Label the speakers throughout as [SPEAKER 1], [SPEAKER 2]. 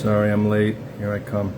[SPEAKER 1] Sorry I'm late. Here I come.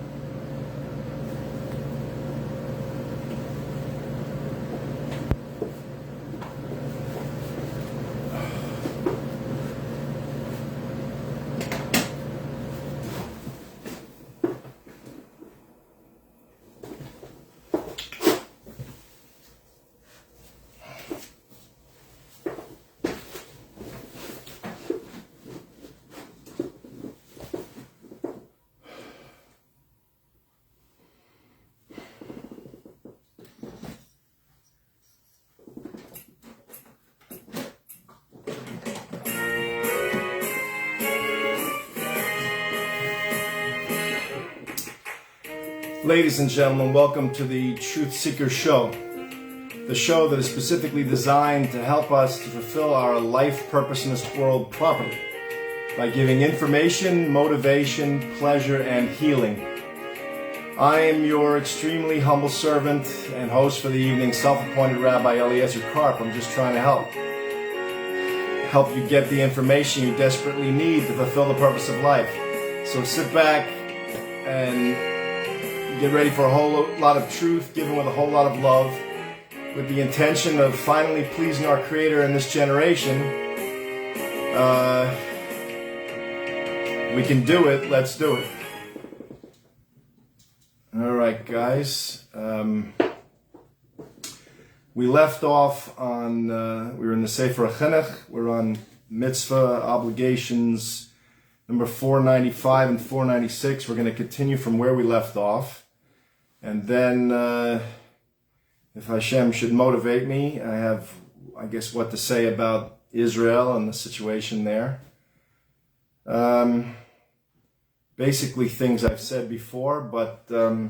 [SPEAKER 1] Ladies and gentlemen, welcome to the Truth Seeker Show, the show that is specifically designed to help us to fulfill our life purpose in this world properly by giving information, motivation, pleasure, and healing. I am your extremely humble servant and host for the evening, Self-Appointed-Rabbi Eliezer Karp. I'm just trying to help you get the information you desperately need to fulfill the purpose of life. So sit back and get ready for a whole lot of truth given with a whole lot of love, with the intention of finally pleasing our Creator in this generation. We can do it. Let's do it. All right, guys. We left off on, we were in the Sefer HaChinuch. We're on mitzvah obligations number 495 and 496. We're going to continue from where we left off. And then, if Hashem should motivate me, I have, I guess, what to say about Israel and the situation there. Basically things I've said before, but I'll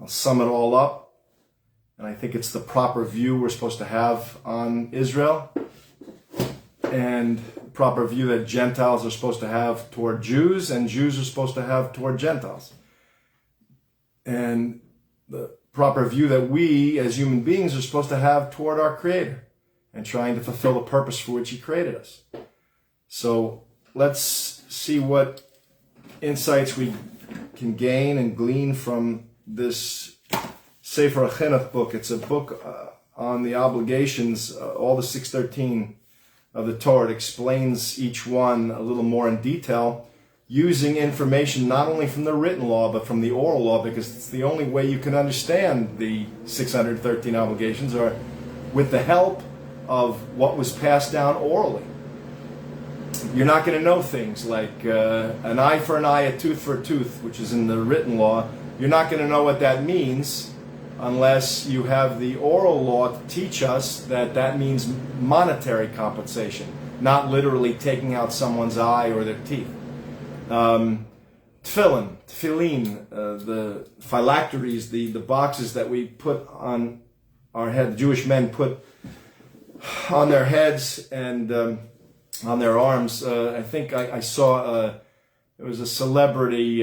[SPEAKER 1] sum it all up. And I think it's the proper view we're supposed to have on Israel, and the proper view that Gentiles are supposed to have toward Jews, and Jews are supposed to have toward Gentiles. And the proper view that we as human beings are supposed to have toward our Creator and trying to fulfill the purpose for which He created us. So let's see what insights we can gain and glean from this Sefer HaChinuch book. It's a book on the obligations, all the 613 of the Torah. It explains each one a little more in detail, using information not only from the written law, but from the oral law, because it's the only way you can understand the 613 obligations, or with the help of what was passed down orally. You're not going to know things like an eye for an eye, a tooth for a tooth, which is in the written law. You're not going to know what that means unless you have the oral law to teach us that that means monetary compensation, not literally taking out someone's eye or their teeth. Tefillin, the phylacteries, the boxes that we put on our head, the Jewish men put on their heads and on their arms. I think I saw there was a celebrity,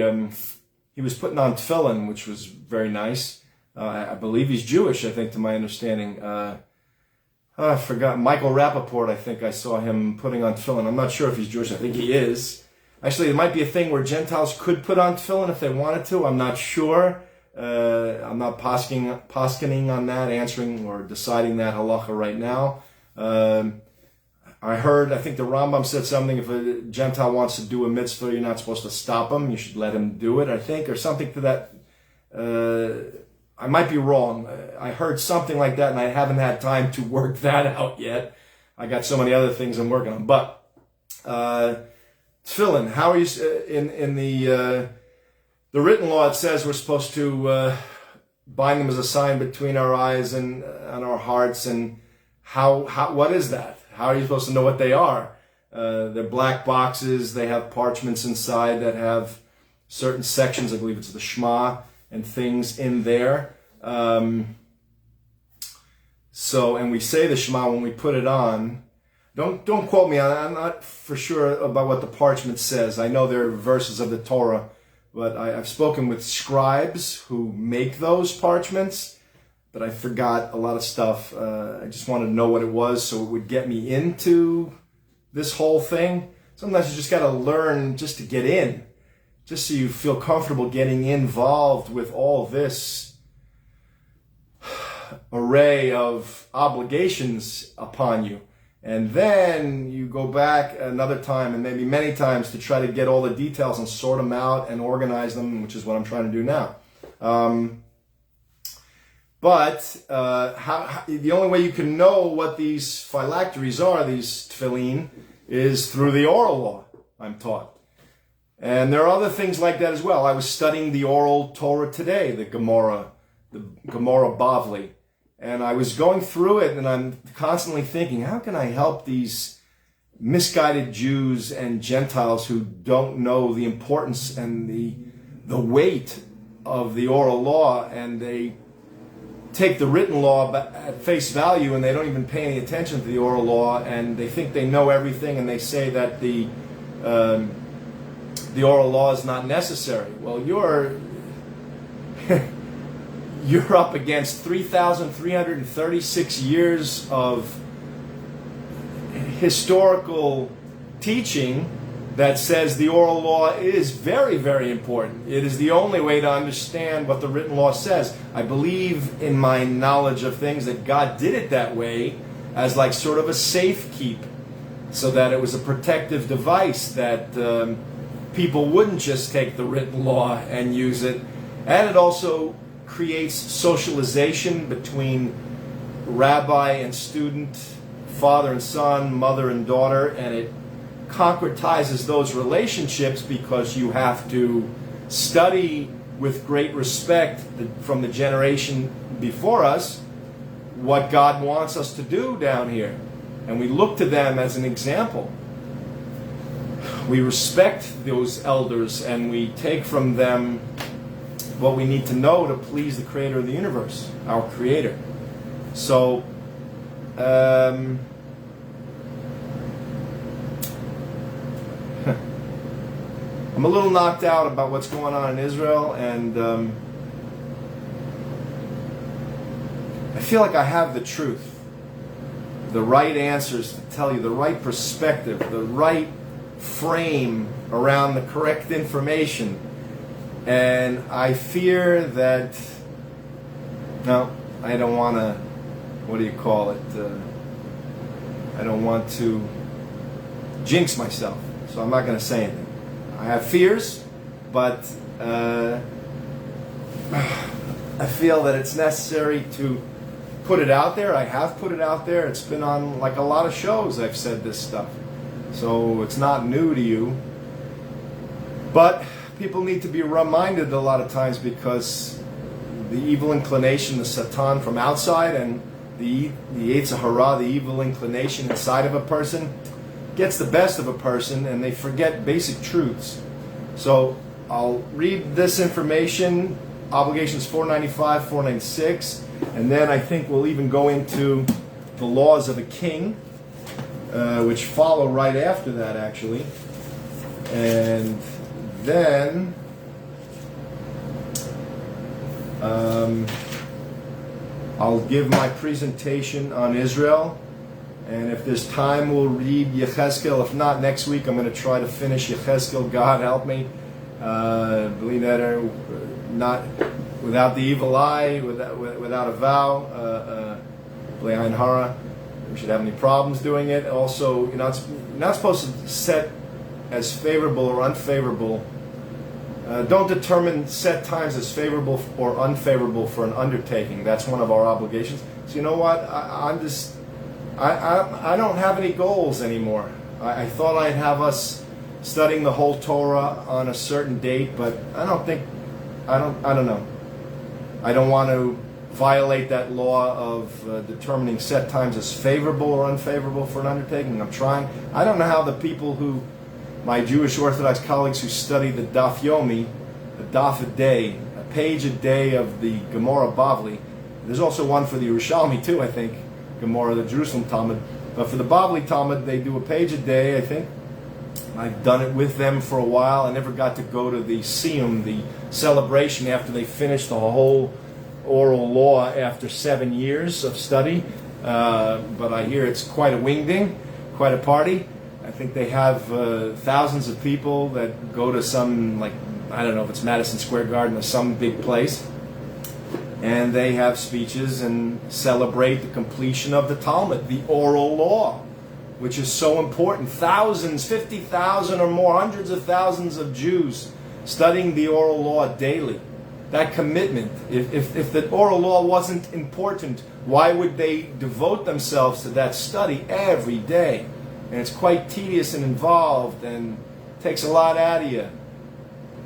[SPEAKER 1] he was putting on tefillin, which was very nice. I believe he's Jewish, I think, to my understanding. I forgot, Michael Rappaport, I think I saw him putting on tefillin. I'm not sure if he's Jewish, I think he is. Actually, it might be a thing where Gentiles could put on tefillin if they wanted to. I'm not sure. I'm not poskening on that, answering or deciding that halacha right now. I think the Rambam said something, if a Gentile wants to do a mitzvah, you're not supposed to stop him. You should let him do it, I think, or something to that. I might be wrong. I heard something like that, and I haven't had time to work that out yet. I got so many other things I'm working on. But tefillin, how are you in the written law? It says we're supposed to bind them as a sign between our eyes and our hearts. And how what is that? How are you supposed to know what they are? They're black boxes. They have parchments inside that have certain sections. I believe it's the Shema and things in there. And we say the Shema when we put it on. Don't quote me on it. I'm not for sure about what the parchment says. I know there are verses of the Torah, but I've spoken with scribes who make those parchments, but I forgot a lot of stuff. I just wanted to know what it was so it would get me into this whole thing. Sometimes you just got to learn just to get in. just so you feel comfortable getting involved with all this array of obligations upon you. And then you go back another time, and maybe many times, to try to get all the details and sort them out and organize them, which is what I'm trying to do now. The only way you can know what these phylacteries are, these tefillin, is through the oral law, I'm taught. And there are other things like that as well. I was studying the oral Torah today, the Gemara Bavli. And I was going through it, and I'm constantly thinking, how can I help these misguided Jews and Gentiles who don't know the importance and the weight of the oral law, and they take the written law at face value, and they don't even pay any attention to the oral law, and they think they know everything, and they say that the oral law is not necessary. Well, you're up against 3,336 years of historical teaching that says the oral law is very, very important. It is the only way to understand what the written law says. I believe in my knowledge of things that God did it that way as like sort of a safe keep, so that it was a protective device that people wouldn't just take the written law and use it. And it also creates socialization between rabbi and student, father and son, mother and daughter, and it concretizes those relationships because you have to study with great respect from the generation before us what God wants us to do down here. And we look to them as an example. We respect those elders, and we take from them what we need to know to please the creator of the universe, our creator. So, I'm a little knocked out about what's going on in Israel, and I feel like I have the truth, the right answers to tell you, the right perspective, the right frame around the correct information. And I fear that, no, I don't want to, what do you call it? I don't want to jinx myself, so I'm not going to say anything. I have fears, but I feel that it's necessary to put it out there. I have put it out there. It's been on like a lot of shows I've said this stuff. So it's not new to you. But people need to be reminded a lot of times, because the evil inclination, the Satan from outside, and the Yetzer Hara, the evil inclination inside of a person, gets the best of a person, and they forget basic truths. So I'll read this information, Obligations 495, 496, and then I think we'll even go into the laws of a king, which follow right after that, actually. And then I'll give my presentation on Israel, and if there's time we'll read Yechezkel. If not, next week I'm going to try to finish Yechezkel. God help me. Believe that, not without the evil eye, without a vow, B'le'ayin hara. We should have any problems doing it. Also, you're not supposed to set as favorable or unfavorable. Don't determine set times as favorable or unfavorable for an undertaking. That's one of our obligations. So you know what? I don't have any goals anymore. I thought I'd have us studying the whole Torah on a certain date, but I don't know. I don't want to violate that law of determining set times as favorable or unfavorable for an undertaking. I'm trying. I don't know how the people my Jewish Orthodox colleagues who study the Daf Yomi, a daf a day, a page a day of the Gemara Bavli. There's also one for the Yerushalmi too, I think, Gemara, the Jerusalem Talmud. But for the Bavli Talmud, they do a page a day, I think. I've done it with them for a while. I never got to go to the Siyum, the celebration after they finished the whole oral law after 7 years of study. But I hear it's quite a wingding, quite a party. I think they have thousands of people that go to some like I don't know if it's Madison Square Garden or some big place. And they have speeches and celebrate the completion of the Talmud, the oral law, which is so important. Thousands, 50,000 or more, hundreds of thousands of Jews studying the oral law daily. That commitment. If the oral law wasn't important, why would they devote themselves to that study every day? And it's quite tedious and involved and takes a lot out of you.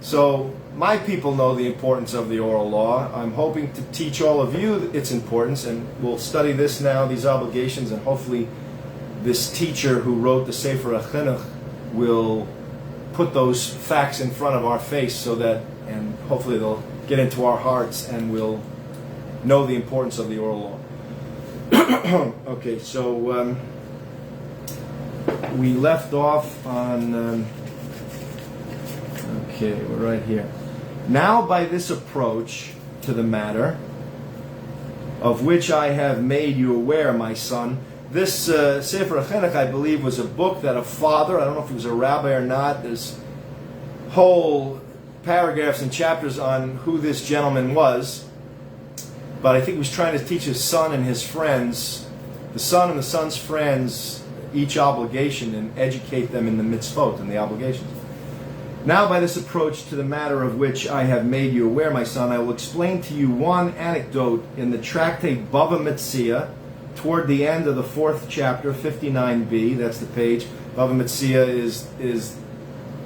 [SPEAKER 1] So my people know the importance of the oral law. I'm hoping to teach all of you its importance, and we'll study this now, these obligations, and hopefully this teacher who wrote the Sefer HaChinuch will put those facts in front of our face so that, and hopefully they'll get into our hearts and we'll know the importance of the oral law. Okay, so we left off on, okay, we're right here. Now by this approach to the matter, of which I have made you aware, my son. This Sefer HaChinuch, I believe, was a book that a father, I don't know if he was a rabbi or not, there's whole paragraphs and chapters on who this gentleman was, but I think he was trying to teach his son and his friends, the son and the son's friends, each obligation and educate them in the mitzvot and the obligations. Now by this approach to the matter of which I have made you aware, my son, I will explain to you one anecdote in the tractate Bava Metzia, toward the end of the 4th chapter, 59b, that's the page. Bava Metzia is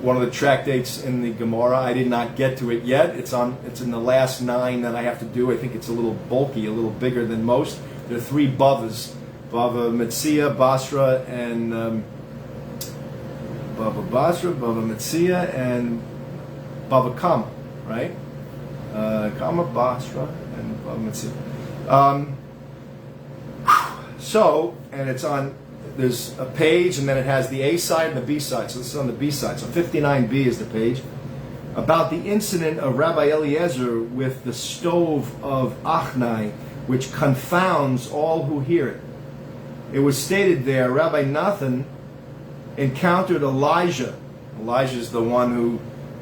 [SPEAKER 1] one of the tractates in the Gemara. I did not get to it yet. It's in the last 9 that I have to do. I think it's a little bulky, a little bigger than most. There are 3 Bavas, Bava Metzia, Basra, and Bava Basra, Bava Metzia, and Bava Kama, right? Kama, Basra, and Bava Metzia. So, and it's on, there's a page, and then it has the A side and the B side. So this is on the B side. So 59b is the page. About the incident of Rabbi Eliezer with the stove of Achnai, which confounds all who hear it. It was stated there, Rabbi Nathan encountered Elijah. Elijah is the one who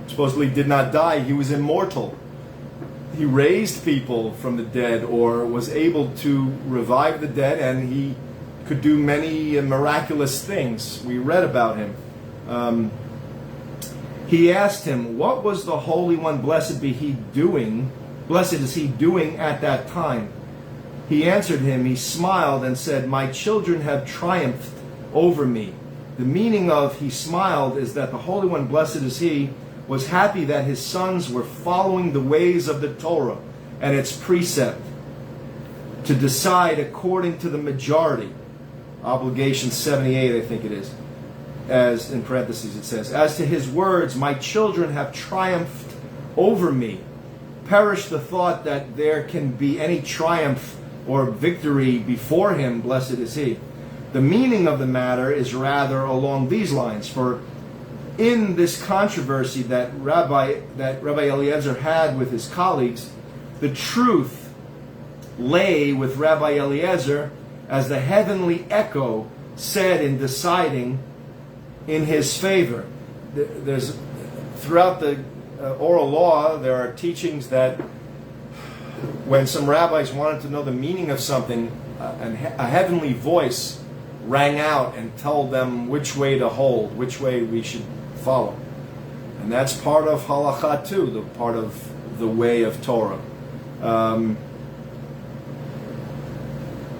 [SPEAKER 1] supposedly did not die. He was immortal. He raised people from the dead, or was able to revive the dead, and he could do many miraculous things. We read about him. He asked him, what was the Holy One, blessed is he doing at that time? He answered him, he smiled and said, my children have triumphed over me. The meaning of he smiled is that the Holy One, blessed is he, was happy that his sons were following the ways of the Torah and its precept to decide according to the majority. Obligation 78, I think it is. As in parentheses it says, as to his words, my children have triumphed over me. Perish the thought that there can be any triumph or victory before him, blessed is he. The meaning of the matter is rather along these lines, for in this controversy that Rabbi Eliezer had with his colleagues, the truth lay with Rabbi Eliezer, as the heavenly echo said in deciding in his favor. There's throughout the oral law, there are teachings that when some rabbis wanted to know the meaning of something, a heavenly voice rang out and told them which way to hold, which way we should follow. And that's part of halakha too, the part of the way of Torah.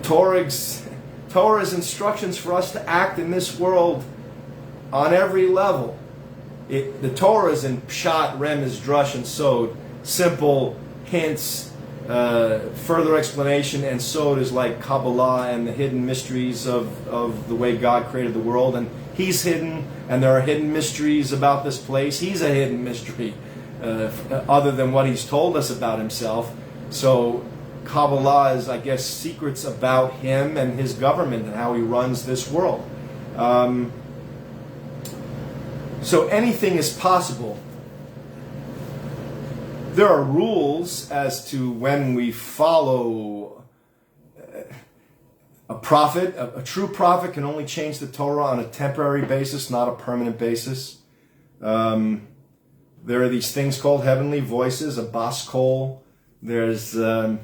[SPEAKER 1] Torah's instructions for us to act in this world on every level. The Torah is in Pshat, Remez, Drush, and Sod. Simple hints, further explanation, and Sod is like Kabbalah and the hidden mysteries of the way God created the world. And He's hidden, and there are hidden mysteries about this place. He's a hidden mystery, other than what He's told us about Himself. So Kabbalah is, I guess, secrets about Him and His government and how He runs this world. So anything is possible. There are rules as to when we follow a prophet. A true prophet can only change the Torah on a temporary basis, not a permanent basis. there are these things called heavenly voices, a bas kol. There's, you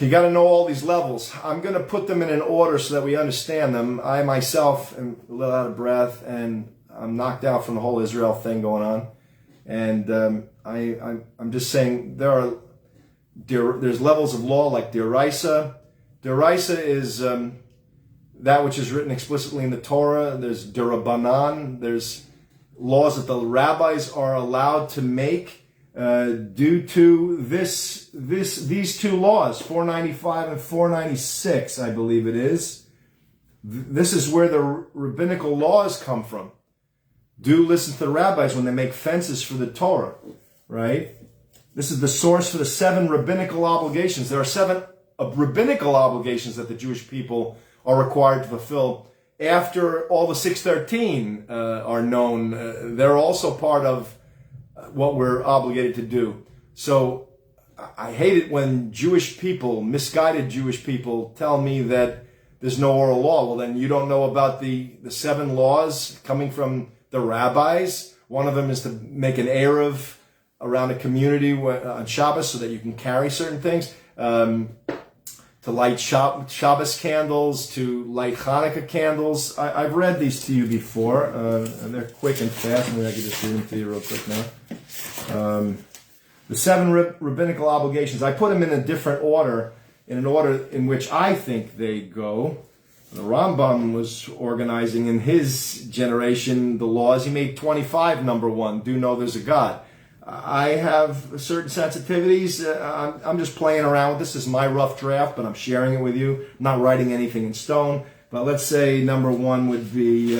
[SPEAKER 1] got to know all these levels. I'm going to put them in an order so that we understand them. I myself am a little out of breath, and I'm knocked out from the whole Israel thing going on. And I'm just saying there's levels of law like Deraisa. Deraisa is that which is written explicitly in the Torah. There's Derabanan. There's laws that the rabbis are allowed to make due to these two laws, 495 and 496, I believe it is. This is where the rabbinical laws come from. Do listen to the rabbis when they make fences for the Torah, right? This is the source for the 7 rabbinical obligations. There are 7 rabbinical obligations that the Jewish people are required to fulfill. After all the 613 are known, they're also part of what we're obligated to do. So I hate it when Jewish people, misguided Jewish people, tell me that there's no oral law. Well, then you don't know about the 7 laws coming from the rabbis. One of them is to make an Erev around a community on Shabbos so that you can carry certain things. To light Shabbos candles, to light Hanukkah candles. I've read these to you before, and they're quick and fast. Maybe I could just read them to you real quick now. The 7 rabbinical obligations, I put them in a different order, in an order in which I think they go. The Rambam was organizing in his generation the laws. He made 25 number 1, do know there's a God. I have certain sensitivities. I'm just playing around with this. This is my rough draft, but I'm sharing it with you. I'm not writing anything in stone. But let's say number 1 would be,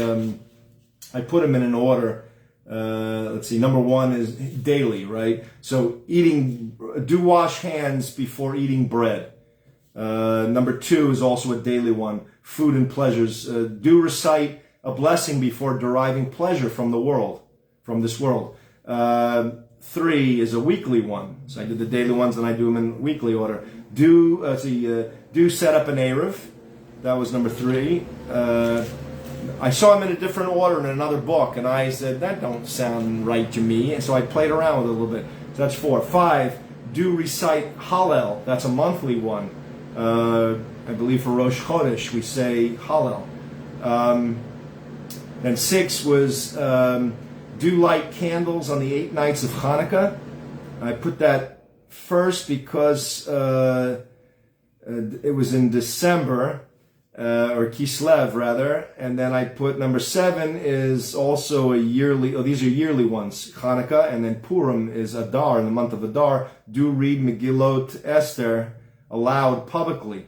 [SPEAKER 1] I put them in an order. Let's see, number 1 is daily, right? So do wash hands before eating bread. Number 2 is also a daily one. Food and pleasures. Do recite a blessing before deriving pleasure from the world, from this world. 3 is a weekly one. So I did the daily ones and I do them in weekly order. Do set up an Erev. That was number 3. I saw them in a different order in another book, and I said, that don't sound right to me. And so I played around with it a little bit. So that's 4. 5, do recite Hallel. That's a monthly one. I believe for Rosh Chodesh we say Hallel. Then 6 was do light candles on the 8 nights of Hanukkah. I put that first because it was in December, or Kislev rather, and then I put number 7 is also a yearly, these are yearly ones, Hanukkah, and then Purim is Adar, in the month of Adar. Do read Megillot Esther aloud publicly.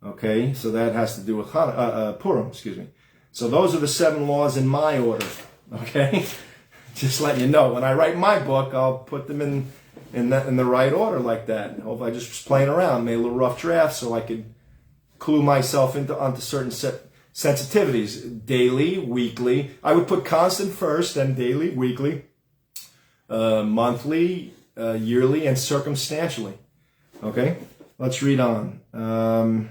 [SPEAKER 1] Okay, so that has to do with Purim, excuse me. So those are the 7 laws in my order, okay? Just letting you know. When I write my book, I'll put them in the right order like that. Hope I just was playing around, made a little rough draft so I could clue myself onto certain sensitivities. Daily, weekly. I would put constant first, then daily, weekly, monthly, yearly, and circumstantially. Okay? Let's read on. The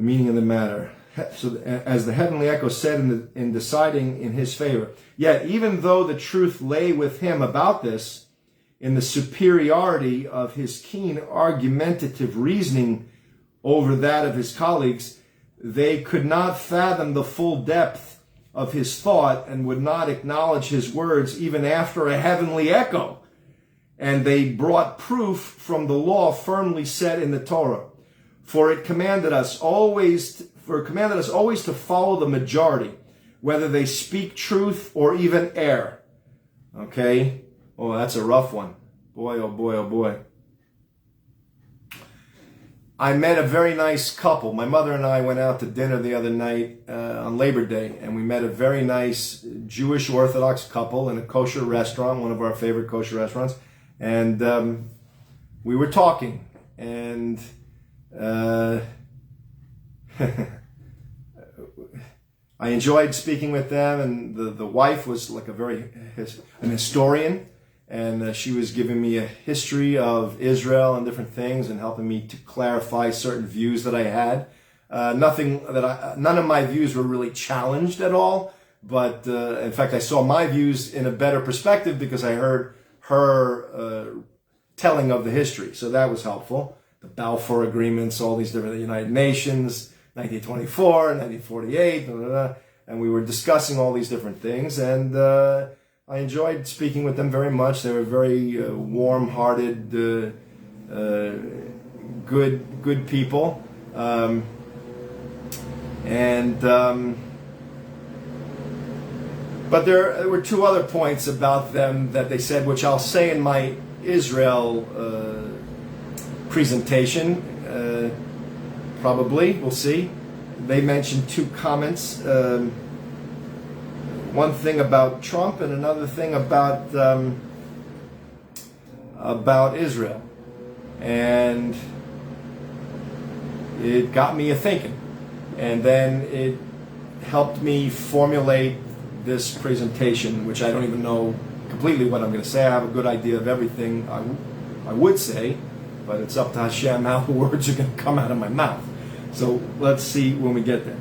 [SPEAKER 1] meaning of the matter. So, as the heavenly echo said in deciding in his favor, yet even though the truth lay with him about this, in the superiority of his keen argumentative reasoning over that of his colleagues, they could not fathom the full depth of his thought and would not acknowledge his words even after a heavenly echo. And they brought proof from the law firmly set in the Torah. For it commanded us always to follow the majority, whether they speak truth or even err. Okay? Oh, that's a rough one. Boy, oh boy, oh boy. I met a very nice couple. My mother and I went out to dinner the other night on Labor Day, and we met a very nice Jewish Orthodox couple in a kosher restaurant, one of our favorite kosher restaurants. And we were talking, and I enjoyed speaking with them, and the wife was like an historian, and she was giving me a history of Israel and different things and helping me to clarify certain views that I had. None of my views were really challenged at all, But in fact, I saw my views in a better perspective because I heard her telling of the history. So that was helpful. The Balfour Agreements, all these different United Nations, 1924, 1948, blah, blah, blah, and we were discussing all these different things. And I enjoyed speaking with them very much. They were very warm-hearted, good people. But there were two other points about them that they said, which I'll say in my Israel presentation, probably, we'll see. They mentioned two comments, one thing about Trump and another thing about Israel. And it got me a-thinking. And then it helped me formulate this presentation, which I don't even know completely what I'm going to say. I have a good idea of everything I would say, but it's up to Hashem how the words are going to come out of my mouth. So let's see when we get there.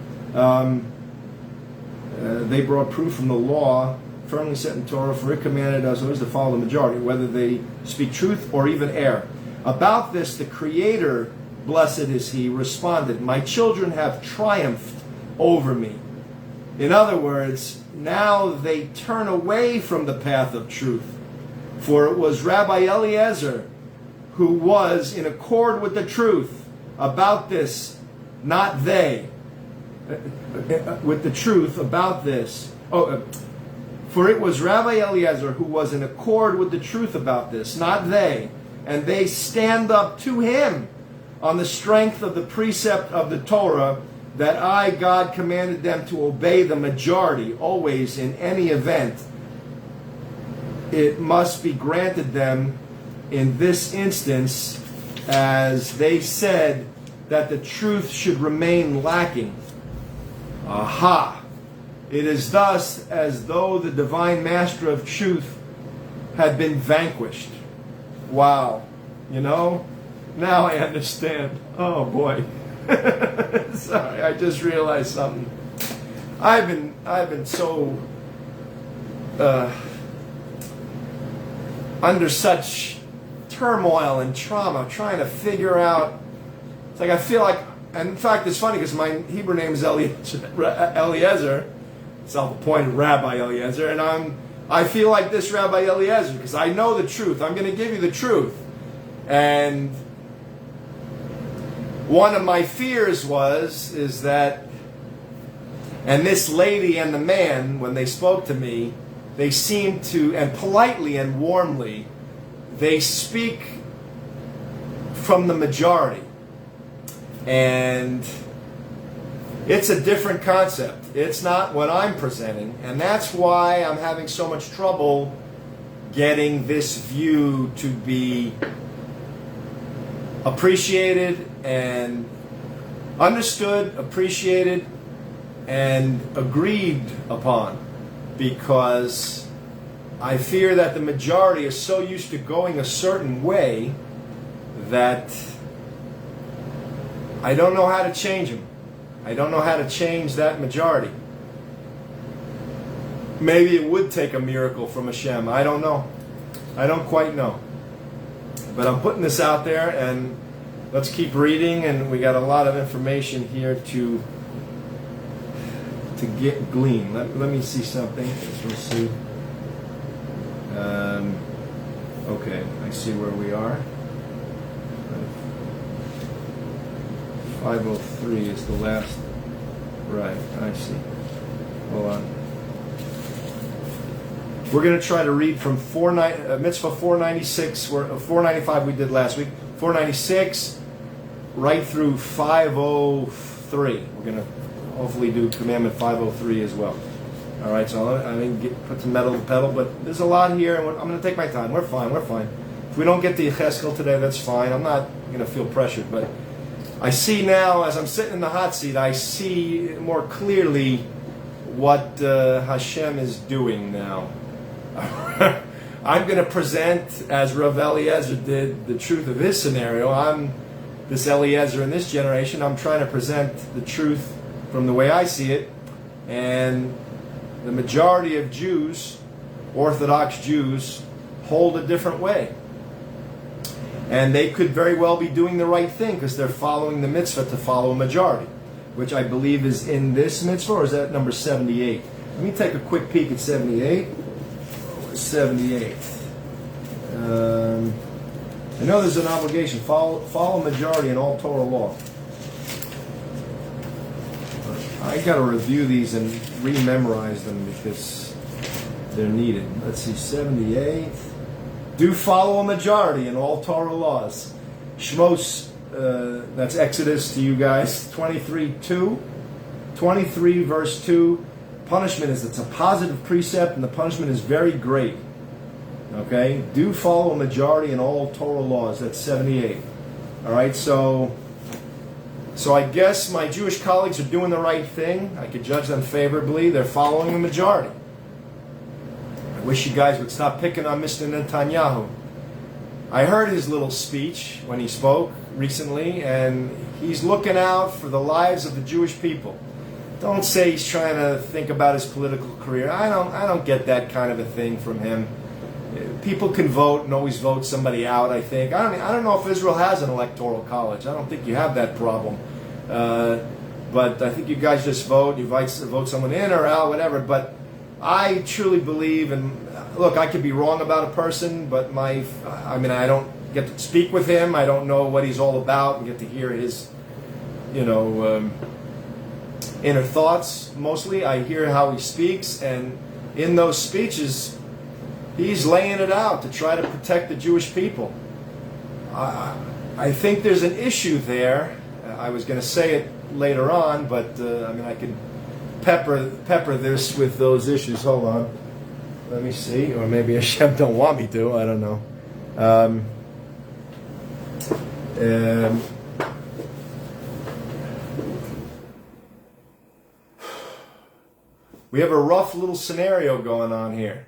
[SPEAKER 1] They brought proof from the law firmly set in Torah, for it commanded us always to follow the majority, whether they speak truth or even err. About this, the Creator, blessed is He, responded, "My children have triumphed over me." In other words, now they turn away from the path of truth. For it was Rabbi Eliezer who was in accord with the truth about this, not they. With the truth about this. For it was Rabbi Eliezer who was in accord with the truth about this, not they. And they stand up to him on the strength of the precept of the Torah, that I, God, commanded them to obey the majority, always, in any event. It must be granted them in this instance, as they said that the truth should remain lacking. Aha! It is thus as though the divine master of truth had been vanquished. Wow. You know? Now I understand. Oh boy. Sorry, I just realized something. I've been so under such turmoil and trauma trying to figure out. It's like I feel like, and in fact it's funny because my Hebrew name is Eliezer, Self-Appointed-Rabbi Eliezer, and I feel like this Rabbi Eliezer because I know the truth. I'm going to give you the truth. And one of my fears is that, and this lady and the man, when they spoke to me, they seemed to, and politely and warmly, they speak from the majority. And it's a different concept. It's not what I'm presenting. And that's why I'm having so much trouble getting this view to be appreciated and understood, appreciated, and agreed upon, because I fear that the majority is so used to going a certain way that I don't know how to change them. I don't know how to change that majority. Maybe it would take a miracle from Hashem. I don't know. I don't quite know. But I'm putting this out there, and let's keep reading, and we got a lot of information here to glean. Let me see something. Let's see. Okay, I see where we are. 503 is the last. Right, I see. Hold on. We're going to try to read from Mitzvah 496, 495 we did last week, 496, right through 503. We're going to hopefully do Commandment 503 as well. All right, so I mean, put some metal to the pedal, but there's a lot here, and I'm going to take my time. We're fine. If we don't get to Yecheskel today, that's fine. I'm not going to feel pressured, but I see now, as I'm sitting in the hot seat, I see more clearly what Hashem is doing now. I'm going to present, as Rav Eliezer did, the truth of his scenario. I'm this Eliezer in this generation. I'm trying to present the truth from the way I see it. And the majority of Jews, Orthodox Jews, hold a different way. And they could very well be doing the right thing because they're following the mitzvah to follow a majority, which I believe is in this mitzvah, or is that number 78? Let me take a quick peek at 78. 78. I know there's an obligation. Follow majority in all Torah law. I got to review these and re-memorize them because they're needed. Let's see, 78. Do follow a majority in all Torah laws. Shmos, that's Exodus to you guys, 23:2. 23 verse 2. Punishment it's a positive precept, and the punishment is very great. Okay? Do follow a majority in all Torah laws. That's 78. Alright, so I guess my Jewish colleagues are doing the right thing. I could judge them favorably. They're following the majority. I wish you guys would stop picking on Mr. Netanyahu. I heard his little speech when he spoke recently, and he's looking out for the lives of the Jewish people. Don't say he's trying to think about his political career. I don't get that kind of a thing from him. People can vote and always vote somebody out, I think. I don't know if Israel has an electoral college. I don't think you have that problem. But I think you guys just vote. You vote someone in or out, whatever. But I truly believe, and look, I could be wrong about a person, but I don't get to speak with him. I don't know what he's all about and get to hear his, inner thoughts. Mostly, I hear how he speaks, and in those speeches, he's laying it out to try to protect the Jewish people. I think there's an issue there. I was going to say it later on, but I could pepper this with those issues. Hold on. Let me see. Or maybe Hashem don't want me to. I don't know. We have a rough little scenario going on here.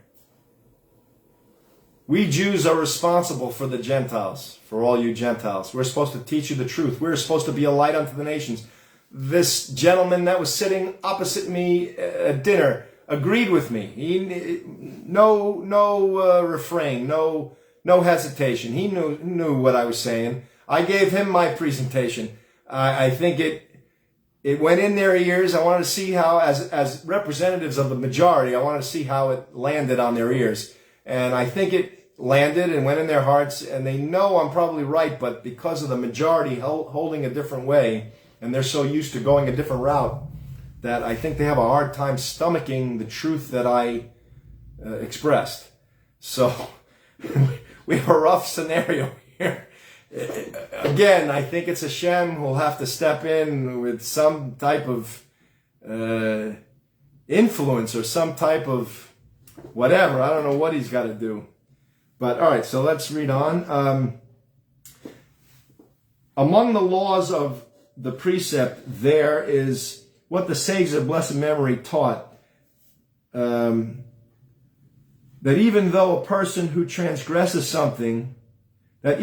[SPEAKER 1] We Jews are responsible for the Gentiles, for all you Gentiles. We're supposed to teach you the truth. We're supposed to be a light unto the nations. This gentleman that was sitting opposite me at dinner agreed with me. No refrain, no hesitation. He knew what I was saying. I gave him my presentation. I think it went in their ears. I wanted to see how, as representatives of the majority, I wanted to see how it landed on their ears. And I think it landed and went in their hearts, and they know I'm probably right, but because of the majority holding a different way, and they're so used to going a different route, that I think they have a hard time stomaching the truth that I expressed. So we have a rough scenario here. Again, I think it's Hashem who'll have to step in with some type of influence or some type of whatever. I don't know what he's got to do. But all right, so let's read on. Among the laws of the precept, there is what the sages of blessed memory taught, that even though a person who transgresses something that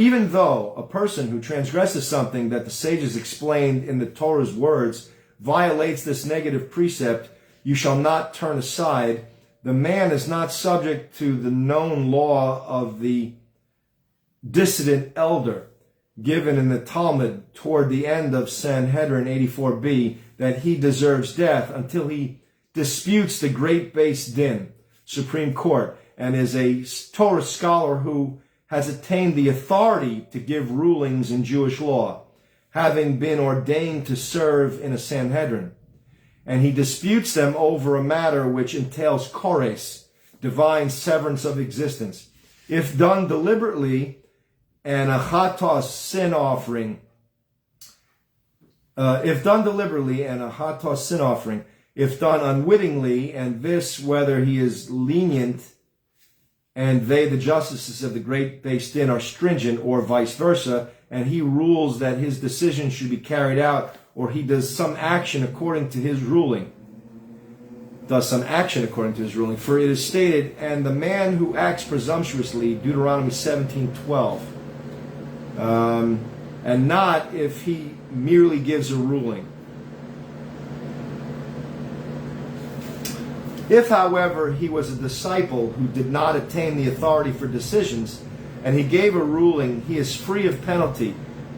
[SPEAKER 1] the sages explained in the Torah's words violates this negative precept, you shall not turn aside. The man is not subject to the known law of the dissident elder given in the Talmud toward the end of Sanhedrin 84b, that he deserves death until he disputes the great base din, Supreme Court, and is a Torah scholar who has attained the authority to give rulings in Jewish law, having been ordained to serve in a Sanhedrin. And he disputes them over a matter which entails chores, divine severance of existence. If done deliberately, and a chatos sin offering, if done unwittingly, and this whether he is lenient, and they, the justices of the great base din, are stringent, or vice versa, and he rules that his decision should be carried out, or he does some action according to his ruling. For it is stated, and the man who acts presumptuously, Deuteronomy 17:12, and not if he merely gives a ruling. If, however, he was a disciple who did not attain the authority for decisions, and he gave a ruling, he is free of penalty.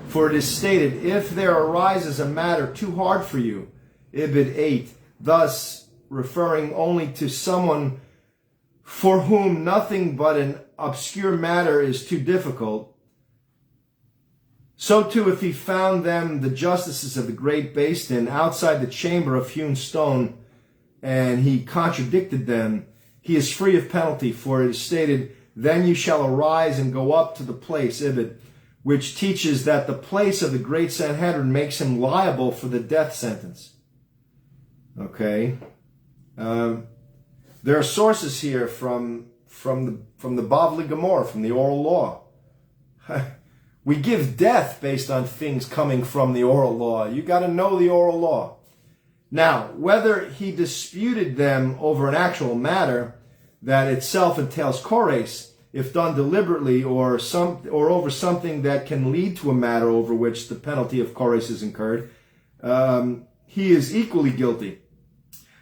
[SPEAKER 1] For it is stated, if there arises a matter too hard for you, Ibid 8, thus referring only to someone for whom nothing but an obscure matter is too difficult, so too if he found them, the justices of the great Beis Din, outside the chamber of hewn stone, and he contradicted them, he is free of penalty, for it is stated, then you shall arise and go up to the place, Ibid, which teaches that the place of the great Sanhedrin makes him liable for the death sentence. Okay. There are sources here from the Bavli Gemara, from the oral law. We give death based on things coming from the oral law. You got to know the oral law. Now, whether he disputed them over an actual matter that itself entails chores, if done deliberately, or over something that can lead to a matter over which the penalty of chores is incurred, he is equally guilty.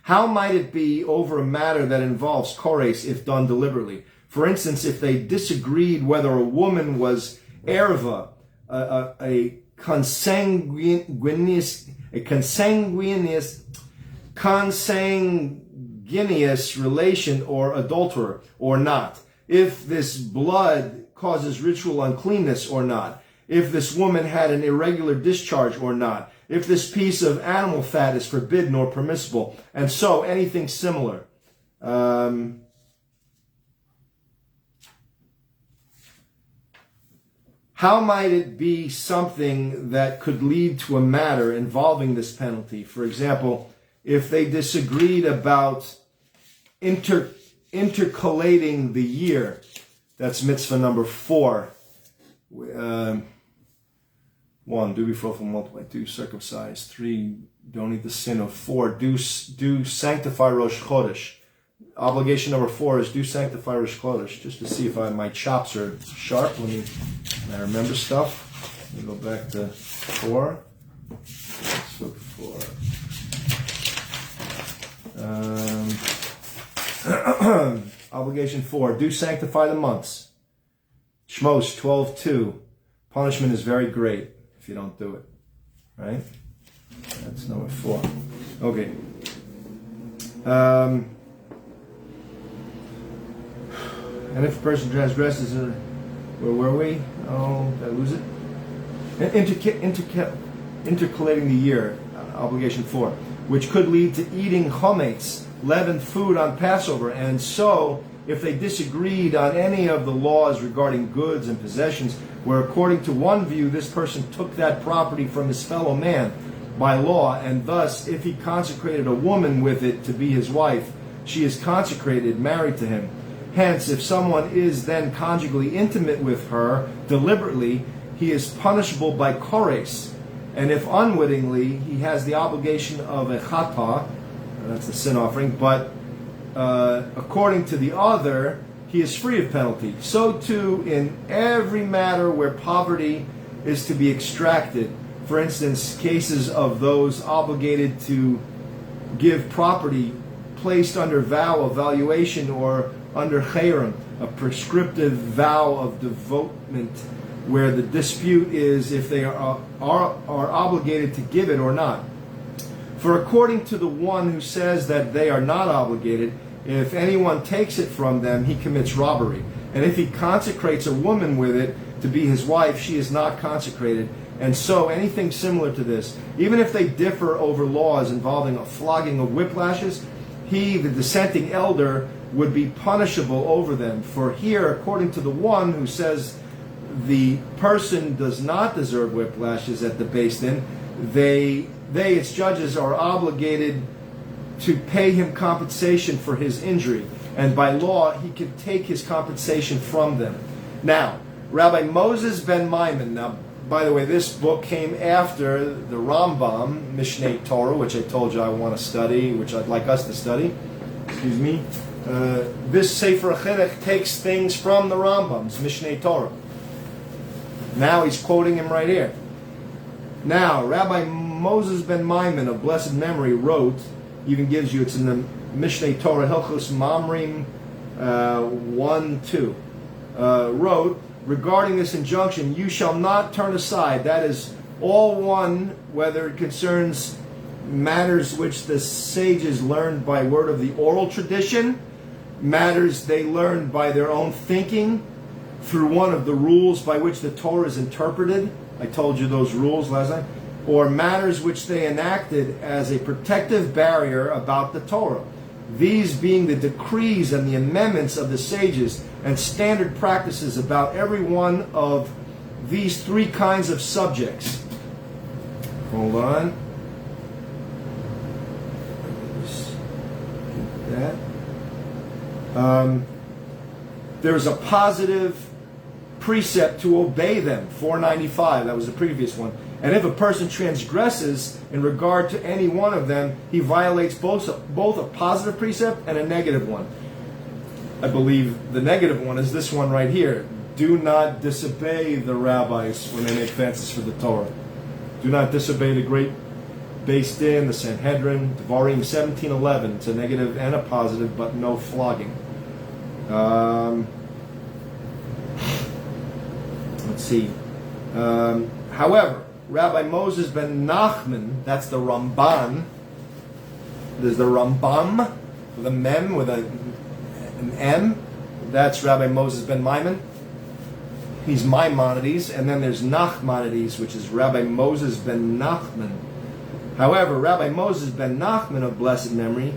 [SPEAKER 1] How might it be over a matter that involves chores if done deliberately? For instance, if they disagreed whether a woman was erva, a consanguineous relation or adulterer or not, if this blood causes ritual uncleanness or not, if this woman had an irregular discharge or not, if this piece of animal fat is forbidden or permissible, and so anything similar. How might it be something that could lead to a matter involving this penalty? For example, if they disagreed about intercalating the year, that's mitzvah number 4. 1, do be fruitful, multiply. 2, circumcise. 3, don't eat the sin of. 4, do sanctify Rosh Chodesh. Obligation number 4 is do sanctify Rosh Chodesh. Just to see if my chops are sharp. I remember stuff. Let me go back to 4. Let's look for. Obligation 4. Do sanctify the months. Shmos 12:2. Punishment is very great if you don't do it. Right? That's number 4. Okay. And if a person transgresses, where were we? Oh, did I lose it? Intercalating the year, obligation 4, which could lead to eating chometz, leavened food on Passover. And so, if they disagreed on any of the laws regarding goods and possessions, where according to one view, this person took that property from his fellow man by law, and thus, if he consecrated a woman with it to be his wife, she is consecrated, married to him. Hence, if someone is then conjugally intimate with her deliberately, he is punishable by chores. And if unwittingly, he has the obligation of a chatah, that's the sin offering, but according to the other, he is free of penalty. So too, in every matter where poverty is to be extracted, for instance, cases of those obligated to give property placed under vow of valuation or under chayrim, a prescriptive vow of devotement, where the dispute is if they are obligated to give it or not. For according to the one who says that they are not obligated, if anyone takes it from them, he commits robbery. And if he consecrates a woman with it to be his wife, she is not consecrated. And so anything similar to this, even if they differ over laws involving a flogging of whiplashes, he, the dissenting elder, would be punishable over them. For here, according to the one who says the person does not deserve whiplashes at the Beis Din, they, its judges, are obligated to pay him compensation for his injury. And by law, he can take his compensation from them. Now, Rabbi Moses ben Maimon, now, by the way, this book came after the Rambam, Mishneh Torah, which I told you I want to study, which I'd like us to study. Excuse me. This Sefer Chinuch takes things from the Rambam's Mishneh Torah. Now he's quoting him right here. Now, Rabbi Moses ben Maimon of blessed memory wrote even gives you, it's in the Mishneh Torah, Hilchos Mamrim 1-2, wrote, regarding this injunction, you shall not turn aside. That is all one, whether it concerns matters which the sages learned by word of the oral tradition, matters they learned by their own thinking, through one of the rules by which the Torah is interpreted. I told you those rules last night. Or matters which they enacted as a protective barrier about the Torah. These being the decrees and the amendments of the sages and standard practices about every one of these three kinds of subjects. Hold on. That. There's a positive precept to obey them, 495, that was the previous one. And if a person transgresses in regard to any one of them, he violates both a positive precept and a negative one. I believe the negative one is this one right here. Do not disobey the rabbis when they make fences for the Torah. Do not disobey the great Beis Din, the Sanhedrin, Devarim 17:11. It's a negative and a positive, but no flogging. Let's see. However, Rabbi Moses ben Nachman, that's the Ramban. There's the Rambam with a mem, with an M. That's Rabbi Moses ben Maimon. He's Maimonides. And then there's Nachmanides, which is Rabbi Moses ben Nachman. However, Rabbi Moses ben Nachman of blessed memory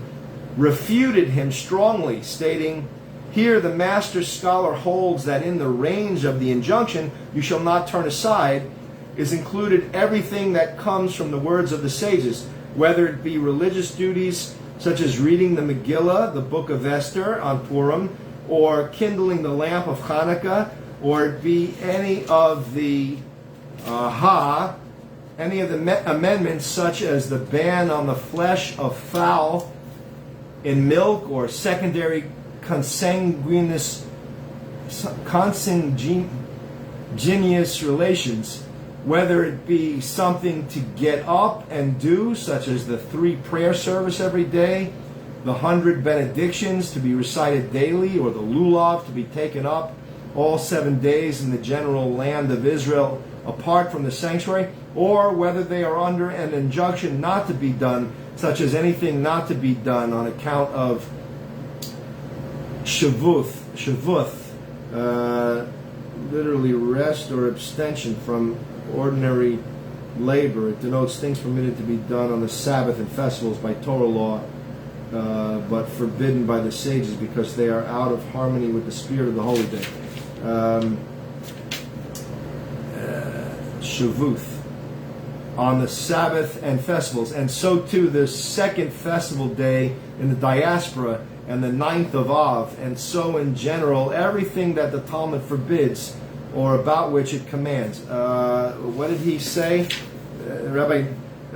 [SPEAKER 1] refuted him strongly, stating, here the master scholar holds that in the range of the injunction, you shall not turn aside, is included everything that comes from the words of the sages, whether it be religious duties such as reading the Megillah, the book of Esther on Purim, or kindling the lamp of Hanukkah, or it be any of the any of the amendments such as the ban on the flesh of fowl in milk, or secondary consanguineous relations, whether it be something to get up and do, such as the 3 prayer service every day, the 100 benedictions to be recited daily, or the lulav to be taken up all 7 days in the general land of Israel apart from the sanctuary, or whether they are under an injunction not to be done, such as anything not to be done on account of shavuth, literally rest or abstention from ordinary labor. It denotes things permitted to be done on the Sabbath and festivals by Torah law, but forbidden by the sages because they are out of harmony with the spirit of the holy day. Shavuth, on the Sabbath and festivals, and so too the second festival day in the diaspora and the 9th of Av, and so in general everything that the Talmud forbids or about which it commands. What did he say? Rabbi,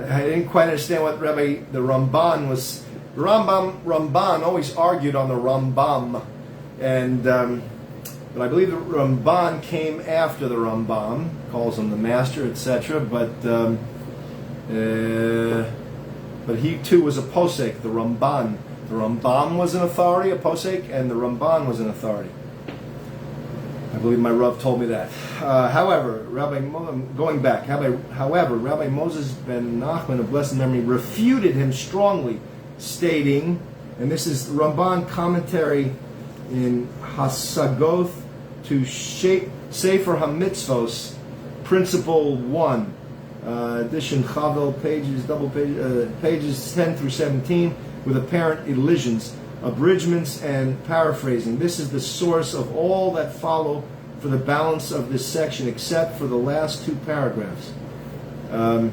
[SPEAKER 1] I didn't quite understand what the Ramban was. Ramban always argued on the Rambam, and but I believe the Ramban came after the Rambam, calls him the master, etc. But he too was a posek, the Ramban. The Rambam was an authority, a posek, and the Ramban was an authority. I believe my Rav told me that. However, Rabbi Moses ben Nachman of blessed memory refuted him strongly, stating, and this is the Ramban commentary in Hasagoth to Sefer HaMitzvos, Principle 1, edition Chavel, pages 10 through 17, with apparent elisions, abridgments, and paraphrasing. This is the source of all that follow for the balance of this section, except for the last 2 paragraphs. Hold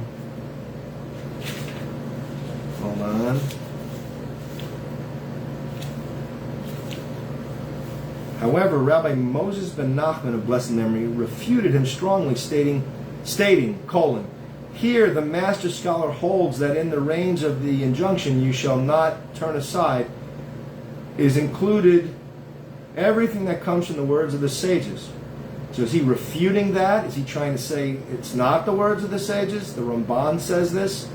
[SPEAKER 1] on. However, Rabbi Moses ben Nachman of blessed memory refuted him strongly, stating, here the master scholar holds that in the range of the injunction, you shall not turn aside, is included everything that comes from the words of the sages. So is he refuting that? Is he trying to say it's not the words of the sages? The Ramban says this.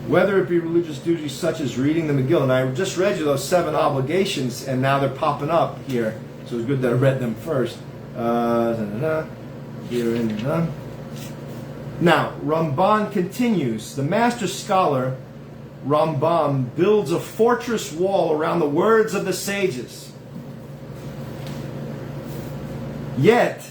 [SPEAKER 1] whether it be religious duties such as reading the Megillah. And I just read you those 7 obligations, and now they're popping up here. So it's good that I read them first. Now, Ramban continues. The master scholar, Rambam, builds a fortress wall around the words of the sages. Yet,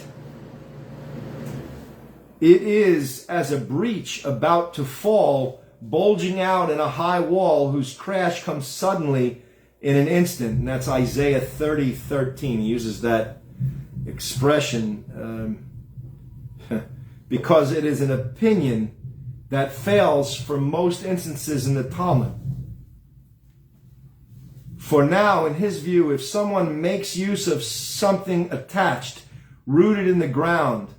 [SPEAKER 1] it is as a breach about to fall, bulging out in a high wall whose crash comes suddenly in an instant. And that's Isaiah 30:13. He uses that expression because it is an opinion that fails for most instances in the Talmud. For now, in his view, if someone makes use of something attached, rooted in the ground,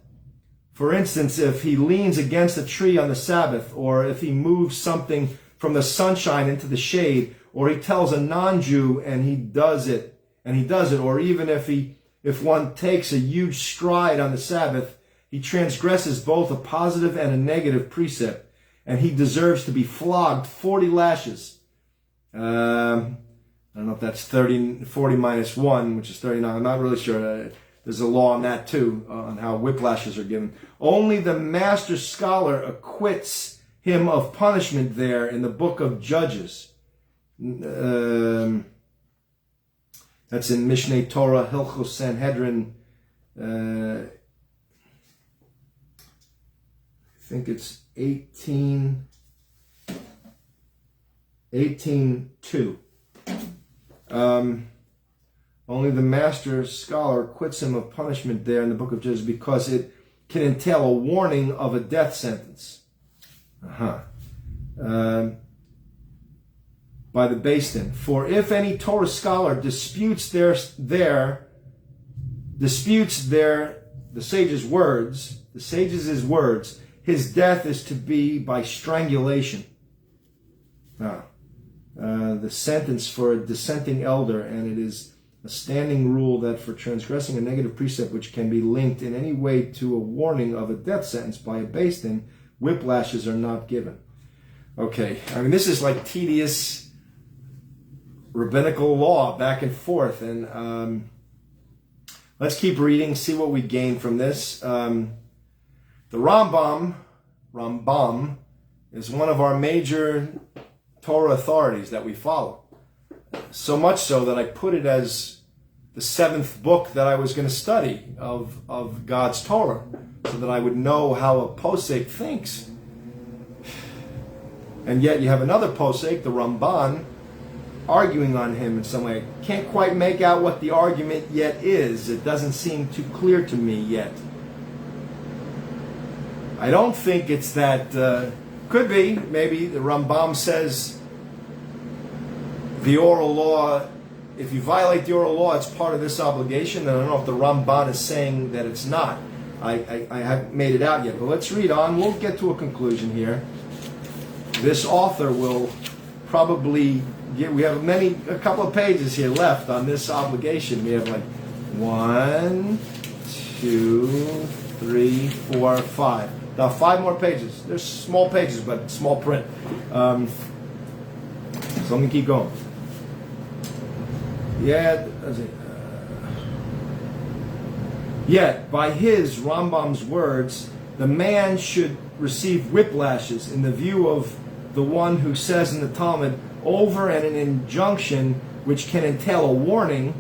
[SPEAKER 1] for instance, if he leans against a tree on the Sabbath, or if he moves something from the sunshine into the shade, or he tells a non-Jew and he does it, or even if one takes a huge stride on the Sabbath, he transgresses both a positive and a negative precept, and he deserves to be flogged 40 lashes. I don't know if that's 40 minus 1, which is 39. I'm not really sure. There's a law on that too, on how whiplashes are given. Only the master scholar acquits him of punishment there in the book of Judges. That's in Mishneh Torah, Hilchos Sanhedrin. I think it's 18:2. Only the master scholar quits him of punishment there in the book of Judges because it can entail a warning of a death sentence. By the Beis Din. For if any Torah scholar disputes the sage's words, his death is to be by strangulation. The sentence for a dissenting elder, and it is a standing rule that for transgressing a negative precept which can be linked in any way to a warning of a death sentence by a Beis Din, whiplashes are not given. Okay, I mean, this is like tedious rabbinical law back and forth, and let's keep reading, see what we gain from this. The Rambam is one of our major Torah authorities that we follow. So much so that I put it as the 7th book that I was going to study of God's Torah, so that I would know how a posek thinks. And yet you have another posek, the Ramban, arguing on him in some way. Can't quite make out what the argument yet is. It doesn't seem too clear to me yet. I don't think it's that... could be, maybe the Rambam says the oral law, if you violate the oral law, it's part of this obligation. I don't know if the Ramban is saying that it's not. I haven't made it out yet, but let's read on. We'll get to a conclusion here. This author will probably we have a couple of pages here left on this obligation. We have like 1, 2, 3, 4, 5. Now 5 more pages. They're small pages, but small print. So I'm going to keep going. Yet, by his, Rambam's words, the man should receive whiplashes in the view of the one who says in the Talmud, over and an injunction which can entail a warning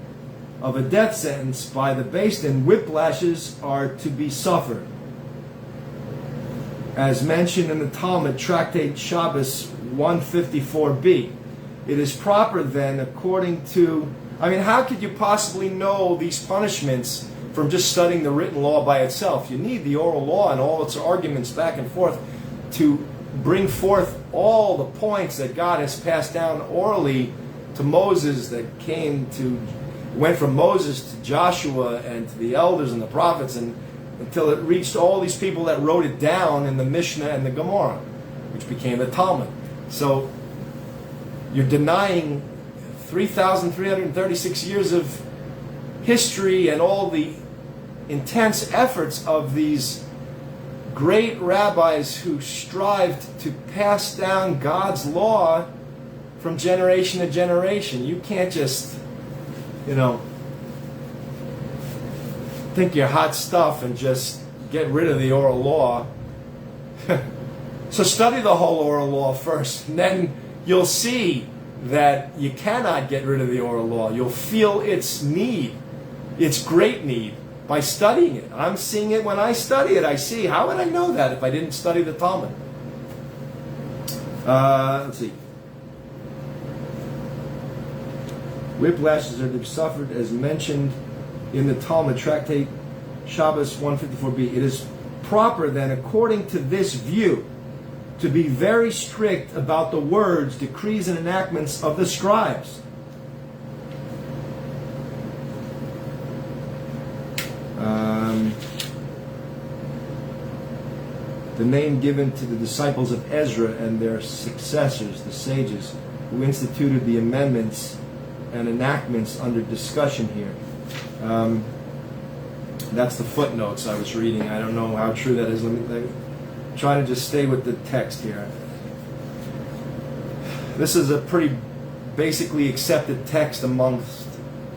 [SPEAKER 1] of a death sentence by the Beis Din, whiplashes are to be suffered. As mentioned in the Talmud, Tractate Shabbos 154b. It is proper then, according to... I mean, how could you possibly know these punishments from just studying the written law by itself? You need the oral law and all its arguments back and forth to bring forth all the points that God has passed down orally to Moses, that went from Moses to Joshua and to the elders and the prophets, and until it reached all these people that wrote it down in the Mishnah and the Gemara, which became the Talmud. So you're denying 3,336 years of history and all the intense efforts of these great rabbis who strived to pass down God's law from generation to generation. You can't just, think you're hot stuff and just get rid of the oral law. So study the whole oral law first, and then you'll see that you cannot get rid of the oral law. You'll feel its need, its great need, by studying it. I'm seeing it when I study it. I see, how would I know that if I didn't study the Talmud? Let's see. Whiplashes are to be suffered as mentioned in the Talmud, Tractate Shabbos 154b. It is proper then, according to this view, to be very strict about the words, decrees, and enactments of the scribes. The name given to the disciples of Ezra and their successors, the sages, who instituted the amendments and enactments under discussion here. That's the footnotes I was reading. I don't know how true that is. Let me try to just stay with the text here. This is a pretty basically accepted text amongst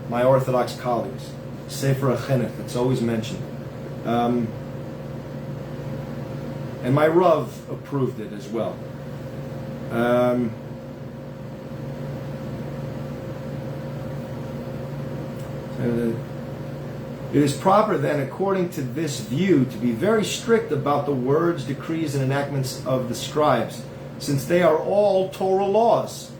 [SPEAKER 1] my Orthodox colleagues. Sefer HaChinuch, it's always mentioned. And my Rav approved it as well. It is proper then, according to this view, to be very strict about the words, decrees, and enactments of the scribes, since they are all Torah laws.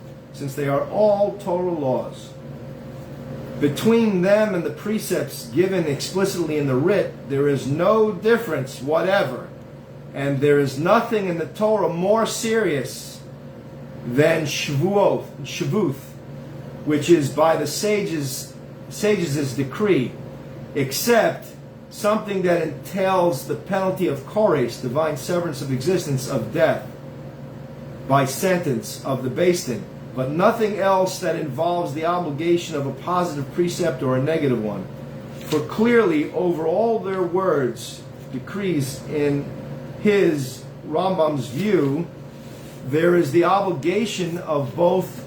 [SPEAKER 1] Between them and the precepts given explicitly in the writ, there is no difference whatever, and there is nothing in the Torah more serious than Shavuot, which is by the sages' decree, except something that entails the penalty of chores, divine severance of existence, of death, by sentence of the Beis Din, but nothing else that involves the obligation of a positive precept or a negative one. For clearly, over all their words, decrees, in his, Rambam's view, there is the obligation of both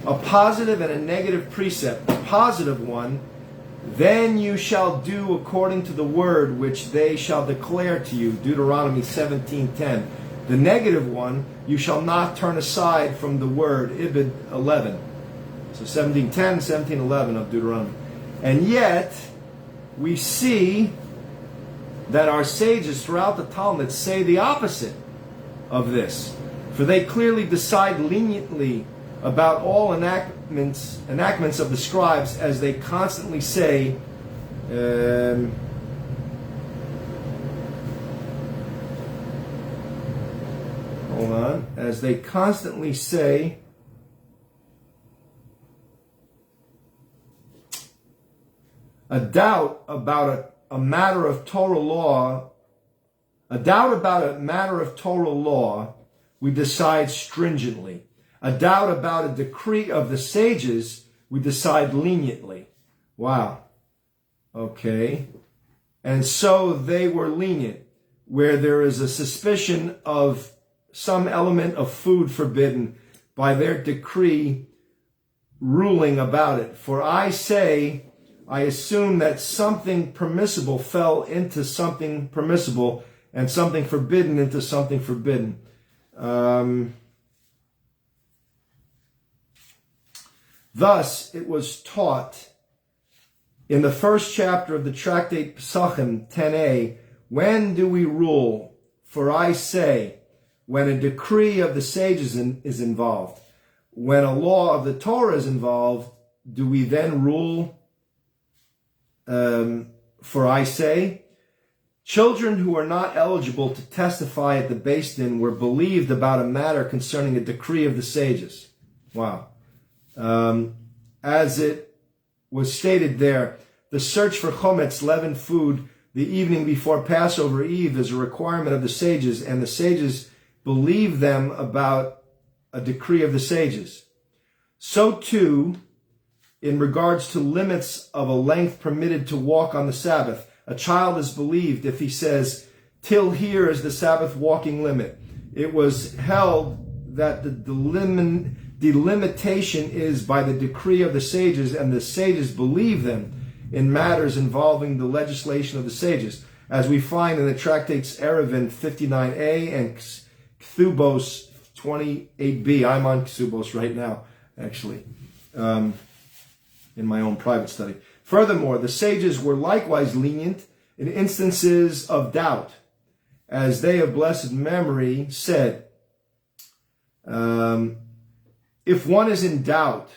[SPEAKER 1] a positive and a negative precept. The positive one, then you shall do according to the word which they shall declare to you, Deuteronomy 17:10. The negative one, you shall not turn aside from the word, Ibid 11. So 17:10, 17:11 of Deuteronomy. And yet, we see that our sages throughout the Talmud say the opposite of this. For they clearly decide leniently about all enactments of the scribes, as they constantly say, as they constantly say, a doubt about a matter of Torah law, we decide stringently. A doubt about a decree of the sages, we decide leniently. Wow. Okay. And so they were lenient, where there is a suspicion of some element of food forbidden by their decree ruling about it. For I assume that something permissible fell into something permissible, and something forbidden into something forbidden. Thus, it was taught in the first chapter of the Tractate Pesachim 10a, when do we rule? For I say, when a decree of the sages is involved, when a law of the Torah is involved, do we then rule? For I say, children who are not eligible to testify at the Beis Din were believed about a matter concerning a decree of the sages. Wow. As it was stated there, the search for chometz, leavened food, the evening before Passover Eve is a requirement of the sages, and the sages believe them about a decree of the sages. So too, in regards to limits of a length permitted to walk on the Sabbath, a child is believed if he says, till here is the Sabbath walking limit. It was held that the delimitation is by the decree of the sages, and the sages believe them in matters involving the legislation of the sages, as we find in the tractates Eruvin 59a and Ksubos 28b. I'm on Ksubos right now, actually, in my own private study. Furthermore, the sages were likewise lenient in instances of doubt, as they of blessed memory said, if one is in doubt,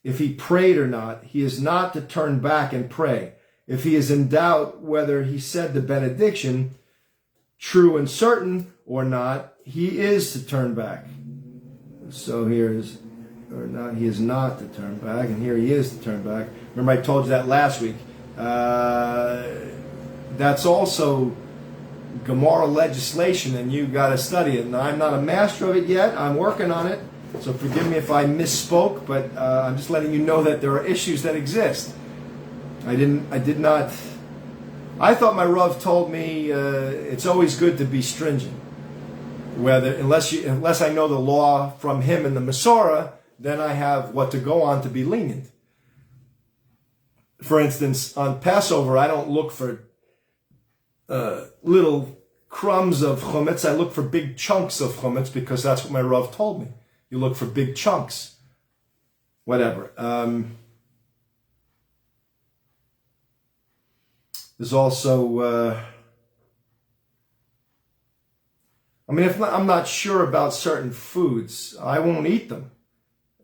[SPEAKER 1] if he prayed or not, he is not to turn back and pray. If he is in doubt whether he said the benediction, true and certain or not, he is to turn back. So here is, or not, he is not to turn back, and here he is to turn back. Remember I told you that last week. That's also Gemara legislation, and you got to study it. And I'm not a master of it yet. I'm working on it. So forgive me if I misspoke, but I'm just letting you know that there are issues that exist. I thought my Rav told me it's always good to be stringent. Unless I know the law from him and the Masorah, then I have what to go on to be lenient. For instance, on Passover, I don't look for little crumbs of chametz. I look for big chunks of chametz because that's what my Rav told me. You look for big chunks. Whatever. There's also, if I'm not sure about certain foods, I won't eat them.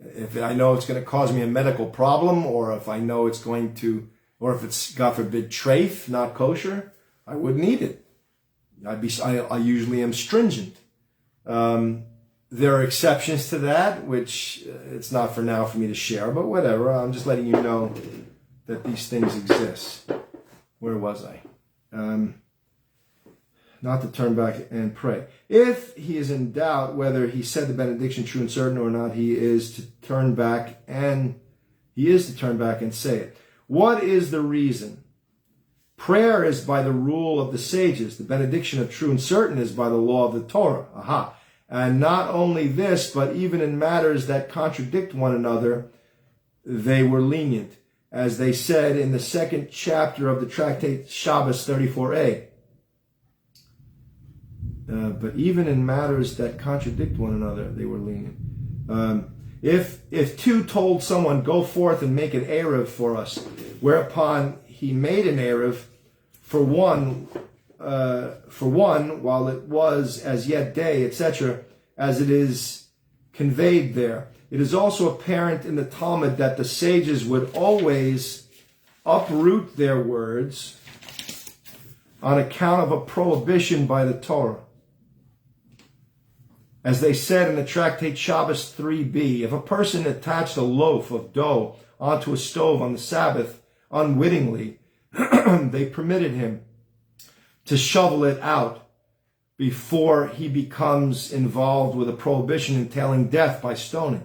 [SPEAKER 1] If I know it's going to cause me a medical problem, or if I know it's going to, or if it's, God forbid, treif, not kosher, I wouldn't eat it. I usually am stringent. There are exceptions to that, which it's not for now for me to share, but whatever. I'm just letting you know that these things exist. Where was I? Not to turn back and pray. If he is in doubt whether he said the benediction true and certain or not, he is to turn back and say it. What is the reason? Prayer is by the rule of the sages. The benediction of true and certain is by the law of the Torah. Aha. And not only this, but even in matters that contradict one another, they were lenient, as they said in the second chapter of the tractate Shabbos 34a. But even in matters that contradict one another, they were lenient. If two told someone, go forth and make an Erev for us, whereupon he made an Erev for one, while it was as yet day, etc., as it is conveyed there. It is also apparent in the Talmud that the sages would always uproot their words on account of a prohibition by the Torah. As they said in the tractate Shabbos 3b, if a person attached a loaf of dough onto a stove on the Sabbath unwittingly, they permitted him to shovel it out before he becomes involved with a prohibition entailing death by stoning.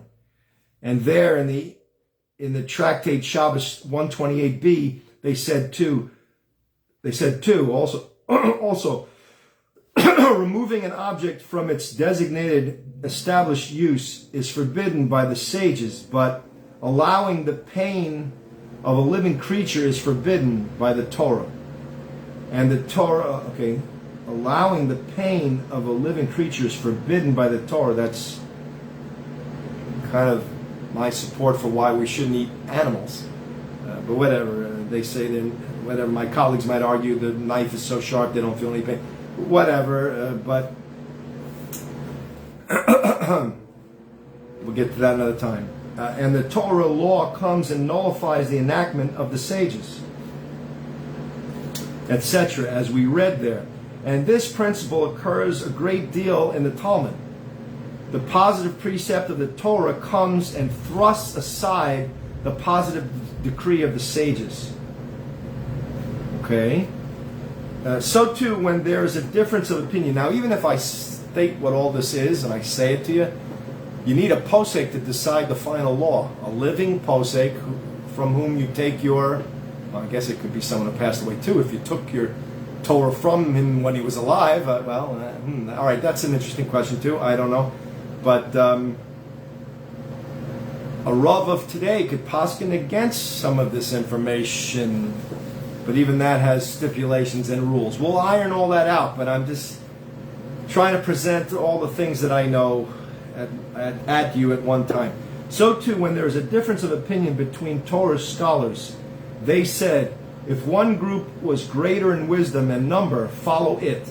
[SPEAKER 1] And there in the tractate Shabbos 128b, they said too, also removing an object from its designated established use is forbidden by the sages, but allowing the pain of a living creature is forbidden by the Torah. And the Torah, allowing the pain of a living creature is forbidden by the Torah. That's kind of my support for why we shouldn't eat animals. But whatever, they say that, whatever, my colleagues might argue the knife is so sharp they don't feel any pain. Whatever, but we'll get to that another time. And the Torah law comes and nullifies the enactment of the sages, etc., as we read there. And this principle occurs a great deal in the Talmud. The positive precept of the Torah comes and thrusts aside the positive decree of the sages. Okay? So too, when there is a difference of opinion. Now, even if I state what all this is and I say it to you, you need a posek to decide the final law. A living posek from whom you take your, well, I guess it could be someone who passed away too. If you took your Torah from him when he was alive. All right, that's an interesting question too. I don't know. But a Rav of today could paskin against some of this information. But even that has stipulations and rules. We'll iron all that out, but I'm just trying to present all the things that I know at you at one time. So too, when there is a difference of opinion between Torah scholars, they said, if one group was greater in wisdom and number, follow it.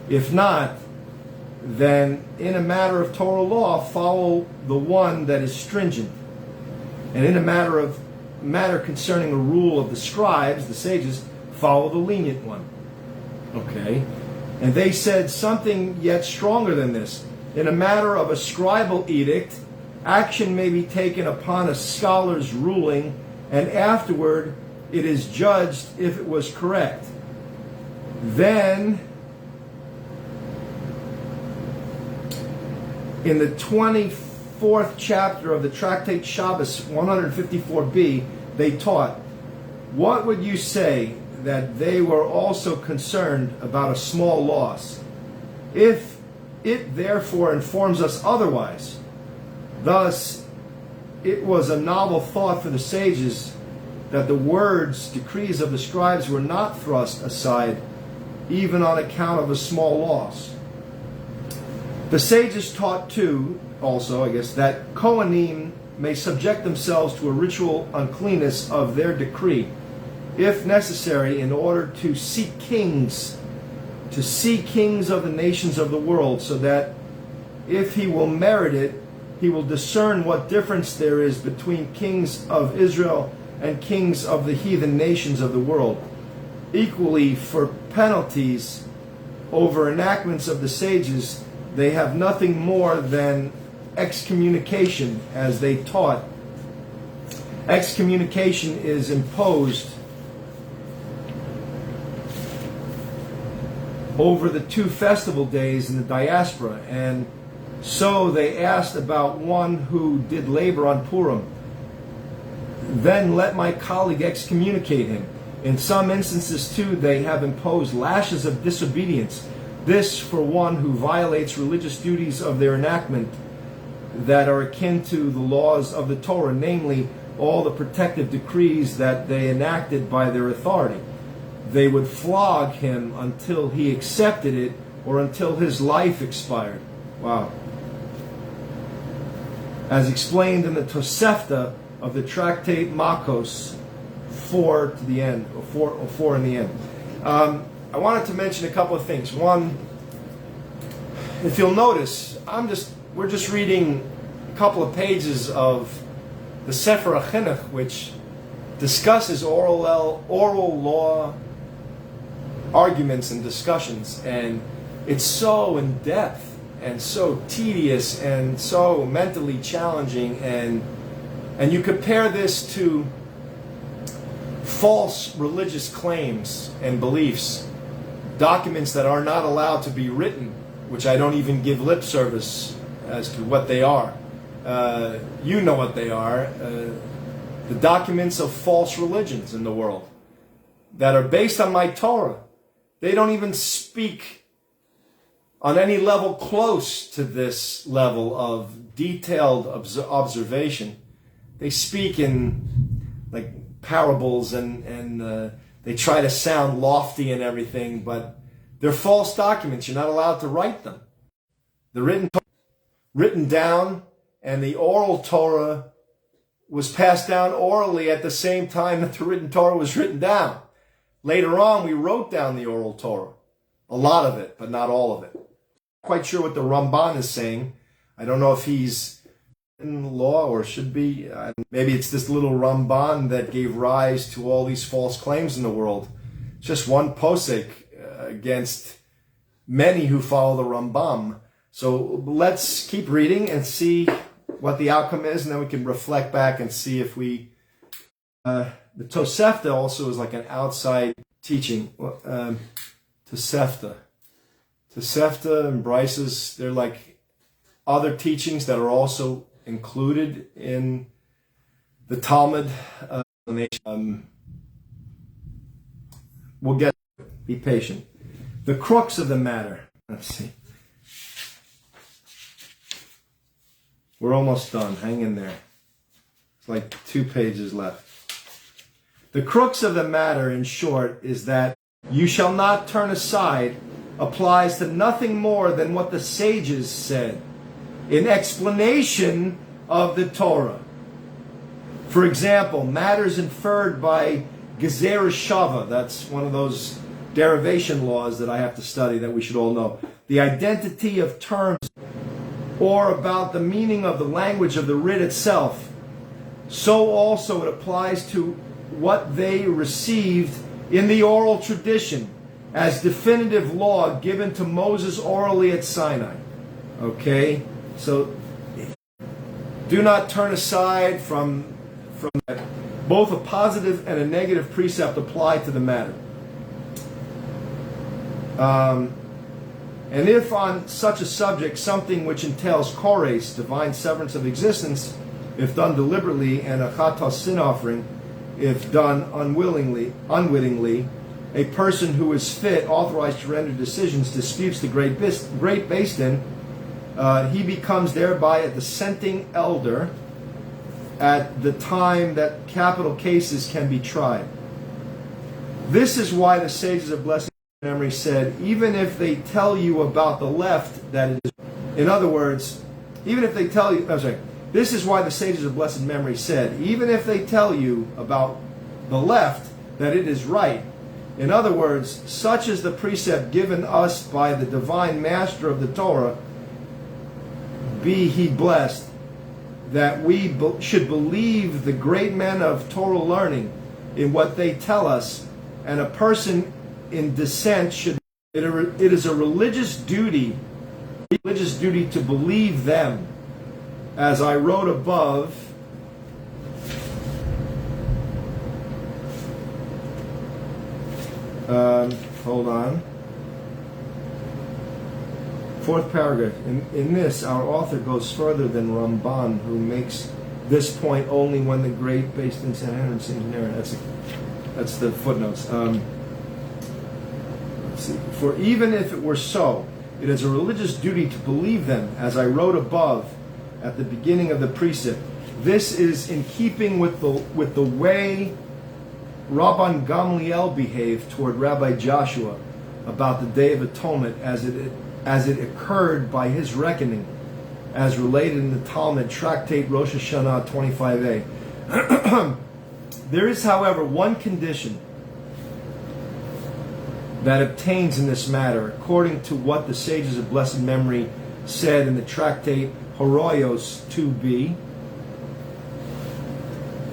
[SPEAKER 1] If not, then in a matter of Torah law, follow the one that is stringent. And in a matter concerning a rule of the scribes, the sages, follow the lenient one. Okay? And they said something yet stronger than this. In a matter of a scribal edict, action may be taken upon a scholar's ruling, and afterward it is judged if it was correct. Then, in the 24th chapter of the Tractate Shabbos 154b, they taught, what would you say that they were also concerned about a small loss? If it therefore informs us otherwise, thus it was a novel thought for the sages that the words, decrees of the scribes were not thrust aside, even on account of a small loss. The sages taught too, also, I guess, that Kohanim may subject themselves to a ritual uncleanness of their decree, if necessary, in order to see kings of the nations of the world, so that if he will merit it, he will discern what difference there is between kings of Israel and kings of the heathen nations of the world. Equally, for penalties over enactments of the sages, they have nothing more than excommunication, as they taught. Excommunication is imposed over the 2 festival days in the diaspora, and so they asked about one who did labor on Purim. Then let my colleague excommunicate him. In some instances too, they have imposed lashes of disobedience. This for one who violates religious duties of their enactment that are akin to the laws of the Torah, namely all the protective decrees that they enacted by their authority. They would flog him until he accepted it or until his life expired. Wow. As explained in the Tosefta of the Tractate Makos 4 to the end, or 4 in the end. I wanted to mention a couple of things. One, if you'll notice, we're just reading a couple of pages of the Sefer HaChinuch, which discusses oral law arguments and discussions, and it's so in depth and so tedious and so mentally challenging, and you compare this to false religious claims and beliefs, documents that are not allowed to be written, which I don't even give lip service as to what they are. You know what they are. The documents of false religions in the world that are based on my Torah. They don't even speak on any level close to this level of detailed observation. They speak in like parables and they try to sound lofty and everything, but they're false documents. You're not allowed to write them. The written down, and the oral Torah was passed down orally at the same time that the written Torah was written down. Later on, we wrote down the oral Torah. A lot of it, but not all of it. Quite sure what the Ramban is saying. I don't know if he's in law or should be. Maybe it's this little Ramban that gave rise to all these false claims in the world. Just one posek against many who follow the Rambam. So let's keep reading and see what the outcome is, and then we can reflect back and see if we... the Tosefta also is like an outside teaching. Tosefta and Bryces, they're like other teachings that are also included in the Talmud. We'll get Be patient. The crux of the matter. Let's see. We're almost done. Hang in there. It's like 2 pages left. The crux of the matter, in short, is that you shall not turn aside applies to nothing more than what the sages said in explanation of the Torah. For example, matters inferred by Gezer Shava, that's one of those derivation laws that I have to study that we should all know. The identity of terms, or about the meaning of the language of the writ itself. So also it applies to what they received in the oral tradition as definitive law given to Moses orally at Sinai. Okay? So do not turn aside from that. Both a positive and a negative precept apply to the matter. And if on such a subject something which entails chores, divine severance of existence, if done deliberately, and a chatos sin offering, if done unwittingly, a person who is fit, authorized to render decisions, disputes the great Beis Din, he becomes thereby a dissenting elder at the time that capital cases can be tried. This is why the sages of blessed memory said, even if they tell you about the left, that it is. In other words, even if they tell you, this is why the sages of blessed memory said, even if they tell you about the left, that it is right. In other words, such is the precept given us by the divine master of the Torah, be he blessed, that we should believe the great men of Torah learning in what they tell us, and a person in dissent should. It is a religious duty to believe them, as I wrote above. Hold on. 4th paragraph. In this, our author goes further than Ramban, who makes this point only when the great Beis Din Sanhedrin seems near. That's the footnotes. Let's see. For even if it were so, it is a religious duty to believe them, as I wrote above at the beginning of the precept. This is in keeping with the way Rabban Gamliel behaved toward Rabbi Joshua about the Day of Atonement as it occurred by his reckoning, as related in the Talmud Tractate Rosh Hashanah 25a. There is, however, one condition that obtains in this matter, according to what the sages of blessed memory said in the Tractate Horoyos 2b,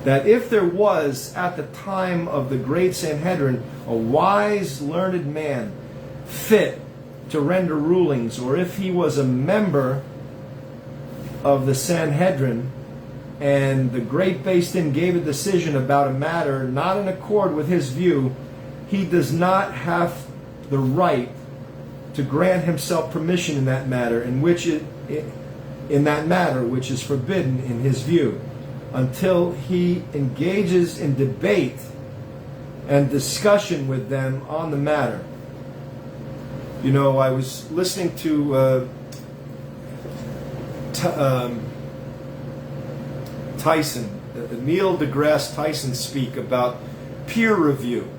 [SPEAKER 1] that if there was, at the time of the great Sanhedrin, a wise, learned man, fit to render rulings, or if he was a member of the Sanhedrin, and the great Beis Din gave a decision about a matter not in accord with his view, he does not have the right to grant himself permission in that matter, which is forbidden in his view, until he engages in debate and discussion with them on the matter. You know, I was listening to Tyson, Neil deGrasse Tyson, speak about peer review,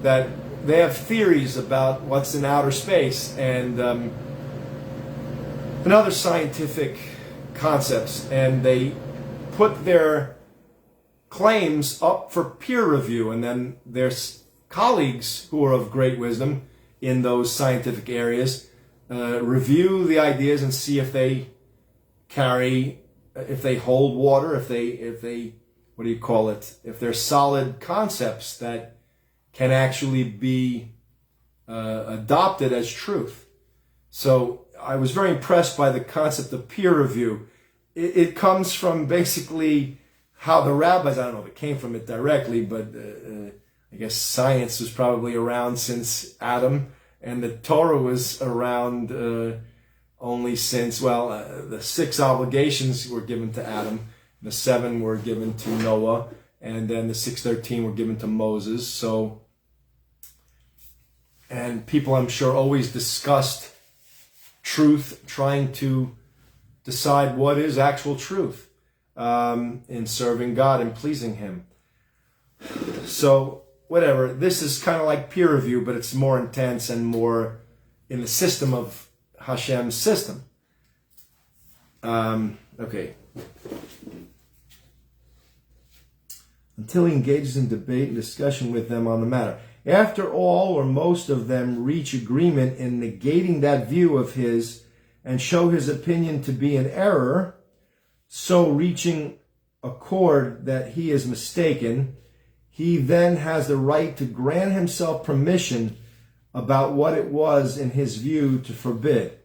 [SPEAKER 1] that they have theories about what's in outer space and other scientific concepts, and they put their claims up for peer review, and then their colleagues who are of great wisdom in those scientific areas review the ideas and see if they hold water, if they what do you call it, if they're solid concepts that can actually be adopted as truth. So I was very impressed by the concept of peer review. It comes from basically how the rabbis, I don't know if it came from it directly, but I guess science was probably around since Adam, and the Torah was around only since, the 6 obligations were given to Adam, the 7 were given to Noah, and then the 613 were given to Moses. So And people, I'm sure, always discussed truth, trying to decide what is actual truth in serving God and pleasing Him. So, whatever. This is kind of like peer review, but it's more intense and more in the system of Hashem's system. Okay. Until he engages in debate and discussion with them on the matter. After all, or most of them reach agreement in negating that view of his and show his opinion to be an error, so reaching accord that he is mistaken, he then has the right to grant himself permission about what it was in his view to forbid.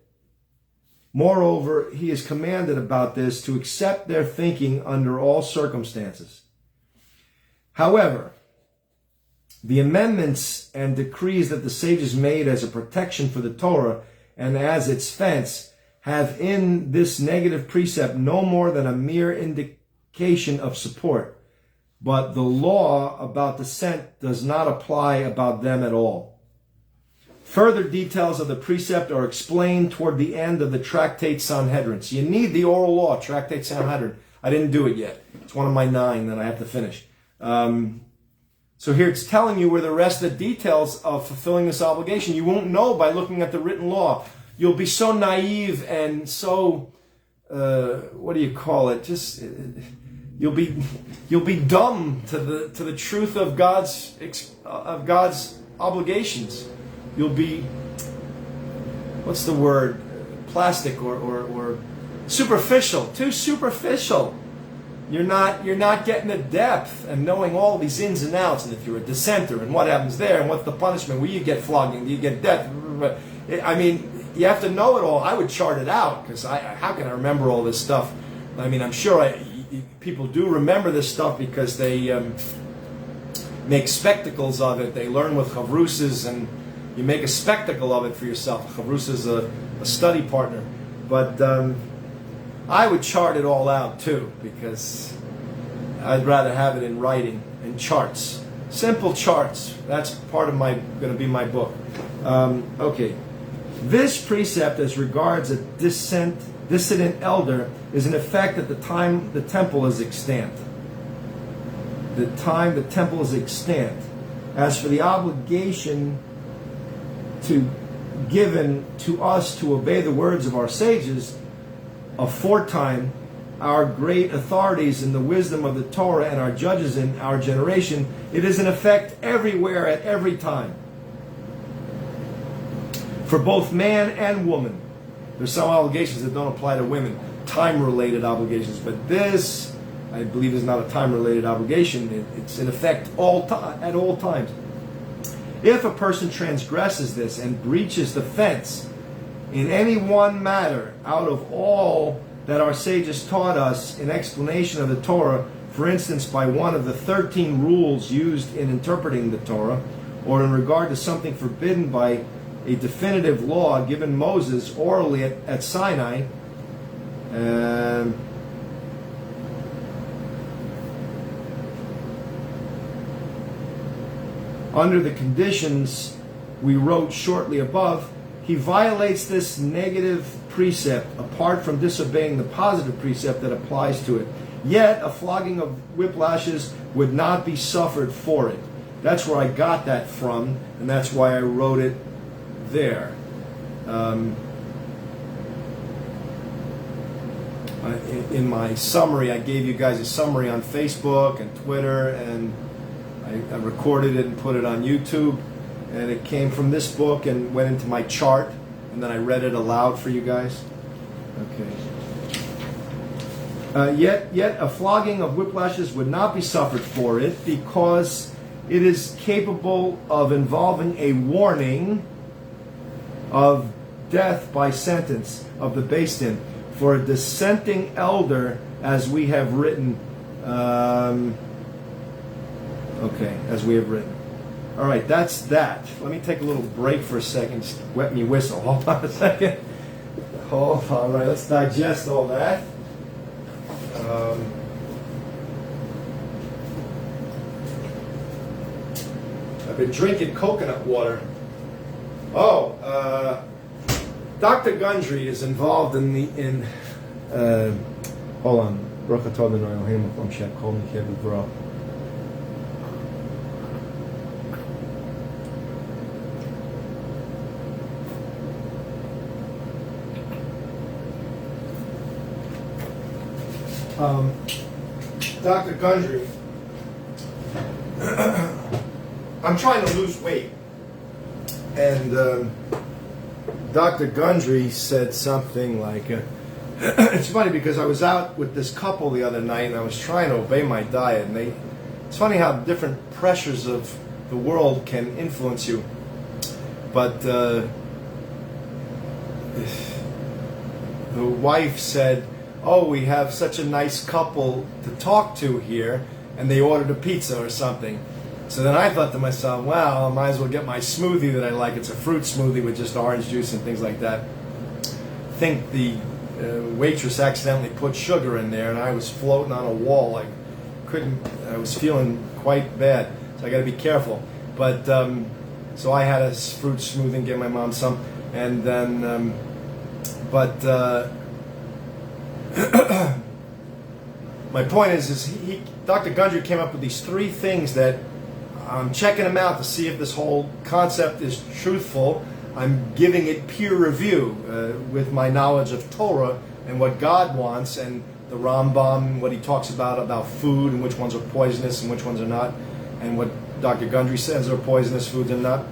[SPEAKER 1] Moreover, he is commanded about this to accept their thinking under all circumstances. However, the amendments and decrees that the sages made as a protection for the Torah and as its fence have in this negative precept no more than a mere indication of support. But the law about dissent does not apply about them at all. Further details of the precept are explained toward the end of the Tractate Sanhedrin. So you need the oral law, Tractate Sanhedrin. I didn't do it yet. It's one of my 9 that I have to finish. So here it's telling you where the rest of the details of fulfilling this obligation. You won't know by looking at the written law. You'll be so naive and so, what do you call it? Just, you'll be dumb to the truth of God's obligations. You'll be, what's the word? Plastic or superficial, too superficial. You're not getting the depth and knowing all these ins and outs, and if you're a dissenter, and what happens there, and what's the punishment, where you get flogging, you get death. I mean, you have to know it all. I would chart it out, because how can I remember all this stuff? I mean, I'm sure people do remember this stuff because they make spectacles of it. They learn with chavrusas, and you make a spectacle of it for yourself. Chavrus is a study partner. But I would chart it all out too, because I'd rather have it in writing and charts. Simple charts. That's part of going to be my book. Okay. This precept as regards a dissident elder is in effect at the time the temple is extant. The time the temple is extant. As for the obligation given to us to obey the words of our sages, aforetime, our great authorities in the wisdom of the Torah and our judges in our generation, it is in effect everywhere at every time. For both man and woman. There's some obligations that don't apply to women, time-related obligations, but this, I believe, is not a time-related obligation. It's in effect at all times. If a person transgresses this and breaches the fence in any one matter out of all that our sages taught us in explanation of the Torah, for instance, by one of the 13 rules used in interpreting the Torah, or in regard to something forbidden by a definitive law given Moses orally at Sinai, under the conditions we wrote shortly above, he violates this negative precept apart from disobeying the positive precept that applies to it. Yet a flogging of whiplashes would not be suffered for it. That's where I got that from, and that's why I wrote it there. In my summary, I gave you guys a summary on Facebook and Twitter, and I recorded it and put it on YouTube, and it came from this book and went into my chart, and then I read it aloud for you guys. Okay. Yet a flogging of whiplashes would not be suffered for it, because it is capable of involving a warning of death by sentence of the Beis Din for a dissenting elder, as we have written. As we have written. All right, that's that. Let me take a little break for a second. Just wet me whistle. Hold on a second. Hold on. All right, let's digest all that. I've been drinking coconut water. Dr. Gundry is involved in hold on. Baruch atah Adonai Eloheinu melech haolam she'kol mikeh v'vra. Dr. Gundry, I'm trying to lose weight, and Dr. Gundry said something like, it's funny because I was out with this couple the other night and I was trying to obey my diet, and it's funny how different pressures of the world can influence you, but the wife said, oh, we have such a nice couple to talk to here, and they ordered a pizza or something. So then I thought to myself, well, I might as well get my smoothie that I like. It's a fruit smoothie with just orange juice and things like that. I think the waitress accidentally put sugar in there, and I was floating on a wall. I was feeling quite bad, so I got to be careful. But so I had a fruit smoothie and gave my mom some, and then, my point is Dr. Gundry came up with these three things that I'm checking them out to see if this whole concept is truthful. I'm giving it peer review with my knowledge of Torah and what God wants, and the Rambam, what he talks about food and which ones are poisonous and which ones are not, and what Dr. Gundry says are poisonous foods and not,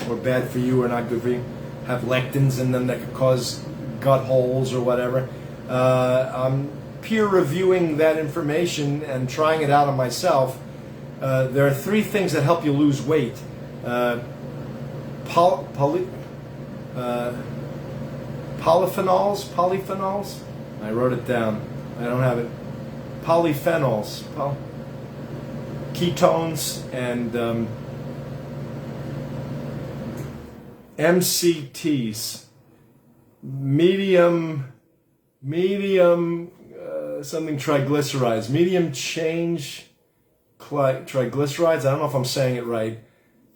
[SPEAKER 1] or bad for you or not good for you, have lectins in them that could cause gut holes or whatever. I'm peer reviewing that information and trying it out on myself. There are three things that help you lose weight. Polyphenols. I wrote it down. I don't have it. Polyphenols, ketones, and MCTs. Medium something triglycerides, medium change triglycerides. I don't know if I'm saying it right.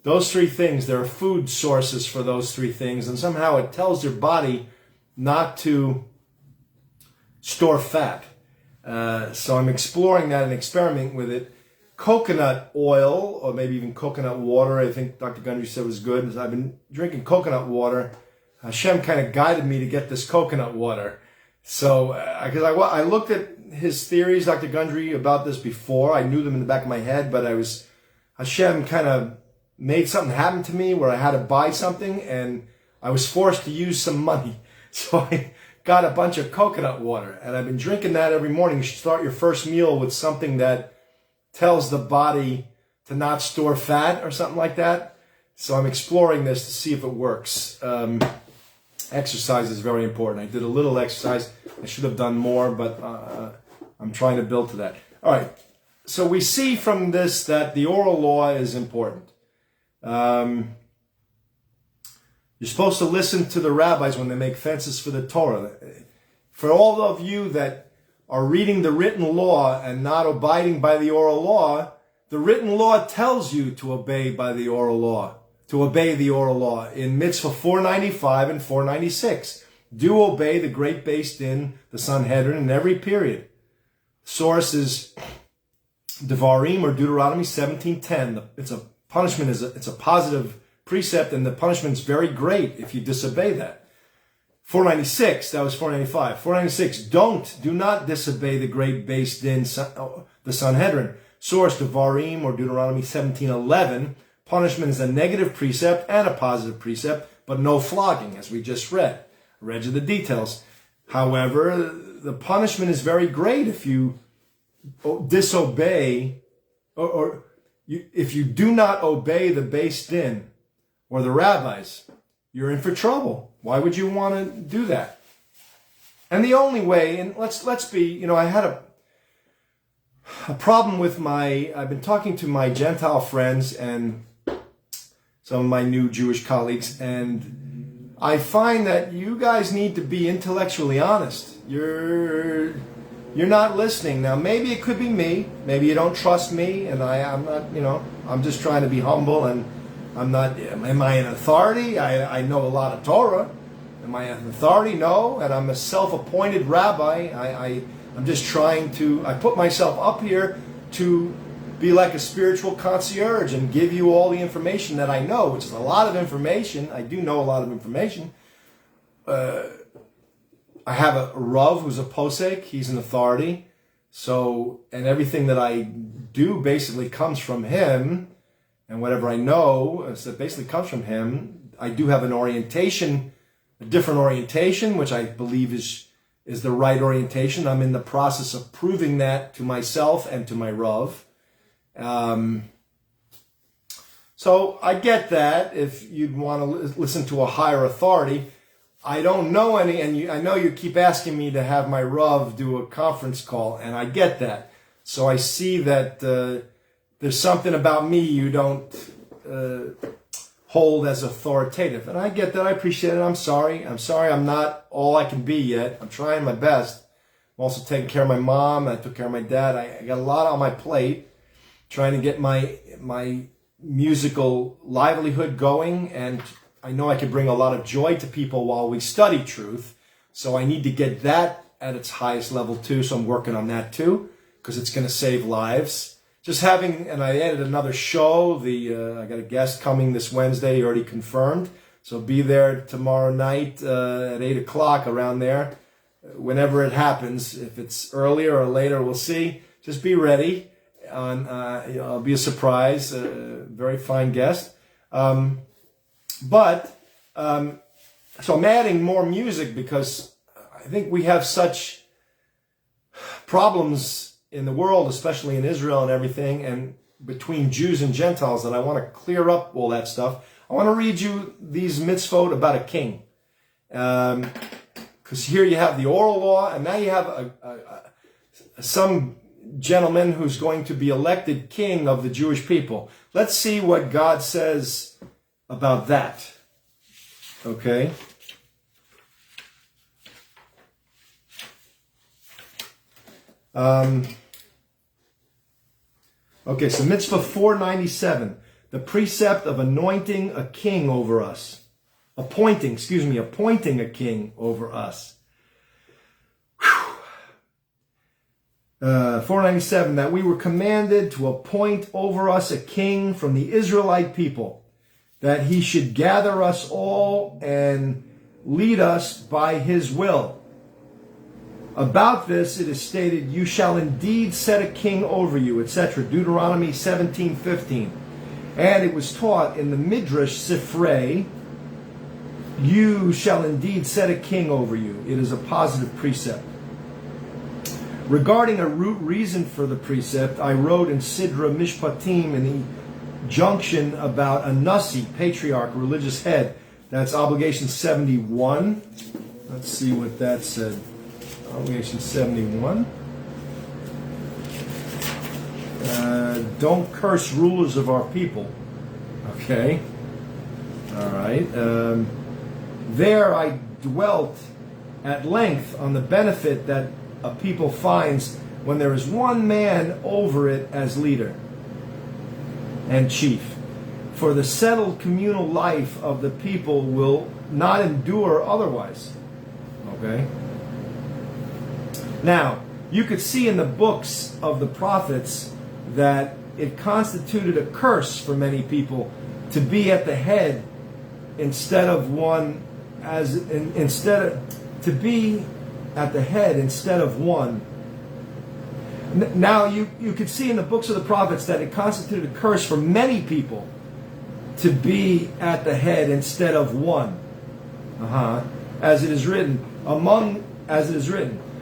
[SPEAKER 1] Those three things, there are food sources for those three things, and somehow it tells your body not to store fat. So I'm exploring that and experimenting with it. Coconut oil, or maybe even coconut water, I think Dr. Gundry said was good. I've been drinking coconut water. Hashem kind of guided me to get this coconut water. So, because I looked at his theories, Dr. Gundry, about this before. I knew them in the back of my head, but Hashem kind of made something happen to me where I had to buy something, and I was forced to use some money. So I got a bunch of coconut water, and I've been drinking that every morning. You should start your first meal with something that tells the body to not store fat or something like that. So I'm exploring this to see if it works. Exercise is very important. I did a little exercise. I should have done more, but I'm trying to build to that. All right. So we see from this that the oral law is important. You're supposed to listen to the rabbis when they make fences for the Torah. For all of you that are reading the written law and not abiding by the oral law, the written law tells you to obey by the oral law. To obey the oral law in Mitzvah 495 and 496. Do obey the great beis din, the Sanhedrin, in every period. Source is Devarim or Deuteronomy 17:10. It's a punishment. It's a positive precept, and the punishment is very great if you disobey that. 496. That was 495. 496. Do not disobey the great beis din, the Sanhedrin. Source Devarim or Deuteronomy 17:11. Punishment is a negative precept and a positive precept, but no flogging, as we just read. I read you the details. However, the punishment is very great if you disobey, if you do not obey the beis din or the rabbis. You're in for trouble. Why would you want to do that? And the only way, and let's be, I had a problem with I've been talking to my Gentile friends and some of my new Jewish colleagues, and I find that you guys need to be intellectually honest. You're not listening. Now, maybe it could be me. Maybe you don't trust me, and I'm not, I'm just trying to be humble and I'm not. Am I an authority? I know a lot of Torah. Am I an authority? No. And I'm a self-appointed rabbi. I'm just trying to. I put myself up here to be like a spiritual concierge and give you all the information that I know, which is a lot of information. I do know a lot of information. I have a Rav who's a posek. He's an authority. So, and everything that I do basically comes from him. And whatever I know, so it basically comes from him. I do have an orientation, a different orientation, which I believe is the right orientation. I'm in the process of proving that to myself and to my Rav. So I get that if you'd want to listen to a higher authority. I don't know any, and I know you keep asking me to have my Rav do a conference call, and I get that. So I see that there's something about me you don't hold as authoritative. And I get that. I appreciate it. I'm sorry. I'm not all I can be yet. I'm trying my best. I'm also taking care of my mom. I took care of my dad. I got a lot on my plate, trying to get my musical livelihood going. And I know I can bring a lot of joy to people while we study truth. So I need to get that at its highest level too. So I'm working on that too, because it's going to save lives. Just having, and I added another show. I got a guest coming this Wednesday, already confirmed. So be there tomorrow night at 8 o'clock around there, whenever it happens. If it's earlier or later, we'll see. Just be ready. It'll be a surprise. Very fine guest. So I'm adding more music because I think we have such problems in the world, especially in Israel and everything, and between Jews and Gentiles, that I want to clear up all that stuff. I want to read you these mitzvot about a king. Because here you have the oral law, and now you have some gentleman who's going to be elected king of the Jewish people. Let's see what God says about that. Okay? Okay, so mitzvah 497, the precept of anointing a king over us. Appointing a king over us. 497, that we were commanded to appoint over us a king from the Israelite people, that he should gather us all and lead us by his will. About this it is stated, you shall indeed set a king over you, etc. Deuteronomy 17:15. And it was taught in the Midrash Sifrei, you shall indeed set a king over you. It is a positive precept. Regarding a root reason for the precept, I wrote in Sidra Mishpatim in the junction about a Nasi, patriarch, religious head. That's obligation 71. Let's see what that said. Obligation 71. Don't curse rulers of our people. Okay. All right. There I dwelt at length on the benefit that a people finds when there is one man over it as leader and chief. For the settled communal life of the people will not endure otherwise. Okay? Now, you could see in the books of the prophets that it constituted a curse for many people to be at the head instead of one, to be at the head instead of one. Now, you could see in the books of the prophets that it constituted a curse for many people to be at the head instead of one. As it is written, among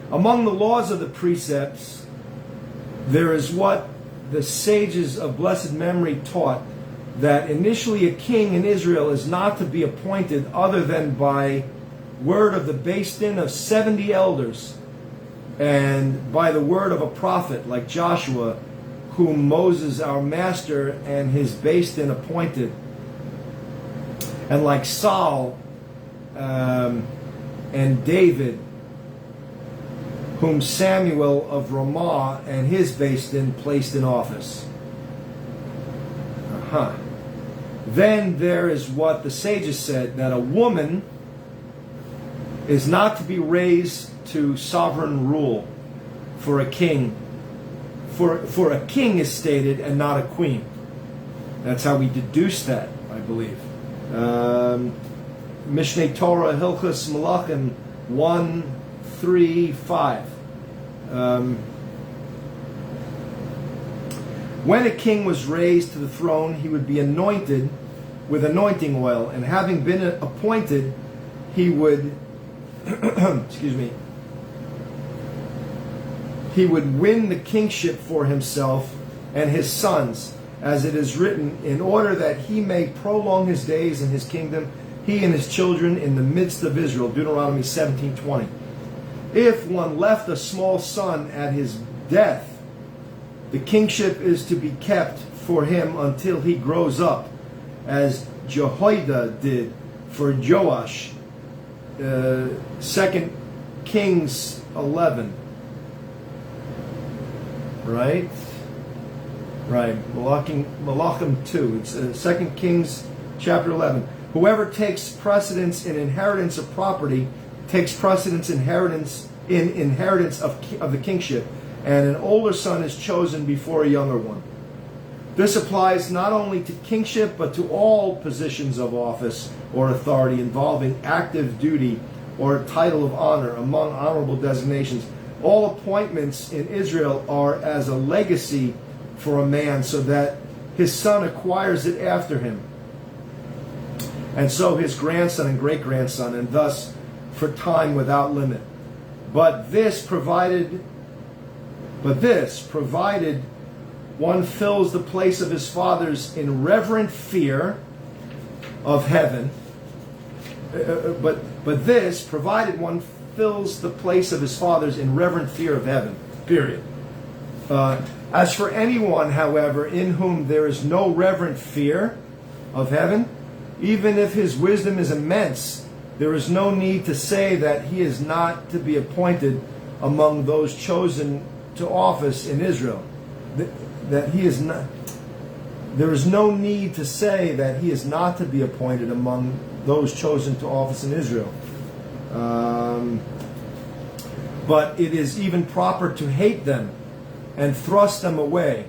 [SPEAKER 1] the laws of the precepts, there is what the sages of blessed memory taught, that initially a king in Israel is not to be appointed other than by word of the Beis Din of 70 elders, and by the word of a prophet like Joshua, whom Moses our master and his Beis Din appointed, and like Saul and David, whom Samuel of Ramah and his Beis Din placed in office. Then there is what the sages said, that a woman is not to be raised to sovereign rule for a king. For a king is stated and not a queen. That's how we deduce that, I believe. Mishneh Torah Hilchos Malachim 1:3-5. When a king was raised to the throne, he would be anointed with anointing oil, and having been appointed, he would, he would win the kingship for himself and his sons, as it is written, in order that he may prolong his days in his kingdom, he and his children in the midst of Israel. Deuteronomy 17:20. If one left a small son at his death, the kingship is to be kept for him until he grows up, as Jehoiada did for Joash. 2 Kings 11. Right? Malachim 2. It's 2 Kings chapter 11. Whoever takes precedence in inheritance of property takes precedence in inheritance of the kingship, and an older son is chosen before a younger one. This applies not only to kingship, but to all positions of office or authority involving active duty or a title of honor among honorable designations. All appointments in Israel are as a legacy for a man, so that his son acquires it after him, and so his grandson and great-grandson, and thus for time without limit. But this provided one fills the place of his fathers in reverent fear of heaven. But this, provided one fills the place of his fathers in reverent fear of heaven. Period. As for anyone, however, in whom there is no reverent fear of heaven, even if his wisdom is immense, there is no need to say that he is not to be appointed among those chosen to office in Israel. That he is not. There is no need to say that he is not to be appointed among those chosen to office in Israel. But it is even proper to hate them and thrust them away.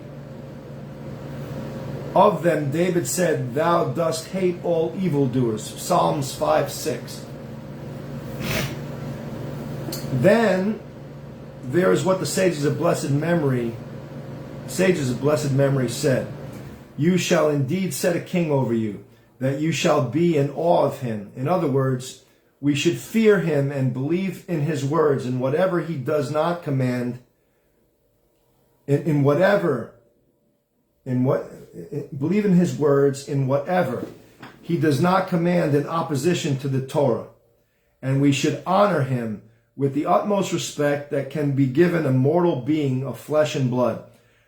[SPEAKER 1] Of them, David said, "Thou dost hate all evildoers." Psalms 5:6. Then there is what the sages of blessed memory said: "You shall indeed set a king over you, that you shall be in awe of him." In other words, we should fear him and believe in his words, and whatever he does not command, believe in his words in whatever he does not command in opposition to the Torah. And we should honor him with the utmost respect that can be given a mortal being of flesh and blood.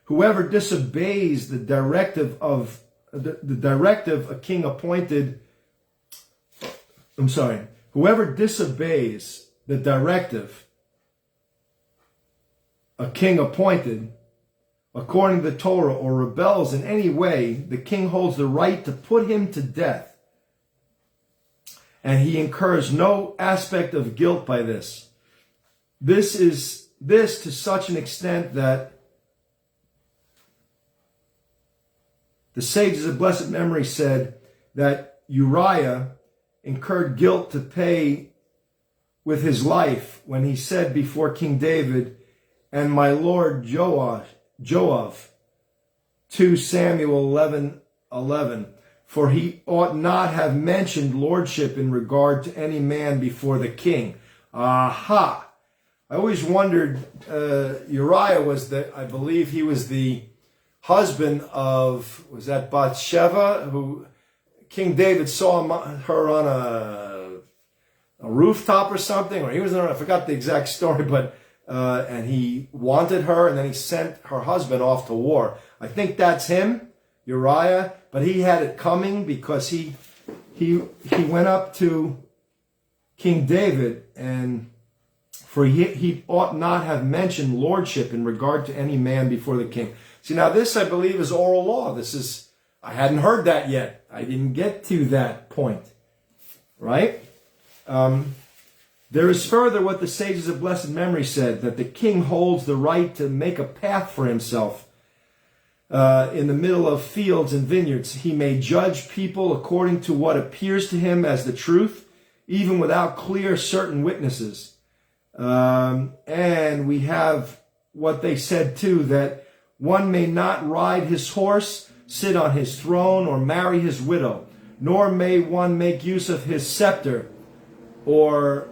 [SPEAKER 1] Whoever disobeys the directive of a king appointed, whoever disobeys the directive a king appointed according to the Torah, or rebels in any way, the king holds the right to put him to death, and he incurs no aspect of guilt by this. This to such an extent that the sages of blessed memory said that Uriah incurred guilt to pay with his life when he said before King David and my lord Joab, 2 Samuel 11:11, for he ought not have mentioned lordship in regard to any man before the king. Aha! I always wondered, Uriah I believe he was the husband of, was that Bathsheba, who King David saw her on a rooftop or something, or he was I forgot the exact story, but and he wanted her, and then he sent her husband off to war. I think that's him, Uriah, but he had it coming because he went up to King David, and for he ought not have mentioned lordship in regard to any man before the king. See, now this, I believe, is oral law. This is I hadn't heard that yet. I didn't get to that point. Right? There is further what the sages of blessed memory said, that the king holds the right to make a path for himself in the middle of fields and vineyards. He may judge people according to what appears to him as the truth, even without clear, certain witnesses. And we have what they said too, that one may not ride his horse, sit on his throne, or marry his widow, nor may one make use of his scepter or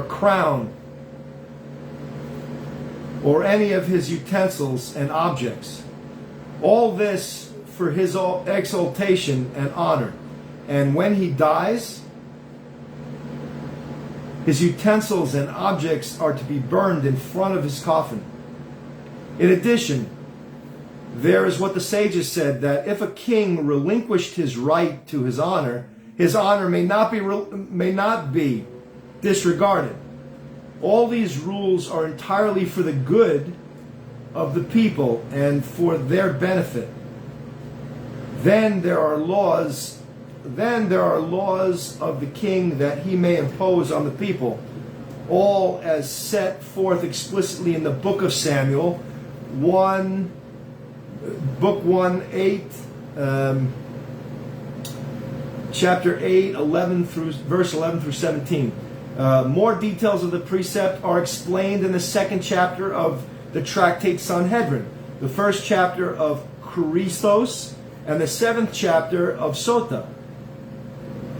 [SPEAKER 1] crown, or any of his utensils and objects. All this for his exaltation and honor. And when he dies, his utensils and objects are to be burned in front of his coffin. In addition, there is what the sages said, that if a king relinquished his right to his honor may not be disregarded. All these rules are entirely for the good of the people and for their benefit. Then there are laws of the king that he may impose on the people, all as set forth explicitly in the book of Samuel, chapter 8, verse 11 through 17. More details of the precept are explained in the second chapter of the tractate Sanhedrin, the first chapter of Christos, and the seventh chapter of Sota.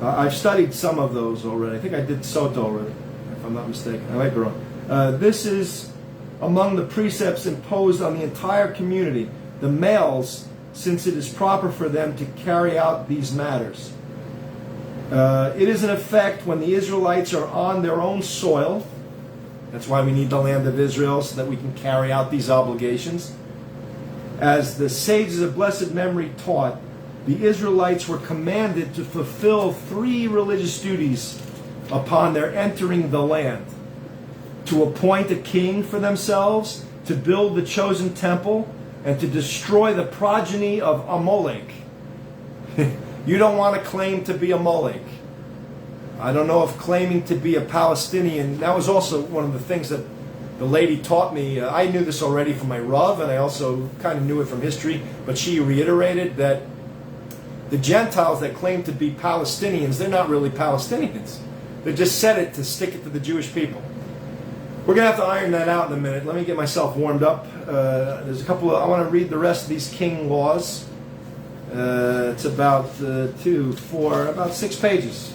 [SPEAKER 1] I've studied some of those already. I think I did Sota already, if I'm not mistaken. I might be wrong. This is among the precepts imposed on the entire community, the males, since it is proper for them to carry out these matters. It is in effect when the Israelites are on their own soil. That's why we need the land of Israel, so that we can carry out these obligations. As the sages of blessed memory taught, the Israelites were commanded to fulfill 3 religious duties upon their entering the land: to appoint a king for themselves, to build the chosen temple, and to destroy the progeny of Amalek. You don't want to claim to be Amalek. I don't know if claiming to be a Palestinian, that was also one of the things that the lady taught me. I knew this already from my Rav, and I also kind of knew it from history, but she reiterated that the Gentiles that claim to be Palestinians, they're not really Palestinians. They just said it to stick it to the Jewish people. We're going to have to iron that out in a minute. Let me get myself warmed up. There's a couple of, I want to read the rest of these king laws. It's about about 6 pages.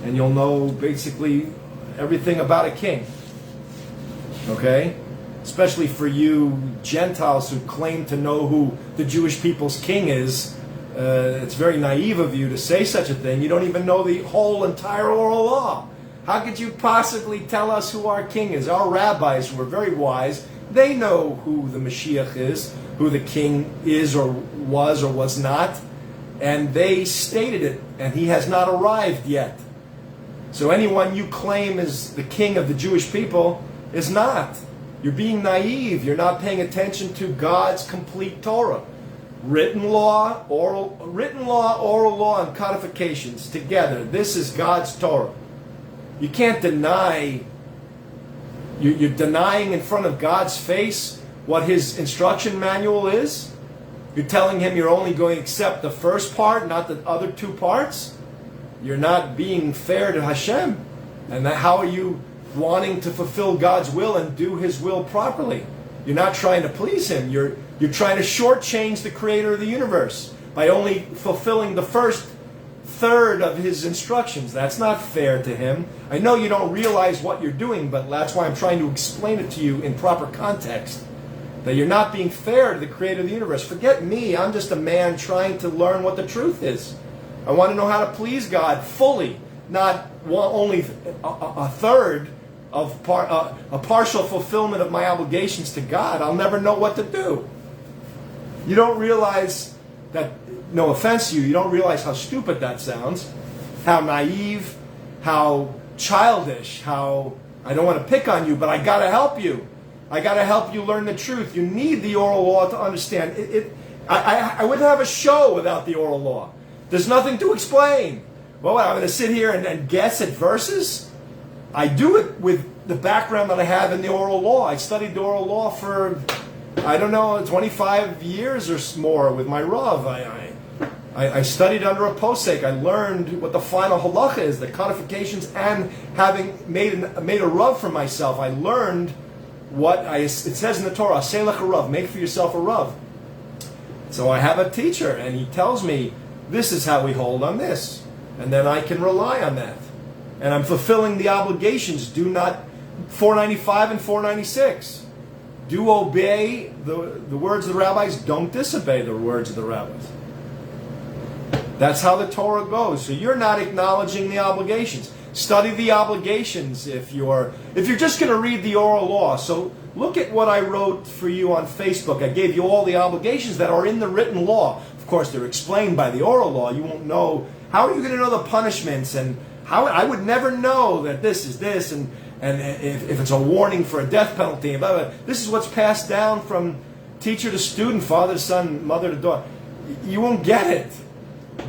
[SPEAKER 1] And you'll know basically everything about a king. Okay? Especially for you Gentiles who claim to know who the Jewish people's king is. It's very naive of you to say such a thing. You don't even know the whole entire oral law. How could you possibly tell us who our king is? Our rabbis, who are very wise, they know who the Mashiach is, who the king is or was not, and they stated it, and he has not arrived yet. So anyone you claim is the king of the Jewish people is not. You're being naive. You're not paying attention to God's complete Torah. Written law, oral law, and codifications together. This is God's Torah. You can't deny. You're denying in front of God's face what His instruction manual is. You're telling Him you're only going to accept the first part, not the other 2 parts. You're not being fair to Hashem. And how are you wanting to fulfill God's will and do His will properly? You're not trying to please Him. You're trying to shortchange the Creator of the universe by only fulfilling the first third of His instructions. That's not fair to Him. I know you don't realize what you're doing, but that's why I'm trying to explain it to you in proper context. That you're not being fair to the Creator of the universe. Forget me. I'm just a man trying to learn what the truth is. I want to know how to please God fully, not only a third of a partial fulfillment of my obligations to God. I'll never know what to do. You don't realize that, no offense to you, you don't realize how stupid that sounds, how naive, how childish, how, I don't want to pick on you, but I got to help you. I got to help you learn the truth. You need the oral law to understand. I wouldn't have a show without the oral law. There's nothing to explain. Well, I'm going to sit here and guess at verses? I do it with the background that I have in the oral law. I studied the oral law for, 25 years or more with my Rav. I studied under a posek. I learned what the final halacha is, the codifications, and having made a Rav for myself, I learned it says in the Torah, Selech a Rav, make for yourself a Rav. So I have a teacher, and he tells me, this is how we hold on this. And then I can rely on that. And I'm fulfilling the obligations. Do not, 495 and 496. Do obey the words of the rabbis. Don't disobey the words of the rabbis. That's how the Torah goes. So you're not acknowledging the obligations. Study the obligations if you're just going to read the oral law. So look at what I wrote for you on Facebook. I gave you all the obligations that are in the written law. Of course, they're explained by the oral law. You won't know. How are you going to know the punishments? And how I would never know that this is this, and if it's a warning for a death penalty. Blah, blah. This is what's passed down from teacher to student, father to son, mother to daughter. You won't get it.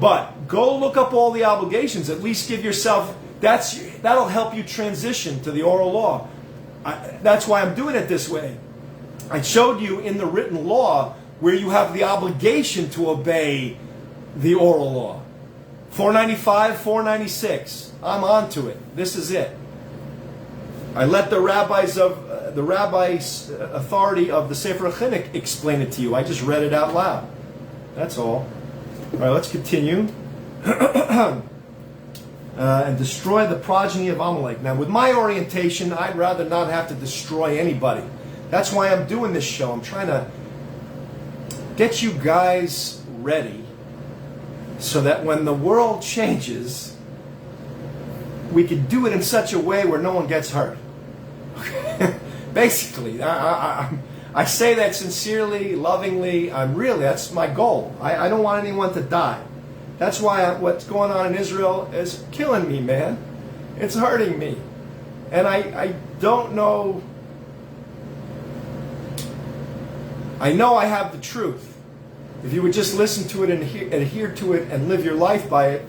[SPEAKER 1] But go look up all the obligations. At least give yourself. That'll help you transition to the oral law. That's why I'm doing it this way. I showed you in the written law where you have the obligation to obey the oral law. 495, 496. I'm on to it. This is it. I let the rabbis authority of the Sefer HaChinuch explain it to you. I just read it out loud. That's all. All right, let's continue. And destroy the progeny of Amalek. Now, with my orientation, I'd rather not have to destroy anybody. That's why I'm doing this show. I'm trying to get you guys ready so that when the world changes, we can do it in such a way where no one gets hurt. Basically, I say that sincerely, lovingly. That's my goal. I don't want anyone to die. That's why what's going on in Israel is killing me, man. It's hurting me. And I don't know. I know I have the truth. If you would just listen to it and adhere to it and live your life by it,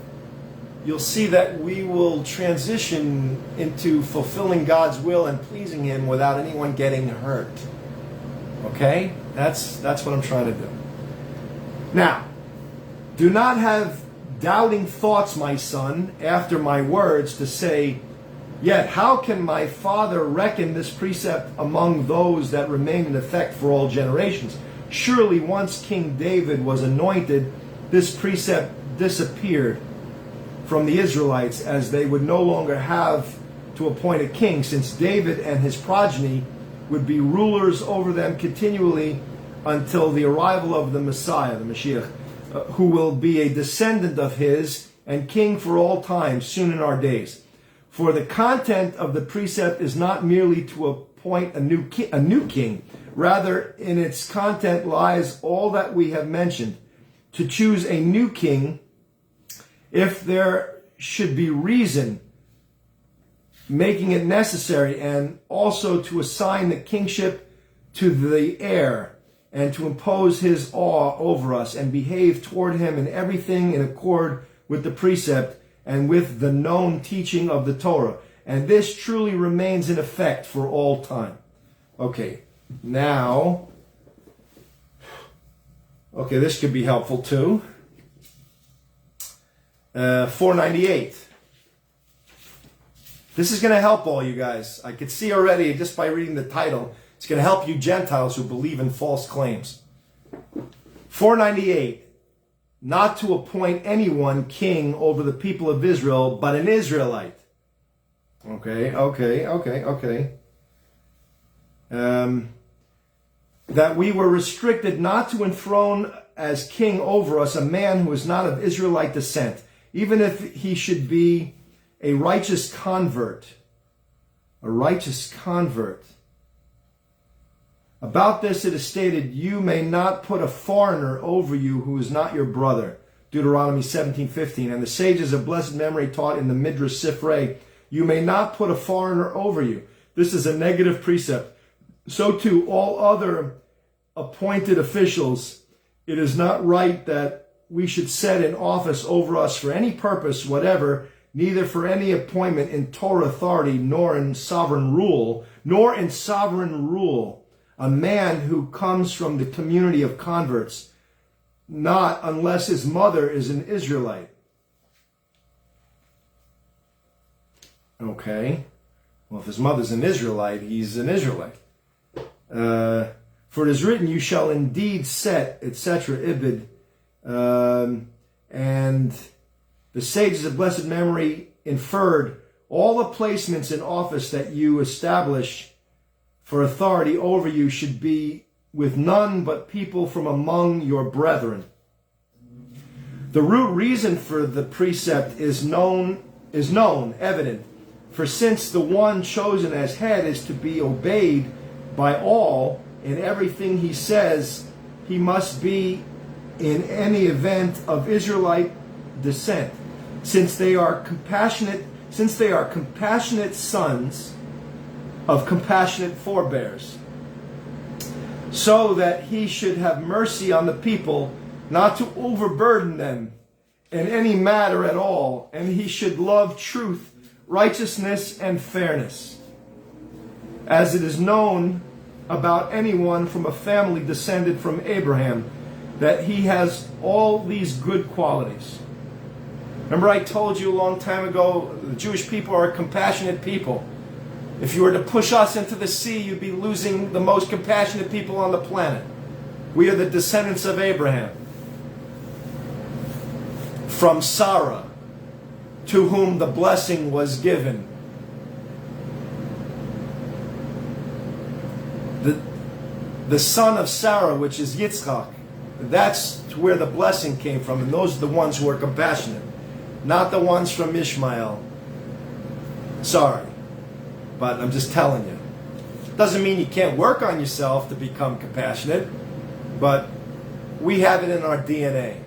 [SPEAKER 1] you'll see that we will transition into fulfilling God's will and pleasing Him without anyone getting hurt. Okay? That's what I'm trying to do. Now, do not have doubting thoughts, my son, after my words to say, yet how can my father reckon this precept among those that remain in effect for all generations? Surely once King David was anointed, this precept disappeared from the Israelites, as they would no longer have to appoint a king, since David and his progeny would be rulers over them continually until the arrival of the Messiah, the Mashiach, who will be a descendant of his and king for all time, soon in our days. For the content of the precept is not merely to appoint a new king. Rather, in its content lies all that we have mentioned, to choose a new king if there should be reason making it necessary, and also to assign the kingship to the heir, and to impose his awe over us, and behave toward him in everything in accord with the precept and with the known teaching of the Torah. And this truly remains in effect for all time. Okay, now, this could be helpful too. 498. This is going to help all you guys. I could see already just by reading the title, it's going to help you Gentiles who believe in false claims. 498. Not to appoint anyone king over the people of Israel, but an Israelite. Okay. That we were restricted not to enthrone as king over us a man who is not of Israelite descent, even if he should be a righteous convert. A righteous convert. About this it is stated, you may not put a foreigner over you who is not your brother. Deuteronomy 17:15. And the sages of blessed memory taught in the Midrash Sifrei, you may not put a foreigner over you. This is a negative precept. So too, all other appointed officials it is not right that we should set in office over us for any purpose whatever, neither for any appointment in Torah authority, nor in sovereign rule, a man who comes from the community of converts, not unless his mother is an Israelite. Okay. Well, if his mother's an Israelite, he's an Israelite. For it is written, you shall indeed set, etc., Ibid. And the sages of blessed memory inferred all the placements in office that you establish for authority over you should be with none but people from among your brethren. The root reason for the precept is known, evident. For since the one chosen as head is to be obeyed by all in everything he says, he must be in any event of Israelite descent, since they are compassionate sons of compassionate forebears, so that he should have mercy on the people, not to overburden them in any matter at all, and he should love truth, righteousness, and fairness, as it is known about anyone from a family descended from Abraham, that he has all these good qualities. Remember I told you a long time ago, the Jewish people are a compassionate people. If you were to push us into the sea, you'd be losing the most compassionate people on the planet. We are the descendants of Abraham. From Sarah, to whom the blessing was given. The son of Sarah, which is Yitzchak, that's where the blessing came from, and those are the ones who are compassionate, not the ones from Ishmael. Sorry, but I'm just telling you. Doesn't mean you can't work on yourself to become compassionate, but we have it in our DNA.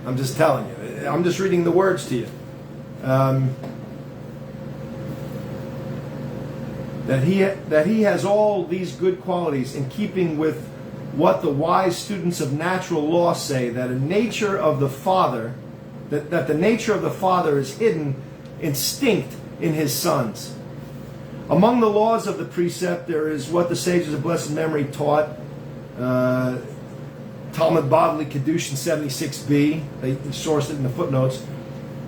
[SPEAKER 1] I'm just telling you. I'm just reading the words to you. That he has all these good qualities in keeping with what the wise students of natural law say, that the nature of the Father is hidden, instinct in his sons. Among the laws of the precept, there is what the sages of blessed memory taught. Talmud Bavli Kedushin 76b, they sourced it in the footnotes,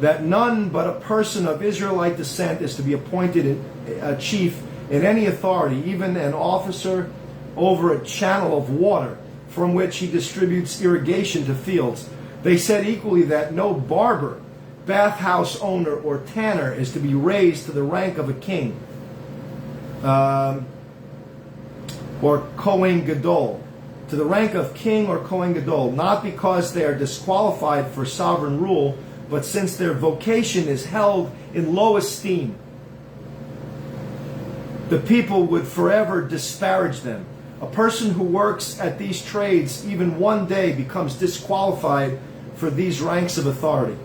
[SPEAKER 1] that none but a person of Israelite descent is to be appointed a chief in any authority, even an officer over a channel of water from which he distributes irrigation to fields. They said equally that no barber, bathhouse owner, or tanner is to be raised to the rank of a king or Kohen Gadol, to the rank of king or Kohen Gadol, not because they are disqualified for sovereign rule, but since their vocation is held in low esteem. The people would forever disparage them. A person who works at these trades even one day becomes disqualified for these ranks of authority.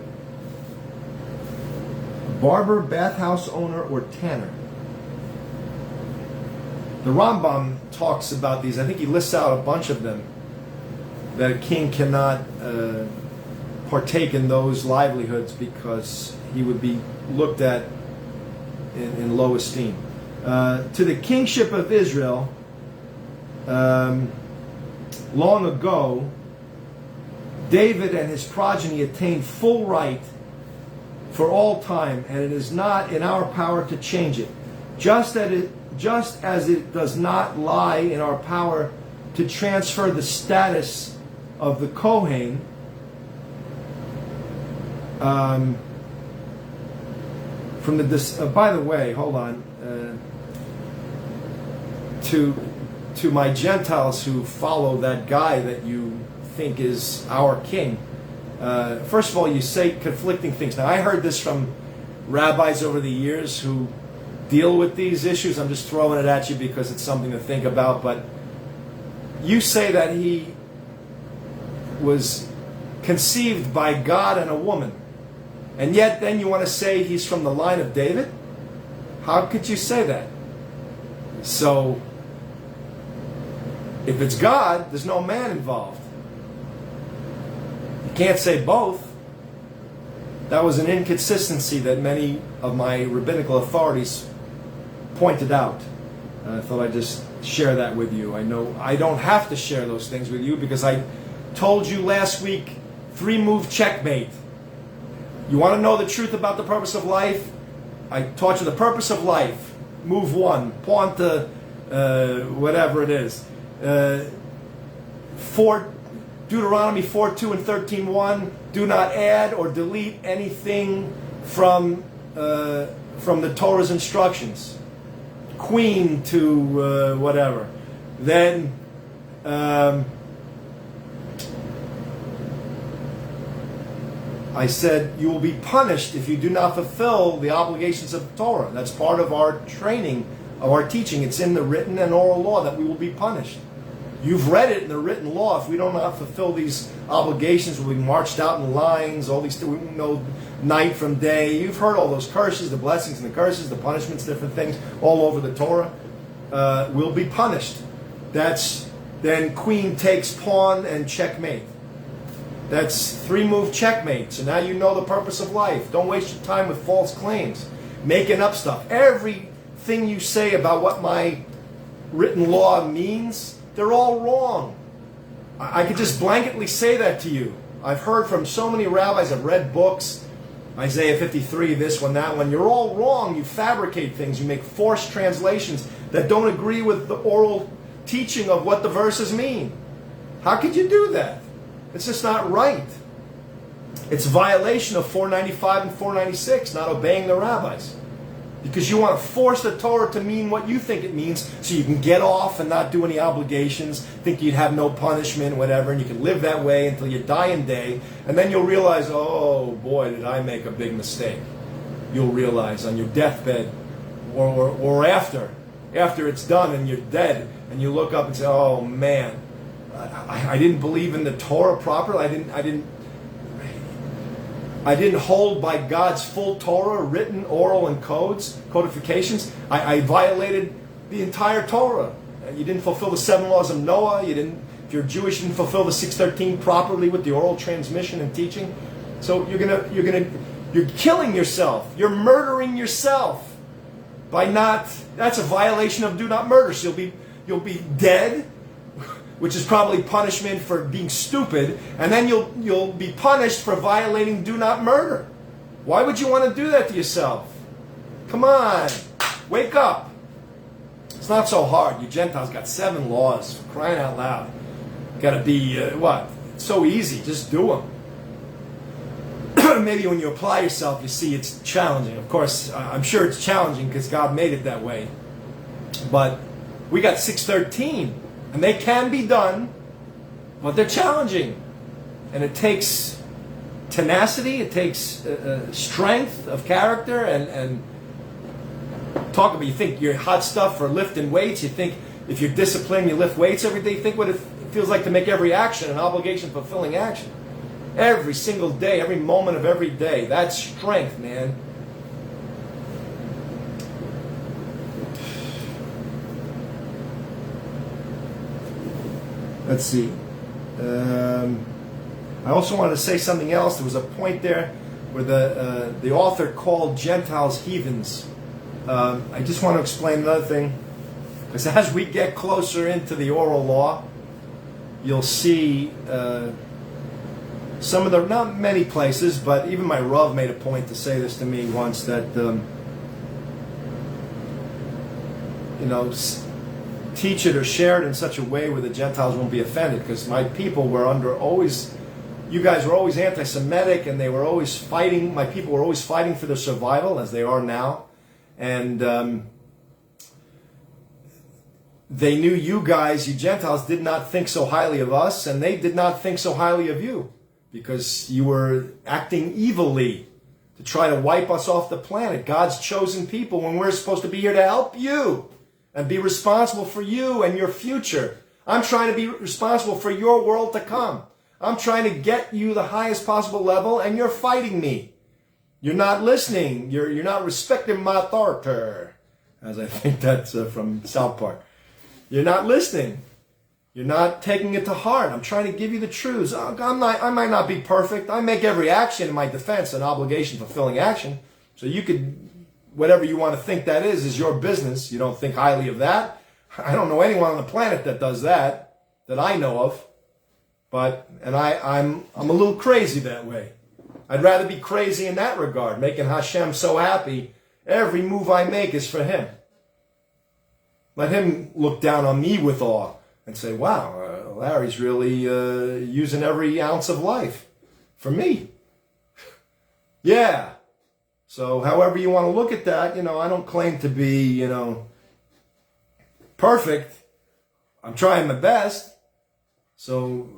[SPEAKER 1] Barber, bathhouse owner, or tanner. The Rambam talks about these. I think he lists out a bunch of them, that a king cannot partake in those livelihoods because he would be looked at in low esteem. To the kingship of Israel, long ago, David and his progeny attained full right for all time, and it is not in our power to change it. Just as it does not lie in our power to transfer the status of the Kohen from the by the way, hold on, to my Gentiles who follow that guy that you think is our king. First of all, you say conflicting things. Now, I heard this from rabbis over the years who deal with these issues. I'm just throwing it at you because it's something to think about. But you say that he was conceived by God and a woman, and yet then you want to say he's from the line of David? How could you say that? So, if it's God, there's no man involved. can't say both. That was an inconsistency that many of my rabbinical authorities pointed out. I thought I'd just share that with you. I know I don't have to share those things with you because I told you last week, 3-move checkmate. You want to know the truth about the purpose of life? I taught you the purpose of life. Move 1, point to whatever it is. Deuteronomy 4:2 and 13:1. Do not add or delete anything from the Torah's instructions. Queen to whatever. Then I said, you will be punished if you do not fulfill the obligations of the Torah. That's part of our training, of our teaching. It's in the written and oral law that we will be punished. You've read it in the written law. If we do not fulfill these obligations, we'll be marched out in lines, all these, we know night from day. You've heard all those curses, the blessings and the curses, the punishments, different things, all over the Torah. We'll be punished. That's, then queen takes pawn and checkmate. That's 3-move checkmate. So now you know the purpose of life. Don't waste your time with false claims, making up stuff. Everything you say about what my written law means, they're all wrong. I could just blanketly say that to you. I've heard from so many rabbis, I've read books, Isaiah 53, this one, that one. You're all wrong. You fabricate things. You make forced translations that don't agree with the oral teaching of what the verses mean. How could you do that? It's just not right. It's a violation of 495 and 496, not obeying the rabbis. Because you want to force the Torah to mean what you think it means so you can get off and not do any obligations, think you'd have no punishment, whatever, and you can live that way until you die in day, and then you'll realize, oh boy, did I make a big mistake. You'll realize on your deathbed or after it's done and you're dead, and you look up and say, oh man, I didn't believe in the Torah properly. I didn't hold by God's full Torah, written, oral, and codifications. I violated the entire Torah. You didn't fulfill the 7 laws of Noah. If you're Jewish, you didn't fulfill the 613 properly with the oral transmission and teaching. So you're killing yourself. You're murdering yourself by not. That's a violation of do not murder. So you'll be dead, which is probably punishment for being stupid, and then you'll be punished for violating do not murder. Why would you want to do that to yourself? Come on, wake up. It's not so hard. You Gentiles got 7 laws, crying out loud. Got to be, It's so easy, just do them. Maybe when you apply yourself, you see it's challenging. Of course, I'm sure it's challenging because God made it that way. But we got 613. And they can be done, but they're challenging. And it takes tenacity, it takes strength of character, and talk about, you think you're hot stuff for lifting weights, you think if you're disciplined, you lift weights every day, think what it feels like to make every action an obligation-fulfilling action. Every single day, every moment of every day. That's strength, man. Let's see. I also wanted to say something else. There was a point there where the author called Gentiles heathens. I just want to explain another thing. Because as we get closer into the oral law, you'll see some of the, not many places, but even my Rav made a point to say this to me once, that, teach it or share it in such a way where the Gentiles won't be offended, because my people were you guys were always anti-Semitic, and they were always fighting, my people were always fighting for their survival, as they are now, and they knew you guys, you Gentiles, did not think so highly of us, and they did not think so highly of you, because you were acting evilly to try to wipe us off the planet, God's chosen people, when we're supposed to be here to help you and be responsible for you and your future. I'm trying to be responsible for your world to come. I'm trying to get you the highest possible level, and you're fighting me. You're not listening. You're not respecting my authority, as I think that's from South Park. You're not listening. You're not taking it to heart. I'm trying to give you the truths. I might not be perfect. I make every action in my defense an obligation-fulfilling action. So you could, whatever you want to think that is your business. You don't think highly of that. I don't know anyone on the planet that does that I know of. I'm a little crazy that way. I'd rather be crazy in that regard, making Hashem so happy. Every move I make is for Him. Let Him look down on me with awe and say, wow, Larry's really using every ounce of life for me. Yeah. So however you want to look at that, I don't claim to be, perfect. I'm trying my best. So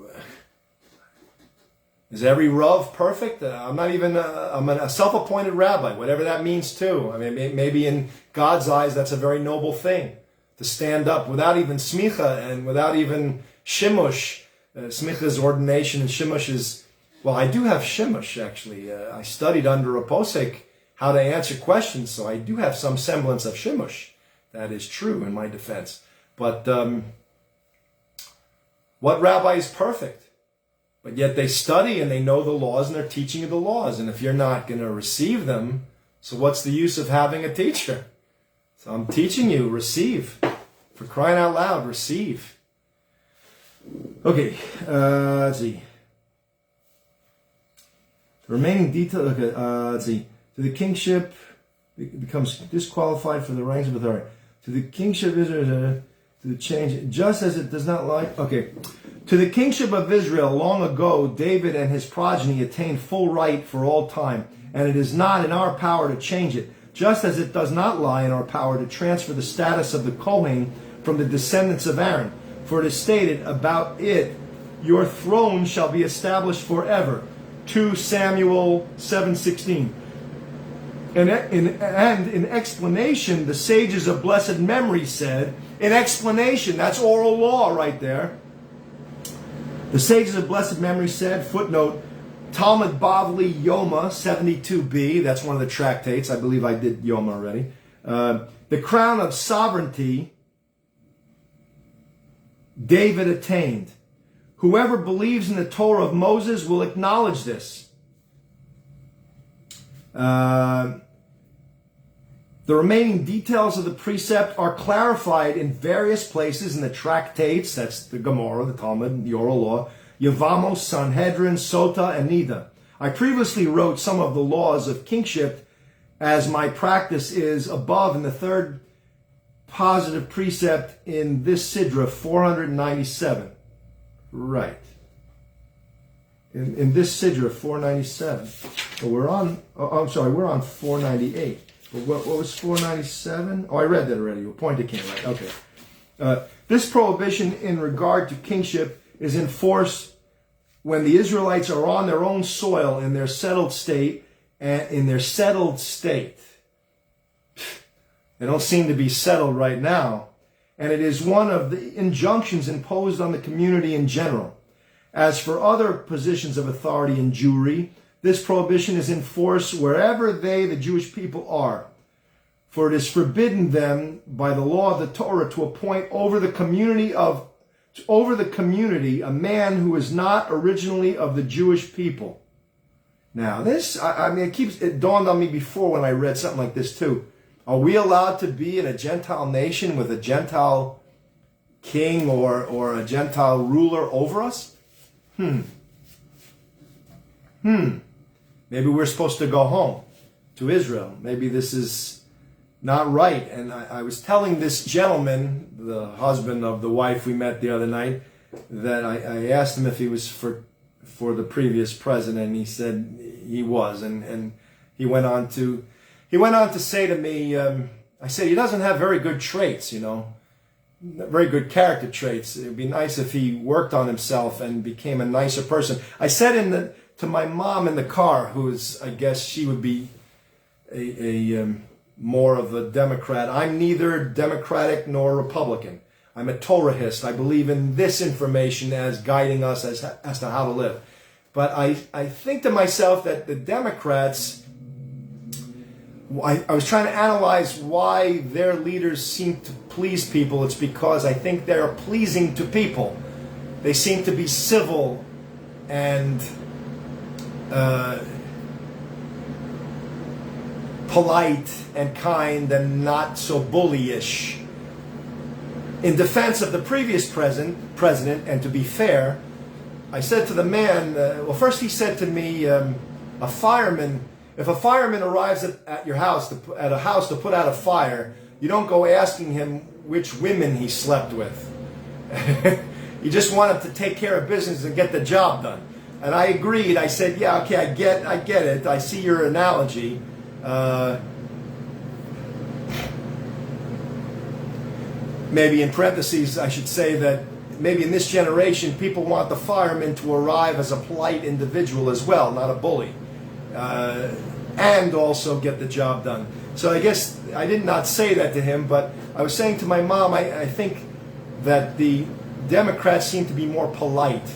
[SPEAKER 1] is every Rav perfect? I'm a self-appointed rabbi, whatever that means too. I mean, maybe in God's eyes, that's a very noble thing. To stand up without even smicha and without even shimush. Smicha is ordination and shimush is, well, I do have shimush actually. I studied under a posek how to answer questions, so I do have some semblance of shimush. That is true in my defense. But what rabbi is perfect? But yet they study and they know the laws and they're teaching you the laws. And if you're not going to receive them, so what's the use of having a teacher? So I'm teaching you, receive. For crying out loud, receive. Okay, let's see. The remaining detail, let's see. To the kingship, it becomes disqualified for the ranks of authority. To the kingship of Israel, to the change, just as it does not like, okay. To the kingship of Israel, long ago, David and his progeny attained full right for all time, and it is not in our power to change it, just as it does not lie in our power to transfer the status of the Kohen from the descendants of Aaron. For it is stated about it, your throne shall be established forever. 2 Samuel 7:16. And in explanation, the sages of blessed memory said, in explanation, that's oral law right there. The sages of blessed memory said, footnote, Talmud Bavli Yoma 72b, that's one of the tractates, I believe I did Yoma already. The crown of sovereignty David attained. Whoever believes in the Torah of Moses will acknowledge this. The remaining details of the precept are clarified in various places in the tractates, that's the Gemara, the Talmud, the oral law, Yevamos, Sanhedrin, Sota, and Nida. I previously wrote some of the laws of kingship as my practice is above in the third positive precept in this Sidra 497. Right. In this Sidra 497. Well, we're on 498. But what was 497? Oh, I read that already. A point came right. Okay. This prohibition in regard to kingship is in force when the Israelites are on their own soil in their settled state. They don't seem to be settled right now. And it is one of the injunctions imposed on the community in general. As for other positions of authority in Jewry, this prohibition is in force wherever they, the Jewish people, are. For it is forbidden them by the law of the Torah to appoint over the community a man who is not originally of the Jewish people. Now this, it dawned on me before when I read something like this too. Are we allowed to be in a Gentile nation with a Gentile king or a Gentile ruler over us? Maybe we're supposed to go home to Israel. Maybe this is not right. And I was telling this gentleman, the husband of the wife we met the other night, that I asked him if he was for the previous president, and he said he was. And he went on to say to me, I said, he doesn't have very good traits, very good character traits. It would be nice if he worked on himself and became a nicer person. I said to my mom in the car, who's, I guess she would be a more of a Democrat. I'm neither Democratic nor Republican. I'm a Torahist. I believe in this information as guiding us as to how to live. But I think to myself that the Democrats, I was trying to analyze why their leaders seem to please people. It's because I think they're pleasing to people. they seem to be civil and polite and kind and not so bullyish. In defense of the previous president, and to be fair, I said to the man, well, first he said to me, if a fireman arrives at your house, at a house to put out a fire, you don't go asking him which women he slept with. You just want him to take care of business and get the job done. And I agreed. I said, yeah, okay, I get it. I see your analogy. Maybe in parentheses, I should say that maybe in this generation, people want the fireman to arrive as a polite individual as well, not a bully, and also get the job done. So I guess I did not say that to him, but I was saying to my mom, I think that the Democrats seem to be more polite.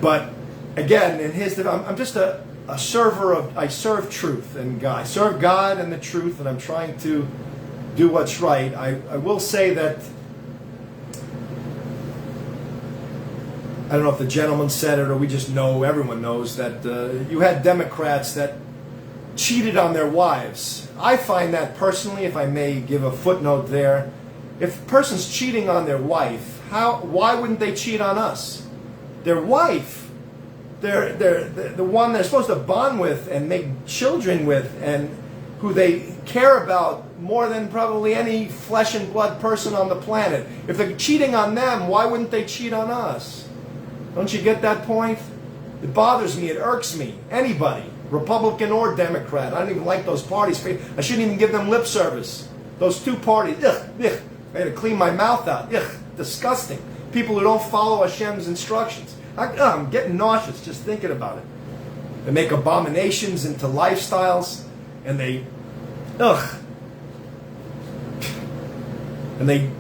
[SPEAKER 1] But again, in his, I'm just a server of, I serve truth and God. I serve God and the truth, and I'm trying to do what's right. I will say that, I don't know if the gentleman said it or we just know, everyone knows, that you had Democrats that cheated on their wives. I find that personally, if I may give a footnote there, if a person's cheating on their wife, why wouldn't they cheat on us? Their wife, they're the one they're supposed to bond with and make children with, and who they care about more than probably any flesh and blood person on the planet. If they're cheating on them, why wouldn't they cheat on us? Don't you get that point? It bothers me, it irks me. Anybody, Republican or Democrat, I don't even like those parties. I shouldn't even give them lip service. Those two parties, ugh, ugh. I had to clean my mouth out. Ugh, disgusting. People who don't follow Hashem's instructions. I'm getting nauseous just thinking about it. They make abominations into lifestyles, and they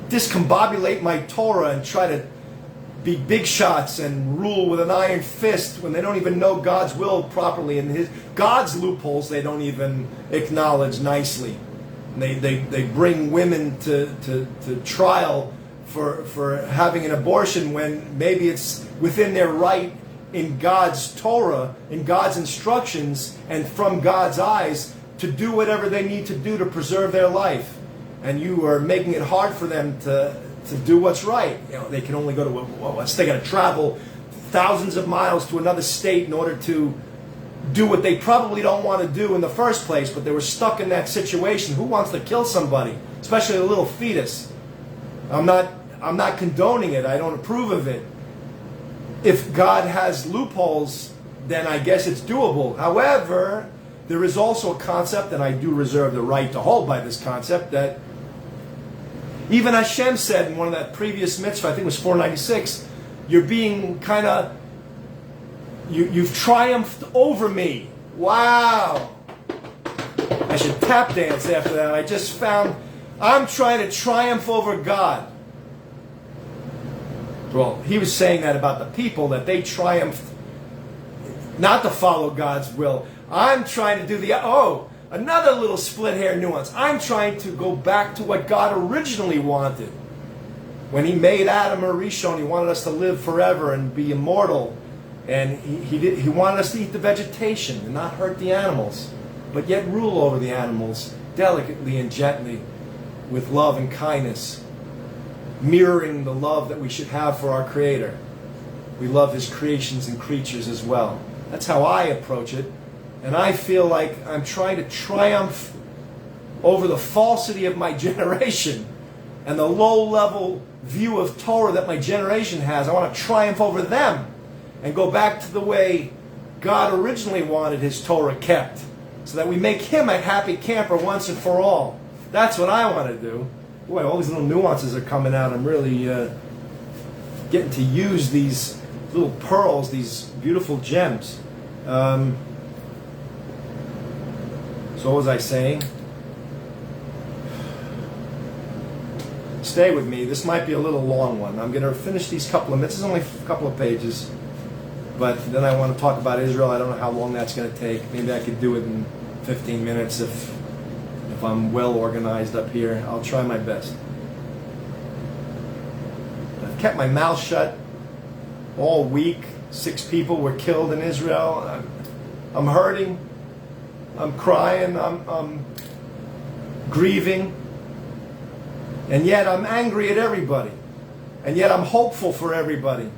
[SPEAKER 1] discombobulate my Torah and try to be big shots and rule with an iron fist when they don't even know God's will properly, and God's loopholes they don't even acknowledge nicely. And they bring women to trial for having an abortion when maybe it's within their right in God's Torah, in God's instructions, and from God's eyes to do whatever they need to do to preserve their life. And you are making it hard for them to do what's right. You know, they can only go to, they got to travel thousands of miles to another state in order to do what they probably don't want to do in the first place, but they were stuck in that situation. Who wants to kill somebody, especially a little fetus? I'm not condoning it. I don't approve of it. If God has loopholes, then I guess it's doable. However, there is also a concept, and I do reserve the right to hold by this concept, that even Hashem said in one of that previous mitzvah, I think it was 496, you're being kind of, you've triumphed over me. Wow. I should tap dance after that. I just found I'm trying to triumph over God. Well, he was saying that about the people, that they triumphed not to follow God's will. I'm trying to do another little split hair nuance. I'm trying to go back to what God originally wanted. When he made Adam or Rishon, he wanted us to live forever and be immortal. And he wanted us to eat the vegetation and not hurt the animals, but yet rule over the animals delicately and gently with love and kindness, mirroring the love that we should have for our Creator. We love his creations and creatures as well. That's how I approach it. And I feel like I'm trying to triumph over the falsity of my generation and the low-level view of Torah that my generation has. I want to triumph over them and go back to the way God originally wanted his Torah kept, so that we make him a happy camper once and for all. That's what I want to do. Boy, all these little nuances are coming out. I'm really getting to use these little pearls, these beautiful gems. So what was I saying? Stay with me. This might be a little long one. I'm going to finish these couple of minutes. It's only a couple of pages. But then I want to talk about Israel. I don't know how long that's going to take. Maybe I could do it in 15 minutes if I'm well organized up here. I'll try my best. I've kept my mouth shut all week. 6 people were killed in Israel. I'm hurting. I'm crying. I'm grieving. And yet I'm angry at everybody. And yet I'm hopeful for everybody.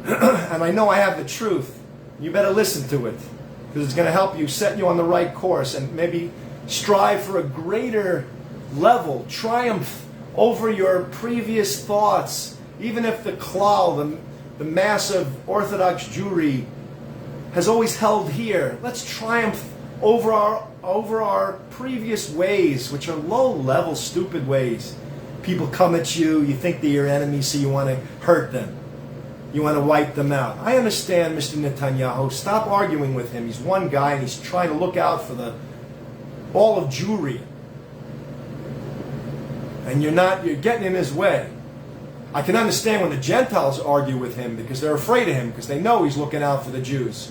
[SPEAKER 1] And I know I have the truth. You better listen to it, because it's going to help you, set you on the right course, and maybe strive for a greater level, triumph over your previous thoughts. Even if the klal, the mass of Orthodox Jewry, has always held here, let's triumph over our previous ways, which are low-level, stupid ways. People come at you, you think they're your enemies, so you want to hurt them. You want to wipe them out. I understand, Mr. Netanyahu. Stop arguing with him. He's one guy and he's trying to look out for all of Jewry. And you're getting in his way. I can understand when the Gentiles argue with him because they're afraid of him, because they know he's looking out for the Jews.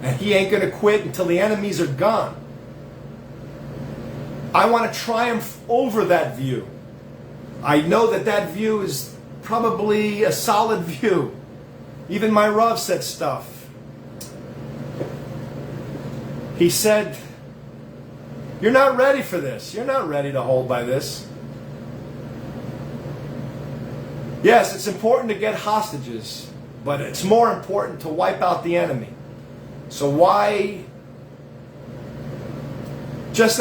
[SPEAKER 1] And he ain't going to quit until the enemies are gone. I want to triumph over that view. I know that view is probably a solid view. Even my Rav said stuff. He said, you're not ready for this. You're not ready to hold by this. Yes, it's important to get hostages, but it's more important to wipe out the enemy. So why is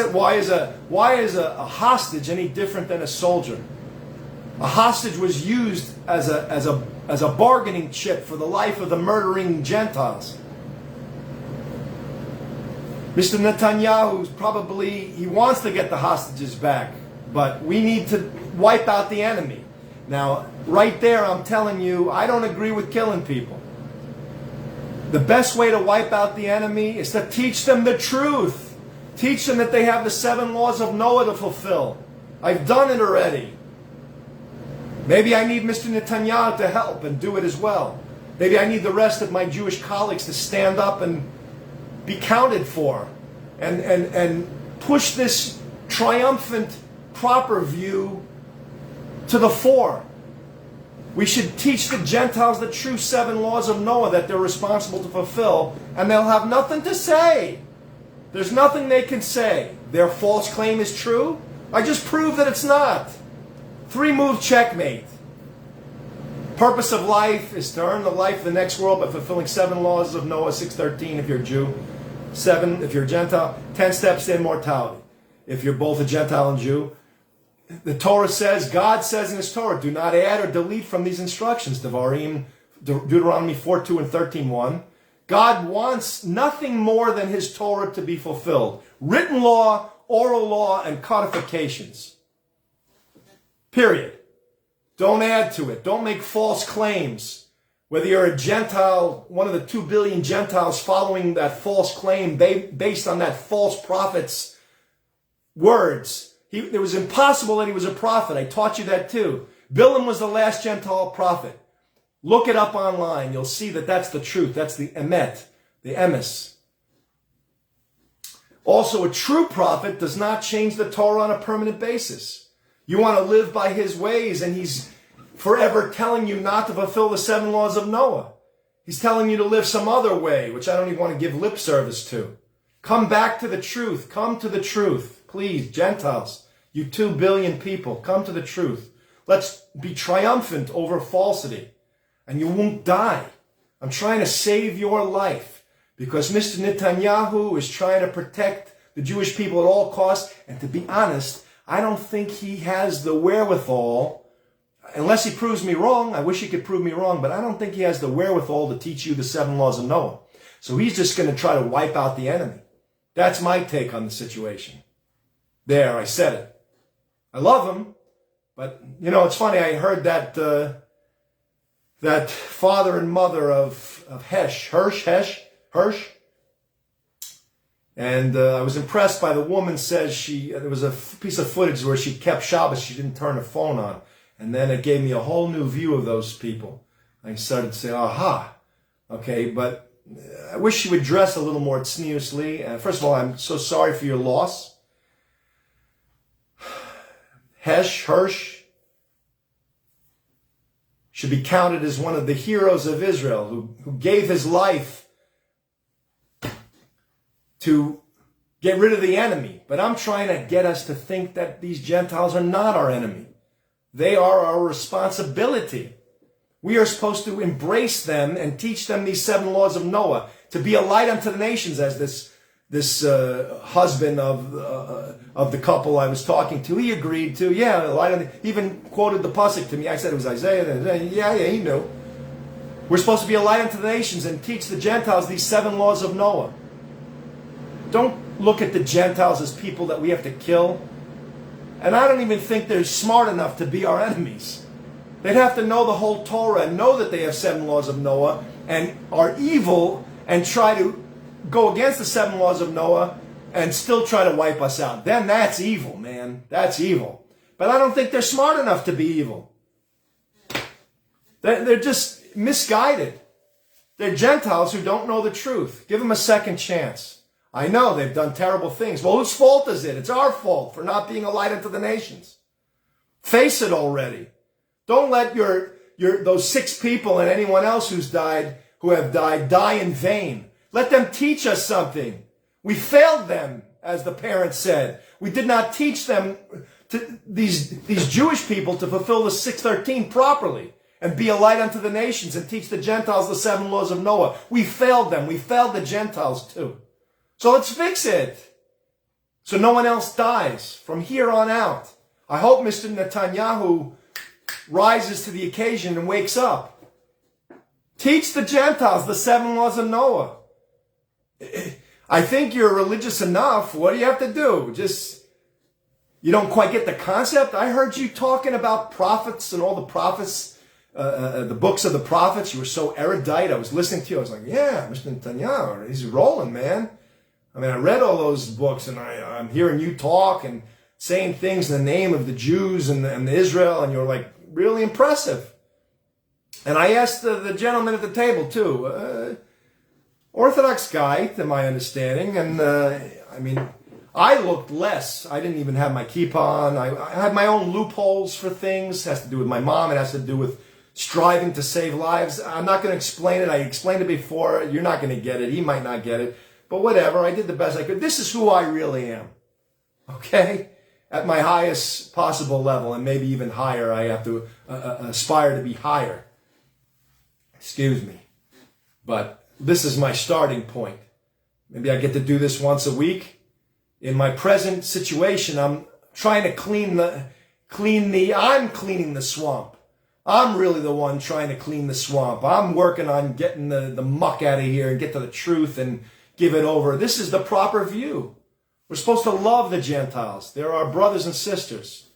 [SPEAKER 1] a hostage any different than a soldier? A hostage was used as a bargaining chip for the life of the murdering Gentiles. Mr. Netanyahu he wants to get the hostages back, but we need to wipe out the enemy. Now, right there, I'm telling you, I don't agree with killing people. The best way to wipe out the enemy is to teach them the truth. Teach them that they have the 7 laws of Noah to fulfill. I've done it already. Maybe I need Mr. Netanyahu to help and do it as well. Maybe I need the rest of my Jewish colleagues to stand up and be counted for and push this triumphant, proper view to the fore. We should teach the Gentiles the true 7 laws of Noah that they're responsible to fulfill, and they'll have nothing to say. There's nothing they can say. Their false claim is true. I just proved that it's not. 3-move checkmate. Purpose of life is to earn the life of the next world by fulfilling 7 laws of Noah, 6:13 if you're a Jew, 7 if you're a Gentile, 10 steps to immortality if you're both a Gentile and Jew. The Torah says, God says in His Torah, do not add or delete from these instructions. Devarim, Deuteronomy 4:2 and 13:1. God wants nothing more than His Torah to be fulfilled. Written law, oral law, and codifications. Period. Don't add to it. Don't make false claims. Whether you're a Gentile, one of the 2 billion Gentiles following that false claim based on that false prophet's words. It was impossible that he was a prophet. I taught you that too. Bilam was the last Gentile prophet. Look it up online. You'll see that that's the truth. That's the emet, the emes. Also, a true prophet does not change the Torah on a permanent basis. You want to live by his ways, and he's forever telling you not to fulfill the 7 laws of Noah. He's telling you to live some other way, which I don't even want to give lip service to. Come back to the truth. Come to the truth. Please, Gentiles, you 2 billion people, come to the truth. Let's be triumphant over falsity, and you won't die. I'm trying to save your life because Mr. Netanyahu is trying to protect the Jewish people at all costs, and to be honest, I don't think he has the wherewithal, unless he proves me wrong. I wish he could prove me wrong, but I don't think he has the wherewithal to teach you the 7 laws of Noah. So he's just going to try to wipe out the enemy. That's my take on the situation. There, I said it. I love him, but, it's funny. I heard that that father and mother of Hirsch, and I was impressed by the woman says there was a piece of footage where she kept Shabbos, she didn't turn her phone on. And then it gave me a whole new view of those people. I started to say, aha, okay, but I wish she would dress a little more tzniusly. First of all, I'm so sorry for your loss. Hirsch, should be counted as one of the heroes of Israel who gave his life to get rid of the enemy. But I'm trying to get us to think that these Gentiles are not our enemy. They are our responsibility. We are supposed to embrace them and teach them these 7 laws of Noah, to be a light unto the nations, as this husband of the couple I was talking to, he agreed to. Yeah, a light unto, he even quoted the pasuk to me. I said it was Isaiah. Yeah, he knew. We're supposed to be a light unto the nations and teach the Gentiles these 7 laws of Noah. Don't look at the Gentiles as people that we have to kill. And I don't even think they're smart enough to be our enemies. They'd have to know the whole Torah and know that they have 7 laws of Noah and are evil and try to go against the 7 laws of Noah and still try to wipe us out. Then that's evil, man. That's evil. But I don't think they're smart enough to be evil. They're just misguided. They're Gentiles who don't know the truth. Give them a second chance. I know they've done terrible things. Well, whose fault is it? It's our fault for not being a light unto the nations. Face it already. Don't let those 6 people and anyone else who have died die in vain. Let them teach us something. We failed them, as the parents said. We did not teach them, these Jewish people, to fulfill the 613 properly and be a light unto the nations and teach the Gentiles the 7 laws of Noah. We failed them. We failed the Gentiles too. So let's fix it, so no one else dies from here on out. I hope Mr. Netanyahu rises to the occasion and wakes up. Teach the Gentiles the 7 laws of Noah. I think you're religious enough. What do you have to do? You don't quite get the concept? I heard you talking about prophets and all the prophets, the books of the prophets. You were so erudite. I was listening to you. I was like, yeah, Mr. Netanyahu, he's rolling, man. I mean, I read all those books, and I'm hearing you talk and saying things in the name of the Jews and Israel, and you're like really impressive. And I asked the gentleman at the table too, Orthodox guy, to my understanding, and I mean, I looked less. I didn't even have my kippah on. I had my own loopholes for things. It has to do with my mom. It has to do with striving to save lives. I'm not going to explain it. I explained it before. You're not going to get it. He might not get it. But whatever, I did the best I could. This is who I really am, okay? At my highest possible level, and maybe even higher. I have to aspire to be higher. Excuse me. But this is my starting point. Maybe I get to do this once a week. In my present situation, I'm trying to I'm cleaning the swamp. I'm really the one trying to clean the swamp. I'm working on getting the muck out of here and get to the truth and give it over. This is the proper view. We're supposed to love the Gentiles. They're our brothers and sisters.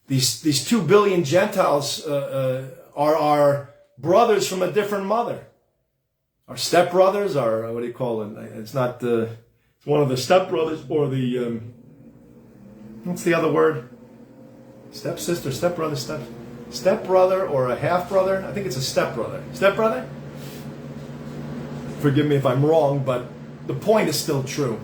[SPEAKER 1] These 2 billion Gentiles are our brothers from a different mother. Our stepbrothers, what do you call it? It's not it's one of the stepbrothers, or the, what's the other word? Stepsister, stepbrother, or a half-brother? I think it's a stepbrother. Stepbrother? Forgive me if I'm wrong, but the point is still true.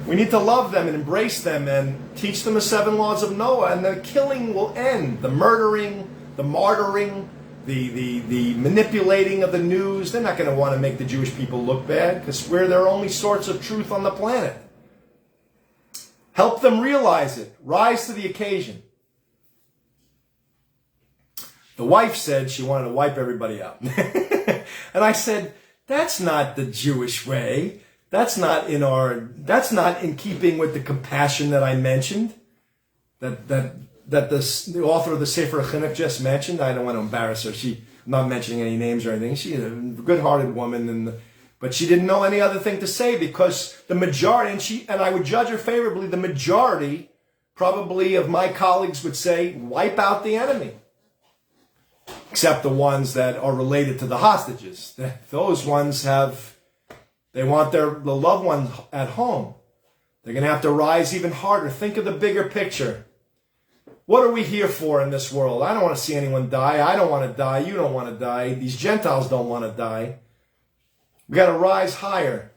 [SPEAKER 1] We need to love them and embrace them and teach them the 7 laws of Noah, and the killing will end. The murdering, the martyring, the manipulating of the news. They're not going to want to make the Jewish people look bad, because we're their only source of truth on the planet. Help them realize it. Rise to the occasion. The wife said she wanted to wipe everybody out. And I said, that's not the Jewish way. That's not in keeping with the compassion that I mentioned, that the author of the Sefer Chinuch just mentioned. I don't want to embarrass her. I'm not mentioning any names or anything. She's a good-hearted woman, but she didn't know any other thing to say, because the majority, and I would judge her favorably, the majority probably of my colleagues would say, wipe out the enemy. Except the ones that are related to the hostages. Those ones they want the loved ones at home. They're going to have to rise even harder. Think of the bigger picture. What are we here for in this world? I don't want to see anyone die. I don't want to die. You don't want to die. These Gentiles don't want to die. We got to rise higher.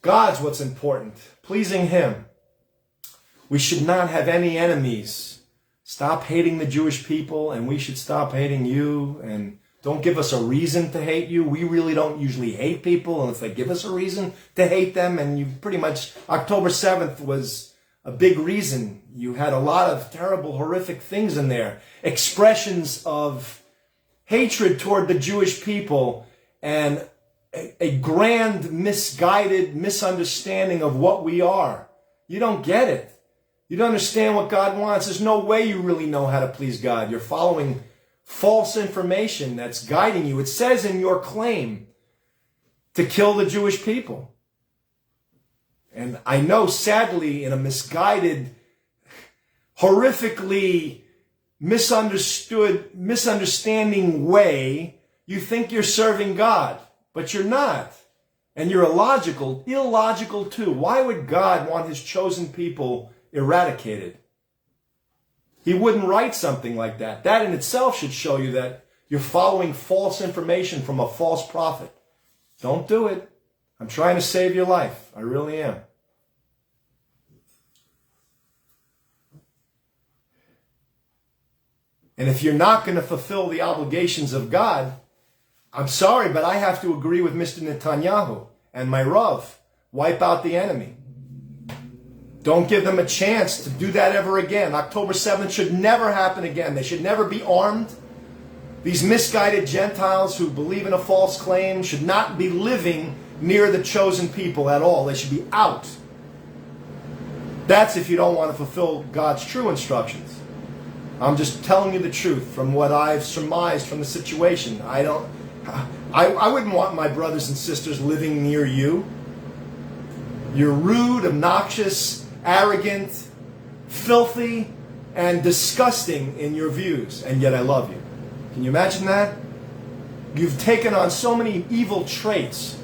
[SPEAKER 1] God's what's important. Pleasing Him. We should not have any enemies. stop hating the Jewish people and we should stop hating you, and don't give us a reason to hate you. We really don't usually hate people unless they give us a reason to hate them. And you pretty much, October 7th was a big reason. You had a lot of terrible, horrific things in there. Expressions of hatred toward the Jewish people and a grand, misguided misunderstanding of what we are. You don't get it. You don't understand what God wants. There's no way you really know how to please God. You're following false information that's guiding you. It says in your claim to kill the Jewish people. And I know, sadly, in a misguided, horrifically misunderstanding way, you think you're serving God, but you're not. And you're illogical too. Why would God want his chosen people eradicated? He wouldn't write something like that. That in itself should show you that you're following false information from a false prophet. Don't do it. I'm trying to save your life. I really am. And if you're not going to fulfill the obligations of God, I'm sorry, but I have to agree with Mr. Netanyahu and my Rav. Wipe out the enemy. Don't give them a chance to do that ever again. October 7th should never happen again. They should never be armed. These misguided Gentiles who believe in a false claim should not be living near the chosen people at all. They should be out. That's if you don't want to fulfill God's true instructions. I'm just telling you the truth from what I've surmised from the situation. I wouldn't want my brothers and sisters living near you. You're rude, obnoxious, arrogant, filthy, and disgusting in your views, and yet I love you. Can you imagine that? You've taken on so many evil traits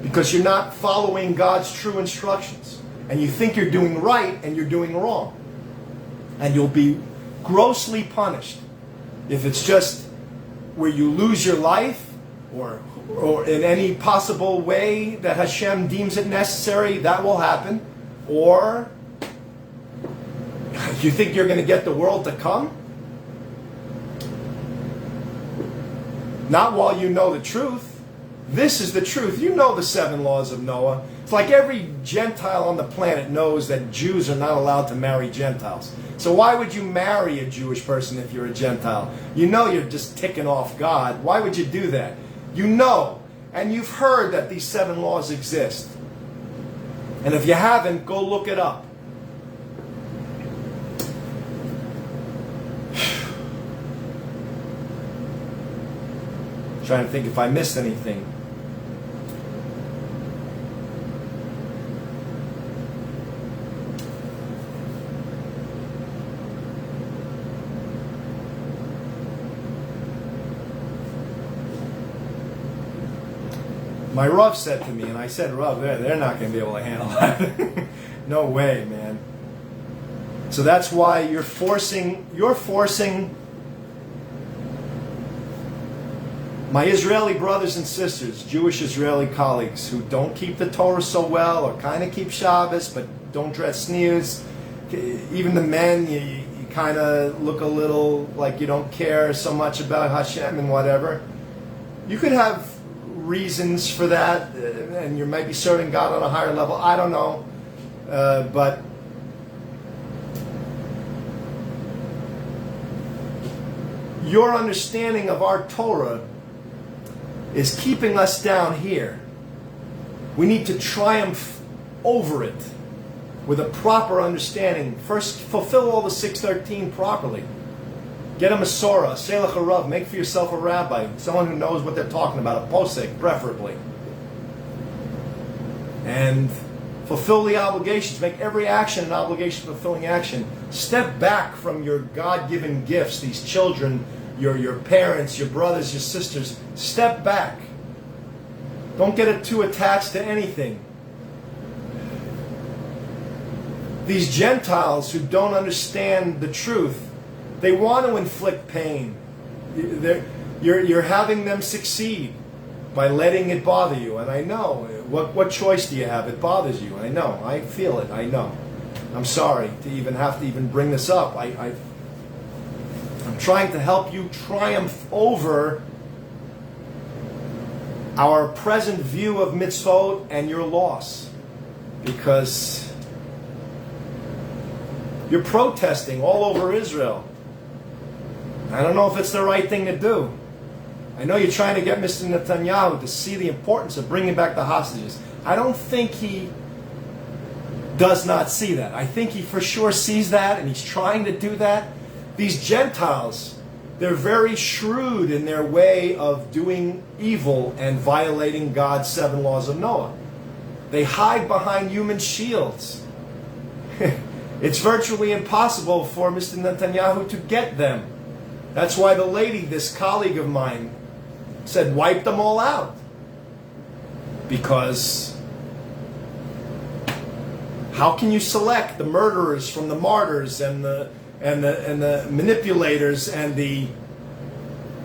[SPEAKER 1] because you're not following God's true instructions, and you think you're doing right and you're doing wrong, and you'll be grossly punished. If it's just where you lose your life or in any possible way that Hashem deems it necessary, that will happen. Or you think you're going to get the world to come? Not while you know the truth. This is the truth. You know the 7 laws of Noah. It's like every Gentile on the planet knows that Jews are not allowed to marry Gentiles. So why would you marry a Jewish person if you're a Gentile? You know you're just ticking off God. Why would you do that? You know, and you've heard that these 7 laws exist. And if you haven't, go look it up. Trying to think if I missed anything. My Rav said to me, and I said, Rav, they're not going to be able to handle that. No way, man. So that's why you're forcing my Israeli brothers and sisters, Jewish Israeli colleagues who don't keep the Torah so well or kind of keep Shabbos but don't dress sneers. Even the men, you kind of look a little like you don't care so much about Hashem and whatever. You could have reasons for that, and you might be serving God on a higher level. I don't know, but your understanding of our Torah is keeping us down here. We need to triumph over it with a proper understanding. First, fulfill all the 613 properly. Get a Masorah, a Selech Harav, make for yourself a rabbi, someone who knows what they're talking about, a posek, preferably. And fulfill the obligations, make every action an obligation fulfilling action. Step back from your God-given gifts, these children, your parents, your brothers, your sisters. Step back. Don't get too attached to anything. These Gentiles who don't understand the truth, they want to inflict pain. You're having them succeed by letting it bother you. And I know. What choice do you have? It bothers you. I know. I feel it. I know. I'm sorry to even have to bring this up. I I'm trying to help you triumph over our present view of mitzvot and your loss. Because you're protesting all over Israel. I don't know if it's the right thing to do. I know you're trying to get Mr. Netanyahu to see the importance of bringing back the hostages. I don't think he does not see that. I think he for sure sees that, and he's trying to do that. These Gentiles, they're very shrewd in their way of doing evil and violating God's 7 laws of Noah. They hide behind human shields. It's virtually impossible for Mr. Netanyahu to get them. That's why the lady, this colleague of mine, said wipe them all out. Because how can you select the murderers from the martyrs and the manipulators and the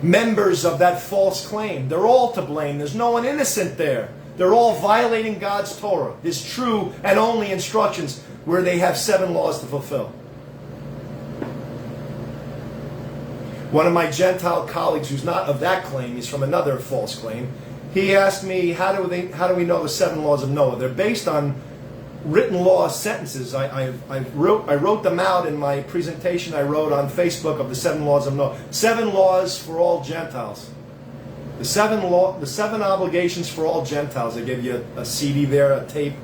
[SPEAKER 1] members of that false claim? They're all to blame. There's no one innocent there. They're all violating God's Torah, His true and only instructions, where they have 7 laws to fulfill. One of my Gentile colleagues, who's not of that claim, he's from another false claim, he asked me, how do we know the 7 laws of Noah? They're based on written law sentences. I wrote them out in my presentation I wrote on Facebook of the 7 laws of Noah. 7 laws for all Gentiles. The 7 obligations for all Gentiles. They give you a CD there, a tape,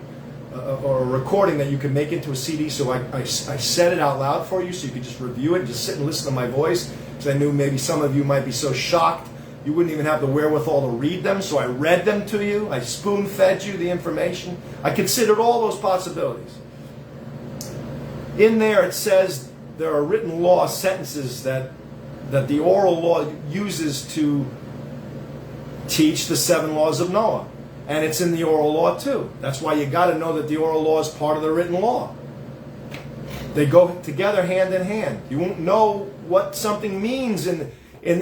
[SPEAKER 1] or a recording that you can make into a CD. So I said it out loud for you, so you could just review it and just sit and listen to my voice. Because I knew maybe some of you might be so shocked you wouldn't even have the wherewithal to read them. So I read them to you. I spoon-fed you the information. I considered all those possibilities. In there it says there are written law sentences that the oral law uses to teach the 7 laws of Noah. And it's in the oral law too. That's why you got to know that the oral law is part of the written law. They go together hand in hand. You won't know what something means. And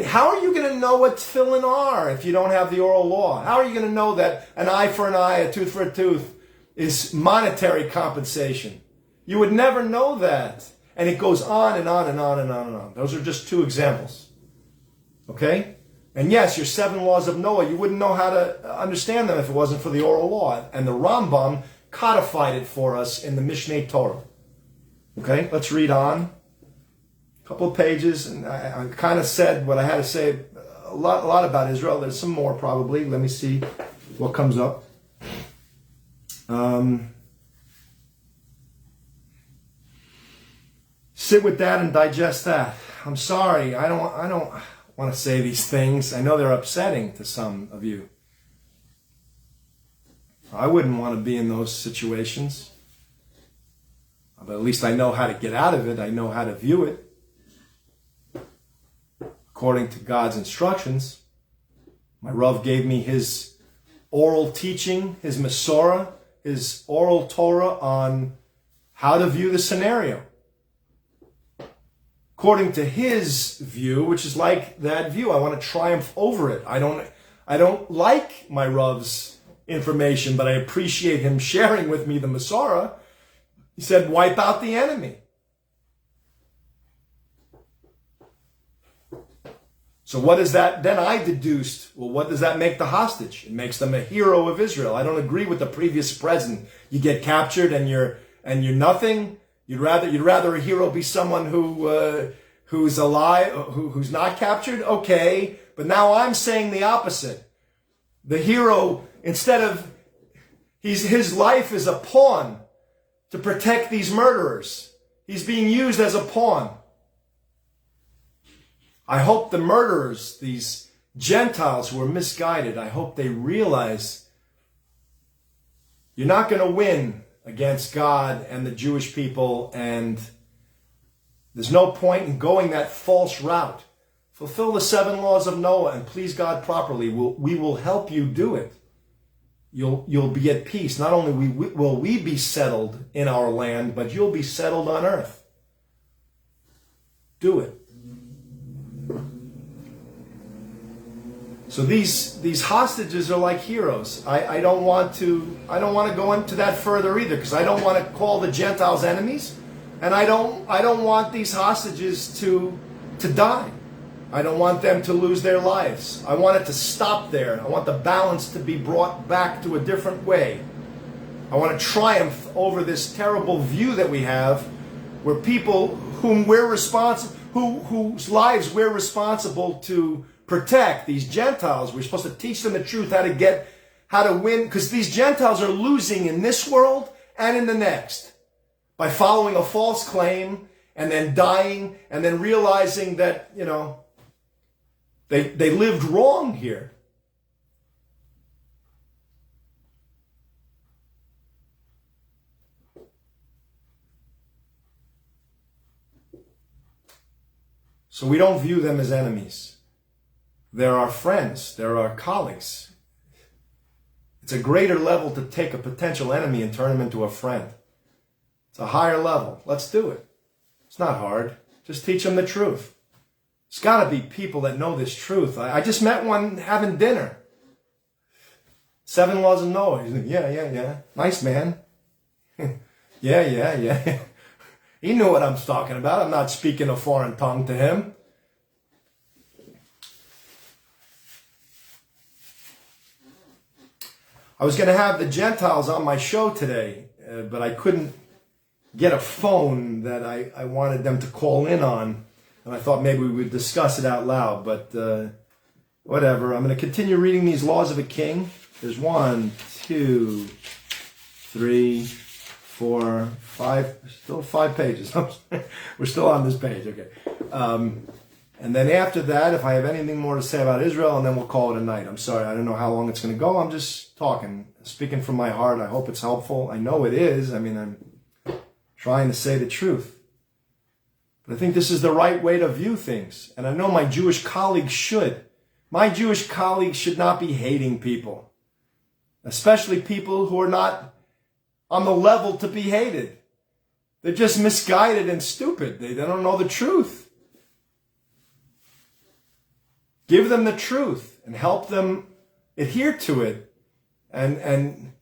[SPEAKER 1] how are you going to know what tefillin are if you don't have the oral law? How are you going to know that an eye for an eye, a tooth for a tooth is monetary compensation? You would never know that. And it goes on and on and on and on and on. Those are just 2 examples. Okay? And yes, your 7 laws of Noah, you wouldn't know how to understand them if it wasn't for the oral law. And the Rambam codified it for us in the Mishneh Torah. Okay, let's read on. A couple of pages, and I kind of said what I had to say a lot about Israel. There's some more probably. Let me see what comes up. Sit with that and digest that. I'm sorry, I don't want to say these things. I know they're upsetting to some of you. I wouldn't want to be in those situations. But at least I know how to get out of it. I know how to view it according to God's instructions. My Rav gave me his oral teaching, his Masorah, his oral Torah on how to view the scenario. According to his view, which is like that view, I want to triumph over it. I don't like my Rav's information, but I appreciate him sharing with me the Masorah. He said, wipe out the enemy. So what is that? Then I deduced, well, what does that make the hostage? It makes them a hero of Israel. I don't agree with the previous president. You get captured and you're nothing. You'd rather a hero be someone who's alive, who's not captured? Okay. But now I'm saying the opposite. The hero, instead of, his life is a pawn to protect these murderers. He's being used as a pawn. I hope the murderers, these Gentiles who are misguided, I hope they realize you're not going to win against God and the Jewish people, and there's no point in going that false route. Fulfill the 7 laws of Noah and please God properly. We will help you do it. You'll be at peace. Not only will we be settled in our land, but you'll be settled on earth. Do it. So these hostages are like heroes. I don't want to go into that further either, because I don't want to call the Gentiles enemies, and I don't want these hostages to to die. I don't want them to lose their lives. I want it to stop there. I want the balance to be brought back to a different way. I want to triumph over this terrible view that we have, where people whom we're responsible, whose lives we're responsible to protect, these Gentiles, we're supposed to teach them the truth, how to win, because these Gentiles are losing in this world and in the next by following a false claim and then dying and then realizing that, they lived wrong here. So we don't view them as enemies. They're our friends. They're our colleagues. It's a greater level to take a potential enemy and turn him into a friend. It's a higher level. Let's do it. It's not hard. Just teach them the truth. There's got to be people that know this truth. I just met one having dinner. 7 laws of Noah. He's like, yeah. Nice man. yeah. He knew what I'm talking about. I'm not speaking a foreign tongue to him. I was going to have the Gentiles on my show today, but I couldn't get a phone that I wanted them to call in on. And I thought maybe we would discuss it out loud, but whatever. I'm going to continue reading these laws of a king. There's 1, 2, 3, 4, 5, still 5 pages. We're still on this page, okay. And then after that, if I have anything more to say about Israel, and then we'll call it a night. I'm sorry, I don't know how long it's going to go. I'm just talking, speaking from my heart. I hope it's helpful. I know it is. I'm trying to say the truth. But I think this is the right way to view things. And I know my Jewish colleagues should. My Jewish colleagues should not be hating people, especially people who are not on the level to be hated. They're just misguided and stupid. They don't know the truth. Give them the truth and help them adhere to it. And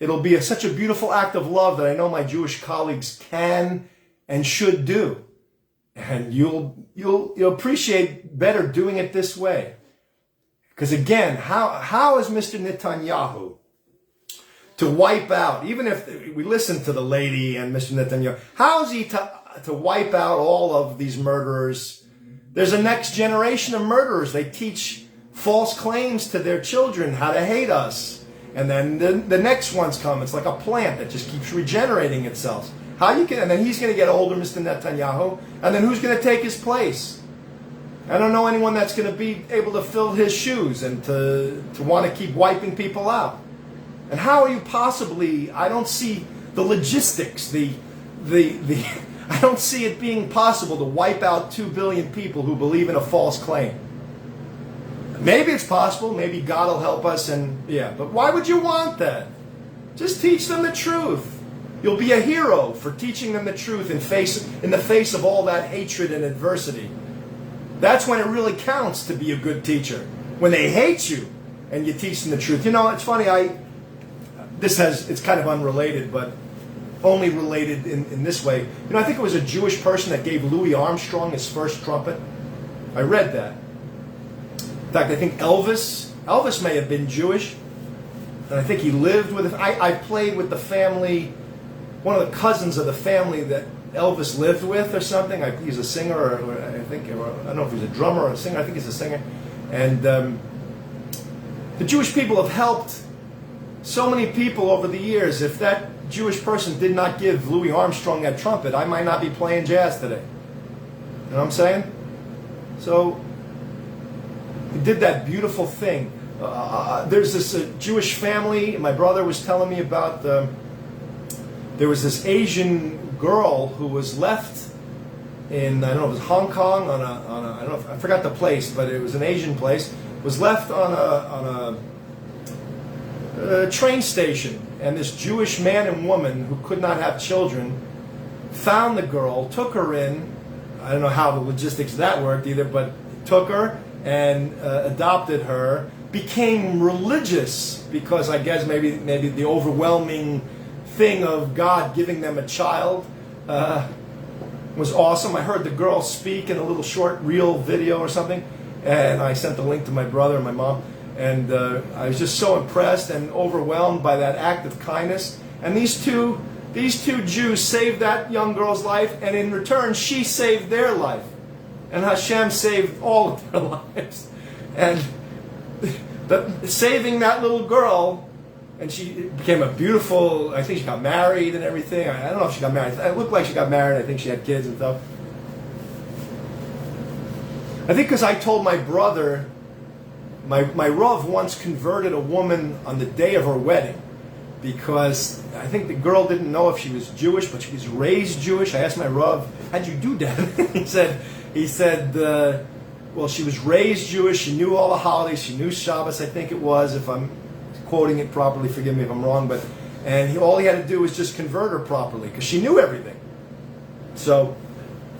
[SPEAKER 1] it'll be such a beautiful act of love that I know my Jewish colleagues can and should do. And you'll appreciate better doing it this way. Because again, how is Mr. Netanyahu to wipe out, even if we listen to the lady and Mr. Netanyahu, how is he to wipe out all of these murderers? There's a next generation of murderers. They teach false claims to their children how to hate us. And then the next ones come. It's like a plant that just keeps regenerating itself. And then he's going to get older, Mr. Netanyahu, and then who's going to take his place? I don't know anyone that's going to be able to fill his shoes and to want to keep wiping people out. And how are you possibly, I don't see the logistics, I don't see it being possible to wipe out 2 billion people who believe in a false claim. Maybe it's possible, maybe God will help us, but why would you want that? Just teach them the truth. You'll be a hero for teaching them the truth in the face of all that hatred and adversity. That's when it really counts to be a good teacher. When they hate you and you teach them the truth. It's funny, it's kind of unrelated, but only related in this way. I think it was a Jewish person that gave Louis Armstrong his first trumpet. I read that. In fact, I think Elvis may have been Jewish. And I think he lived with it. I played with the family, one of the cousins of the family that Elvis lived with or something. He's a singer, or I don't know if he's a drummer or a singer. I think he's a singer. And the Jewish people have helped so many people over the years. If that Jewish person did not give Louis Armstrong that trumpet, I might not be playing jazz today. You know what I'm saying? So he did that beautiful thing. There's this Jewish family. My brother was telling me about. There was this Asian girl who was left in, I don't know, it was Hong Kong on I don't know, I forgot the place, but it was an Asian place. Was left on a train station, and this Jewish man and woman who could not have children found the girl, took her in. I don't know how the logistics of that worked either, but took her and adopted her. Became religious because I guess maybe the overwhelming thing of God giving them a child. was awesome. I heard the girl speak in a little short reel video or something, and I sent the link to my brother and my mom, and I was just so impressed and overwhelmed by that act of kindness. And these two Jews saved that young girl's life, and in return, she saved their life. And Hashem saved all of their lives. And saving that little girl, and she became a beautiful, I think she got married and everything. I don't know if she got married. It looked like she got married. I think she had kids and stuff. I think because I told my brother, my Rav once converted a woman on the day of her wedding, because I think the girl didn't know if she was Jewish, but she was raised Jewish. I asked my Rav, how'd you do that? he said, well, she was raised Jewish. She knew all the holidays. She knew Shabbos, I think it was, if I'm quoting it properly. Forgive me if I'm wrong. All he had to do was just convert her properly, because she knew everything. So,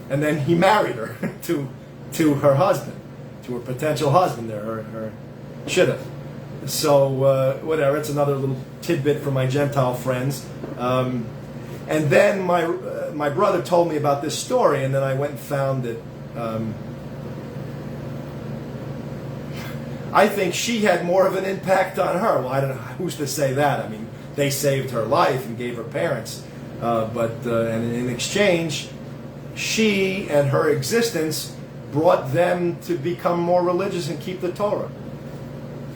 [SPEAKER 1] and then he married her to her husband, to her potential husband there, her shidduch. So, whatever, it's another little tidbit for my Gentile friends. And then my brother told me about this story, and then I went and found it. I think she had more of an impact on her. Well, I don't know, who's to say that? I mean, they saved her life and gave her parents. And in exchange, she and her existence brought them to become more religious and keep the Torah.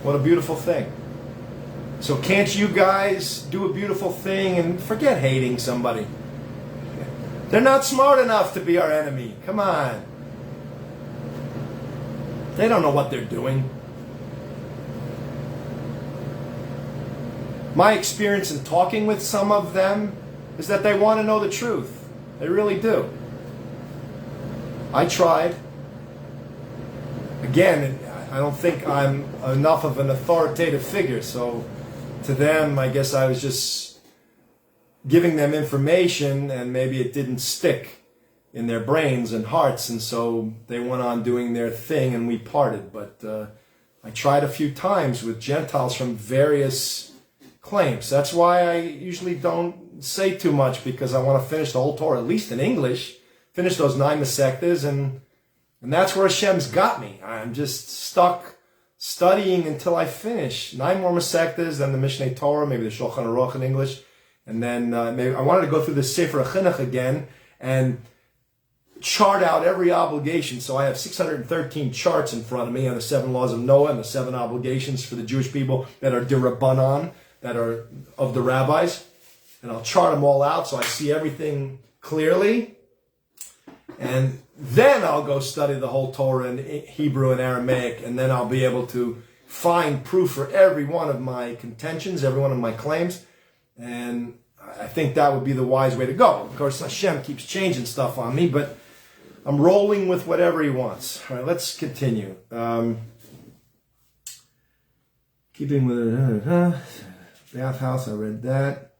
[SPEAKER 1] What a beautiful thing. So can't you guys do a beautiful thing and forget hating somebody? They're not smart enough to be our enemy. Come on. They don't know what they're doing. My experience in talking with some of them is that they want to know the truth. They really do. I tried. Again, I don't think I'm enough of an authoritative figure, so to them, I guess I was just giving them information, and maybe it didn't stick in their brains and hearts, and so they went on doing their thing, and we parted. But I tried a few times with Gentiles from various claims. That's why I usually don't say too much, because I want to finish the whole Torah, at least in English, finish those 9 Masechtas, and that's where Hashem's got me. I'm just stuck studying until I finish 9 more Masechtas, then the Mishneh Torah, maybe the Shulchan Aruch in English, and then maybe I wanted to go through the Sefer HaChinuch again and chart out every obligation. So I have 613 charts in front of me on the 7 laws of Noah and the 7 obligations for the Jewish people that are D'Rabbanan, that are of the rabbis, and I'll chart them all out so I see everything clearly. And then I'll go study the whole Torah in Hebrew and Aramaic, and then I'll be able to find proof for every one of my contentions, every one of my claims, and I think that would be the wise way to go. Of course, Hashem keeps changing stuff on me, but I'm rolling with whatever He wants. All right, let's continue. Keeping with the bathhouse, I read that.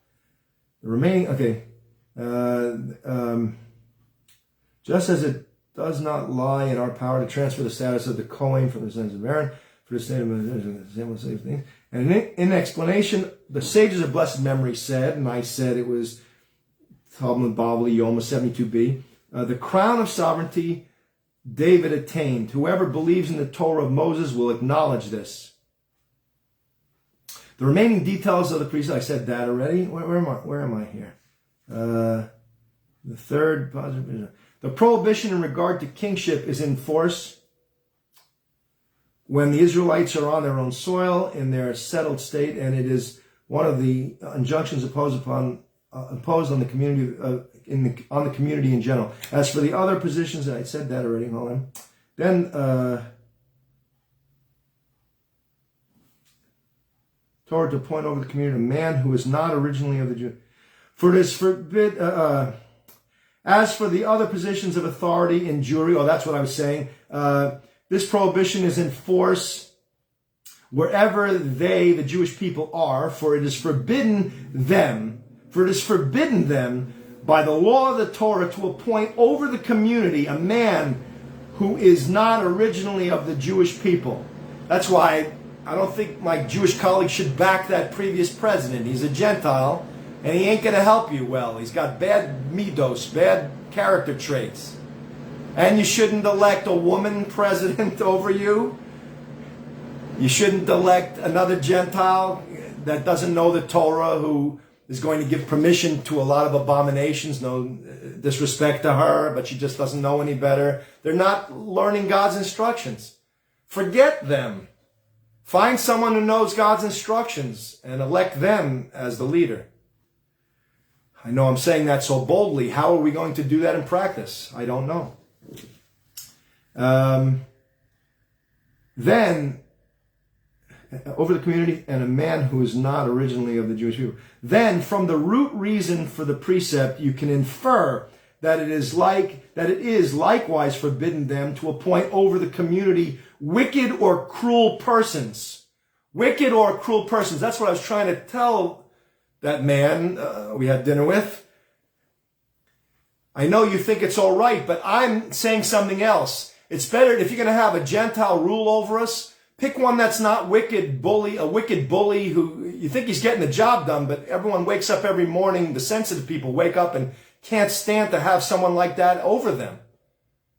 [SPEAKER 1] The remaining, okay. Just as it does not lie in our power to transfer the status of the Kohen from the sons of Aaron for the state of the same thing. And in explanation, the sages of blessed memory said, and I said it was Talmud Bavli Yoma 72b, the crown of sovereignty David attained. Whoever believes in the Torah of Moses will acknowledge this. The remaining details of the priesthood, I said that already. Where am I here? The third positive. The prohibition in regard to kingship is in force when the Israelites are on their own soil in their settled state, and it is one of the injunctions imposed on the community on the community in general. As for the other positions, I said that already. Hold on. Then Torah to appoint over the community a man who is not originally of the Jew. For it is forbid. As for the other positions of authority in Jewry, that's what I was saying. This prohibition is in force wherever they, the Jewish people, are, for it is forbidden them by the law of the Torah to appoint over the community a man who is not originally of the Jewish people. That's why I don't think my Jewish colleagues should back that previous president. He's a Gentile, and he ain't going to help you well. He's got bad midos, bad character traits. And you shouldn't elect a woman president over you. You shouldn't elect another Gentile that doesn't know the Torah, who is going to give permission to a lot of abominations. No disrespect to her, but she just doesn't know any better. They're not learning God's instructions. Forget them. Find someone who knows God's instructions and elect them as the leader. I know I'm saying that so boldly. How are we going to do that in practice? I don't know. Then, over the community, and a man who is not originally of the Jewish people. Then, from the root reason for the precept, you can infer that it is likewise forbidden them to appoint over the community wicked or cruel persons. Wicked or cruel persons. That's what I was trying to tell that man we had dinner with. I know you think it's all right, but I'm saying something else. It's better if you're going to have a Gentile rule over us, pick one that's not a wicked bully who you think he's getting the job done, but everyone wakes up every morning, the sensitive people wake up and can't stand to have someone like that over them.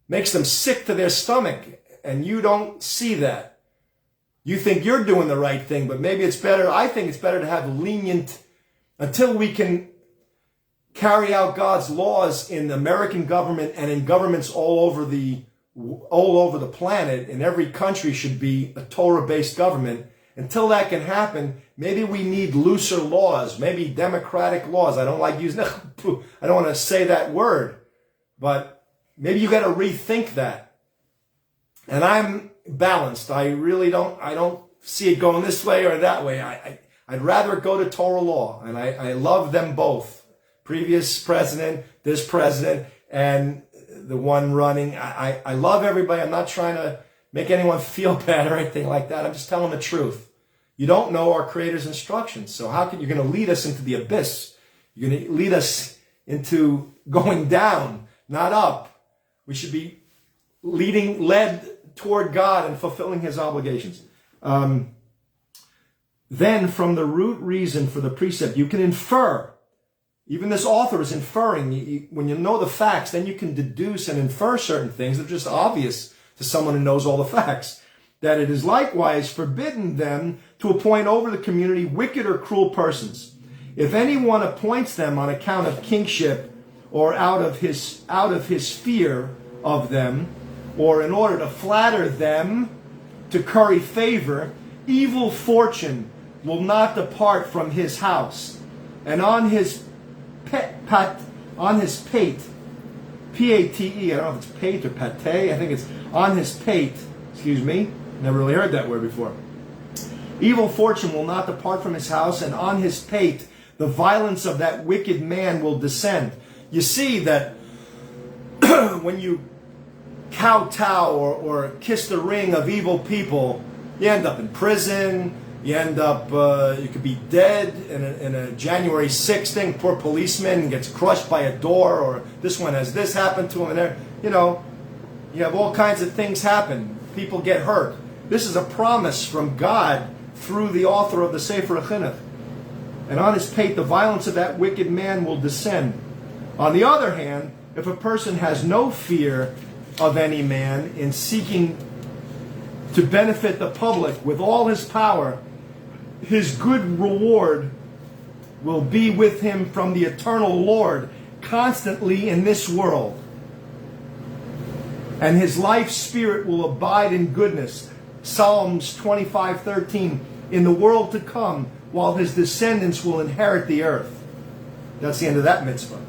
[SPEAKER 1] Makes them sick to their stomach, and you don't see that. You think you're doing the right thing, but maybe it's better, I think it's better to have lenient, until we can carry out God's laws in the American government and in governments all over the planet. In every country should be a Torah-based government. Until that can happen, maybe we need looser laws, maybe democratic laws. I don't like using, I don't want to say that word, but maybe you got to rethink that. And I'm balanced. I don't see it going this way or that way. I'd rather it go to Torah law, and I love them both. Previous president, this president, and the one running. I love everybody. I'm not trying to make anyone feel bad or anything like that. I'm just telling the truth. You don't know our Creator's instructions, so you're going to lead us into the abyss? You're going to lead us into going down, not up. We should be led toward God and fulfilling His obligations. Then, from the root reason for the precept, you can infer. Even this author is inferring. When you know the facts, then you can deduce and infer certain things that are just obvious to someone who knows all the facts. That it is likewise forbidden them to appoint over the community wicked or cruel persons. If anyone appoints them on account of kingship or out of his fear of them, or in order to flatter them, to curry favor, evil fortune will not depart from his house, and on his pate, P-A-T-E, I don't know if it's pate or pate, I think it's on his pate, never really heard that word before. Evil fortune will not depart from his house, and on his pate the violence of that wicked man will descend. You see that when you kowtow or kiss the ring of evil people, you end up in prison. You end up, you could be dead in a January 6th thing. Poor policeman gets crushed by a door, or this one has this happen to him. And there, you have all kinds of things happen. People get hurt. This is a promise from God through the author of the Sefer Chinuch. And on his pate, the violence of that wicked man will descend. On the other hand, if a person has no fear of any man in seeking to benefit the public with all his power, his good reward will be with him from the eternal Lord constantly in this world. And his life spirit will abide in goodness. Psalms 25:13, in the world to come, while his descendants will inherit the earth. That's the end of that mitzvah.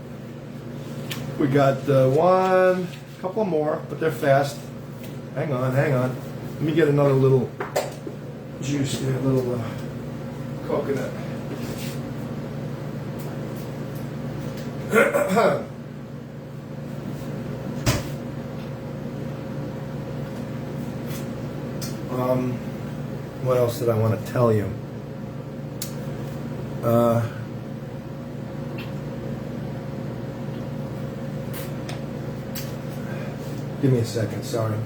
[SPEAKER 1] We got one, couple more, but they're fast. Hang on. Let me get another little juice there, a little coconut. What else did I want to tell you? Give me a second, sorry.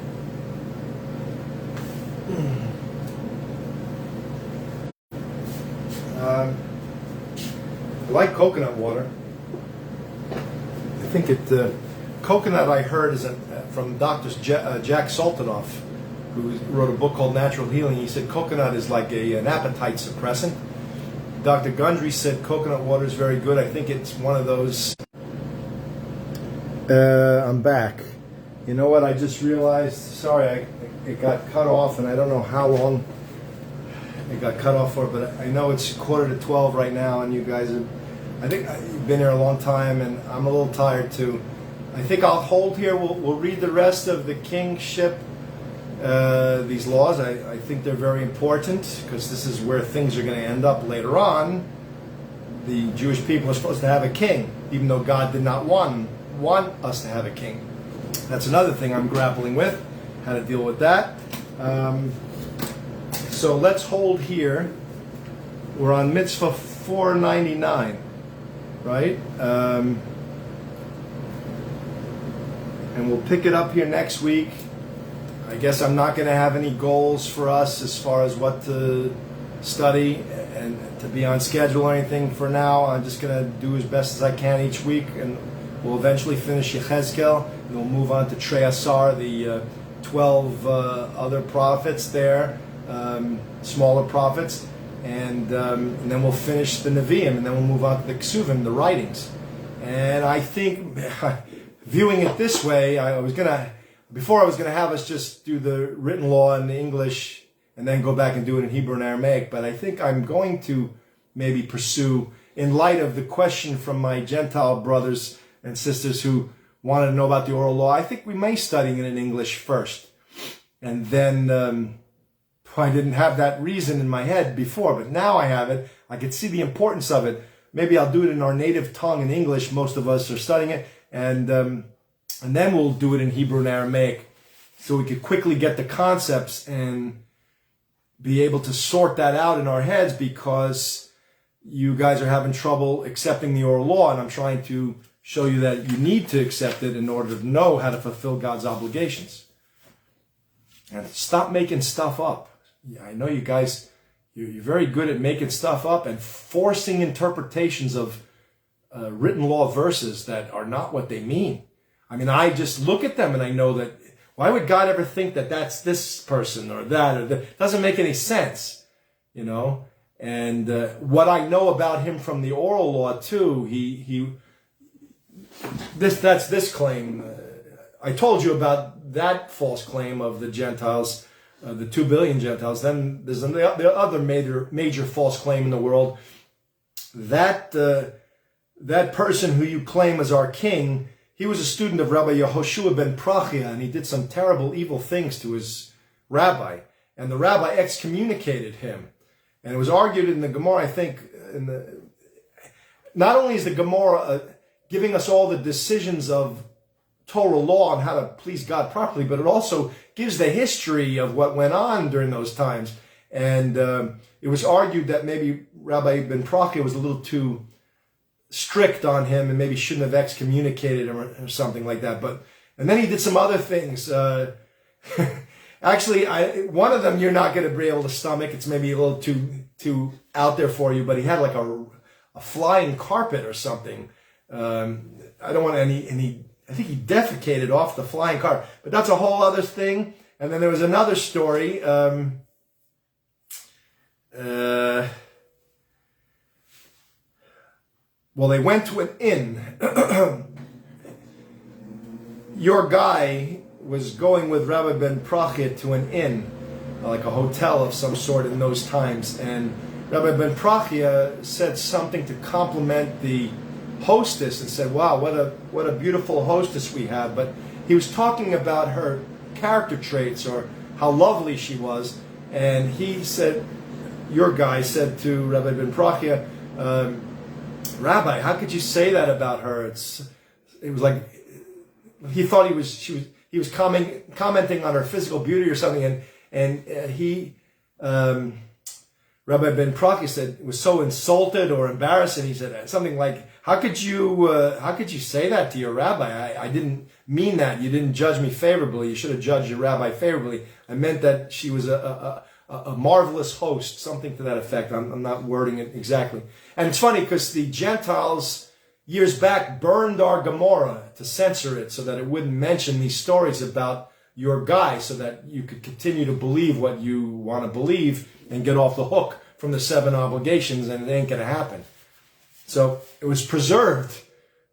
[SPEAKER 1] I like coconut water. I think coconut, I heard, is from Dr. Jack Sultanoff, who wrote a book called Natural Healing. He said coconut is like an appetite suppressant. Dr. Gundry said coconut water is very good. I think it's one of those... I'm back. You know what? I just realized, sorry, it got cut off, and I don't know how long it got cut off for, but I know it's 11:45 right now, and you guys are... I think you've been here a long time, and I'm a little tired too. I think I'll hold here. We'll read the rest of the kingship, these laws. I think they're very important because this is where things are going to end up later on. The Jewish people are supposed to have a king, even though God did not want us to have a king. That's another thing I'm grappling with, how to deal with that. So let's hold here. We're on mitzvah 499. Right? And we'll pick it up here next week. I guess I'm not going to have any goals for us as far as what to study and to be on schedule or anything for now. I'm just going to do as best as I can each week, and we'll eventually finish Yechezkel, and we'll move on to Trei Asar, the 12 other prophets there, smaller prophets. And then we'll finish the Nevi'im, and then we'll move on to the Ksuvim, the writings. And I think, viewing it this way, before I was gonna have us just do the written law in English and then go back and do it in Hebrew and Aramaic, but I think I'm going to maybe pursue, in light of the question from my Gentile brothers and sisters who wanted to know about the oral law, I think we may study it in English first, and then I didn't have that reason in my head before, but now I have it. I can see the importance of it. Maybe I'll do it in our native tongue in English. Most of us are studying it. And then we'll do it in Hebrew and Aramaic so we could quickly get the concepts and be able to sort that out in our heads, because you guys are having trouble accepting the oral law, and I'm trying to show you that you need to accept it in order to know how to fulfill God's obligations. And stop making stuff up. I know you guys, you're very good at making stuff up and forcing interpretations of written law verses that are not what they mean. I mean, I just look at them and I know that, why would God ever think that that's this person or that? Or that? Doesn't make any sense, you know? And what I know about him from the oral law too, that's this claim. I told you about that false claim of the Gentiles, the 2 billion Gentiles. Then there's the other major false claim in the world, that that person who you claim as our king, he was a student of Rabbi Yehoshua ben Prachia, and he did some terrible, evil things to his rabbi, and the rabbi excommunicated him. And it was argued in the Gemara, I think, not only is the Gemara giving us all the decisions of Torah law on how to please God properly, but it also gives the history of what went on during those times. And it was argued that maybe Rabbi Ben Prachia was a little too strict on him and maybe shouldn't have excommunicated him or something like that. And then he did some other things. Actually, one of them you're not going to be able to stomach. It's maybe a little too out there for you, but he had like a flying carpet or something. I don't want any. I think he defecated off the flying car, but that's a whole other thing. And then there was another story. Well, they went to an inn. Your guy was going with Rabbi Ben Prachia to an inn, like a hotel of some sort in those times. And Rabbi Ben Prachia said something to compliment the hostess and said, wow, what a beautiful hostess we have. But he was talking about her character traits or how lovely she was. And he said, your guy said to Rabbi Ben Prachia, Rabbi, how could you say that about her? It was like he thought he was commenting on her physical beauty or something, and Rabbi Ben Prachia said was so insulted or embarrassed, and he said something like, how could you say that to your rabbi? I didn't mean that. You didn't judge me favorably. You should have judged your rabbi favorably. I meant that she was a a marvelous host, something to that effect. I'm not wording it exactly. And it's funny because the Gentiles years back burned our Gemara to censor it so that it wouldn't mention these stories about your guy, so that you could continue to believe what you want to believe and get off the hook from the 7 obligations, and it ain't going to happen. So it was preserved.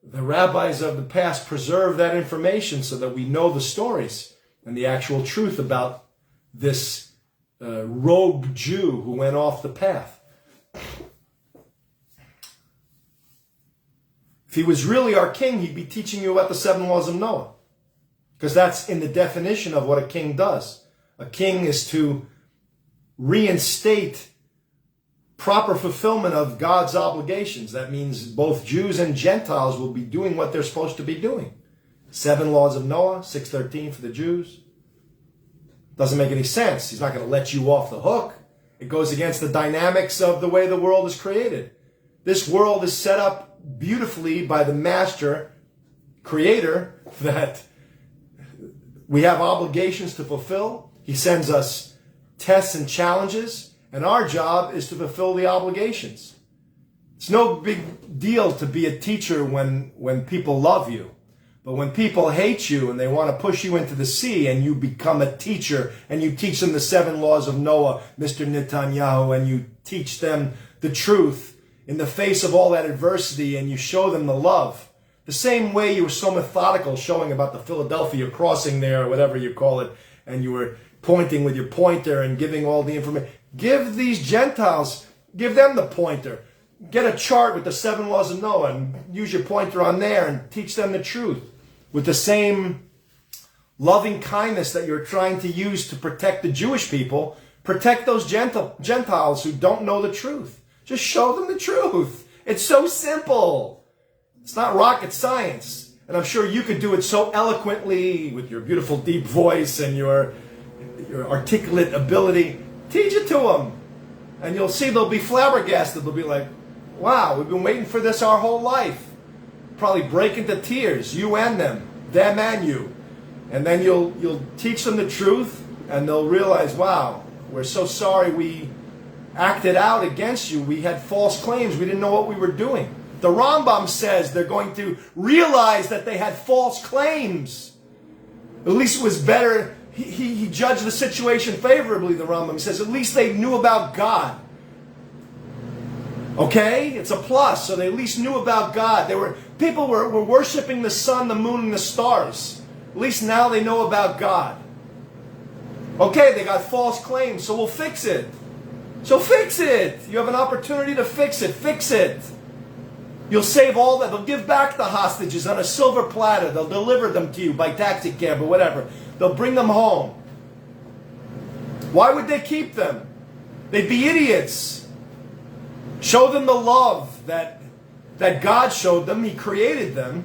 [SPEAKER 1] The rabbis of the past preserved that information so that we know the stories and the actual truth about this rogue Jew who went off the path. If he was really our king, he'd be teaching you about the 7 laws of Noah. Because that's in the definition of what a king does. A king is to reinstate proper fulfillment of God's obligations. That means both Jews and Gentiles will be doing what they're supposed to be doing. 7 laws of Noah, 6:13 for the Jews. Doesn't make any sense. He's not going to let you off the hook. It goes against the dynamics of the way the world is created. This world is set up beautifully by the master creator that we have obligations to fulfill. He sends us tests and challenges, and our job is to fulfill the obligations. It's no big deal to be a teacher when people love you. But when people hate you and they want to push you into the sea and you become a teacher and you teach them the 7 laws of Noah, Mr. Netanyahu, and you teach them the truth in the face of all that adversity and you show them the love, the same way you were so methodical showing about the Philadelphia crossing there or whatever you call it, and you were pointing with your pointer and giving all the information. Give these Gentiles, give them the pointer. Get a chart with the 7 laws of Noah and use your pointer on there and teach them the truth with the same loving kindness that you're trying to use to protect the Jewish people. Protect those Gentiles who don't know the truth. Just show them the truth. It's so simple. It's not rocket science. And I'm sure you could do it so eloquently with your beautiful deep voice and your articulate ability. Teach it to them. And you'll see they'll be flabbergasted. They'll be like, wow, we've been waiting for this our whole life. Probably break into tears, you and them and you. And then you'll teach them the truth, and they'll realize, wow, we're so sorry we acted out against you. We had false claims. We didn't know what we were doing. The Rambam says they're going to realize that they had false claims. At least it was better. He judged the situation favorably, the Rambam. He says at least they knew about God. Okay? It's a plus. So they at least knew about God. People were worshiping the sun, the moon, and the stars. At least now they know about God. Okay, they got false claims, so we'll fix it. So fix it. You have an opportunity to fix it. Fix it. You'll save all that. They'll give back the hostages on a silver platter. They'll deliver them to you by taxi cab or whatever. They'll bring them home. Why would they keep them? They'd be idiots. Show them the love that God showed them. He created them.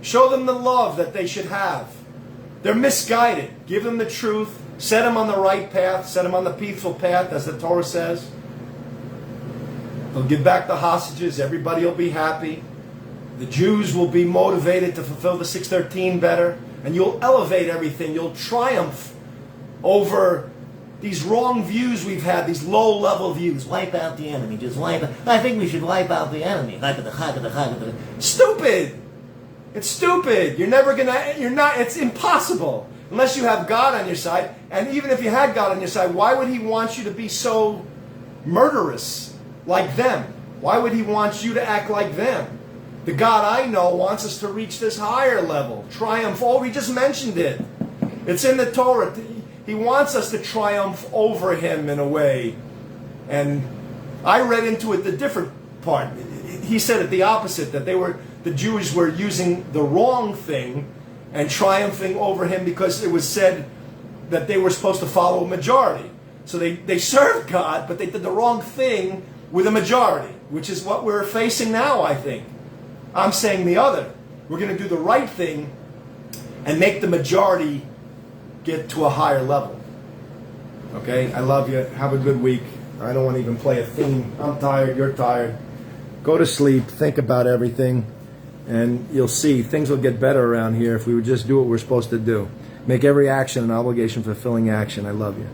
[SPEAKER 1] Show them the love that they should have. They're misguided. Give them the truth. Set them on the right path. Set them on the peaceful path, as the Torah says. They'll give back the hostages. Everybody will be happy. The Jews will be motivated to fulfill the 613 better. And you'll elevate everything. You'll triumph over these wrong views we've had, these low-level views. Wipe out the enemy. Just wipe out. I think we should wipe out the enemy. Stupid! It's stupid. It's impossible. Unless you have God on your side. And even if you had God on your side, why would He want you to be so murderous like them? Why would He want you to act like them? The God I know wants us to reach this higher level. Triumph. Oh, we just mentioned it. It's in the Torah. He wants us to triumph over Him in a way. And I read into it the different part. He said it the opposite, that the Jews were using the wrong thing and triumphing over Him because it was said that they were supposed to follow a majority. So they served God, but they did the wrong thing with a majority, which is what we're facing now, I think. I'm saying the other. We're going to do the right thing and make the majority get to a higher level. Okay? I love you. Have a good week. I don't want to even play a theme. I'm tired. You're tired. Go to sleep. Think about everything. And you'll see things will get better around here if we would just do what we're supposed to do. Make every action an obligation fulfilling action. I love you.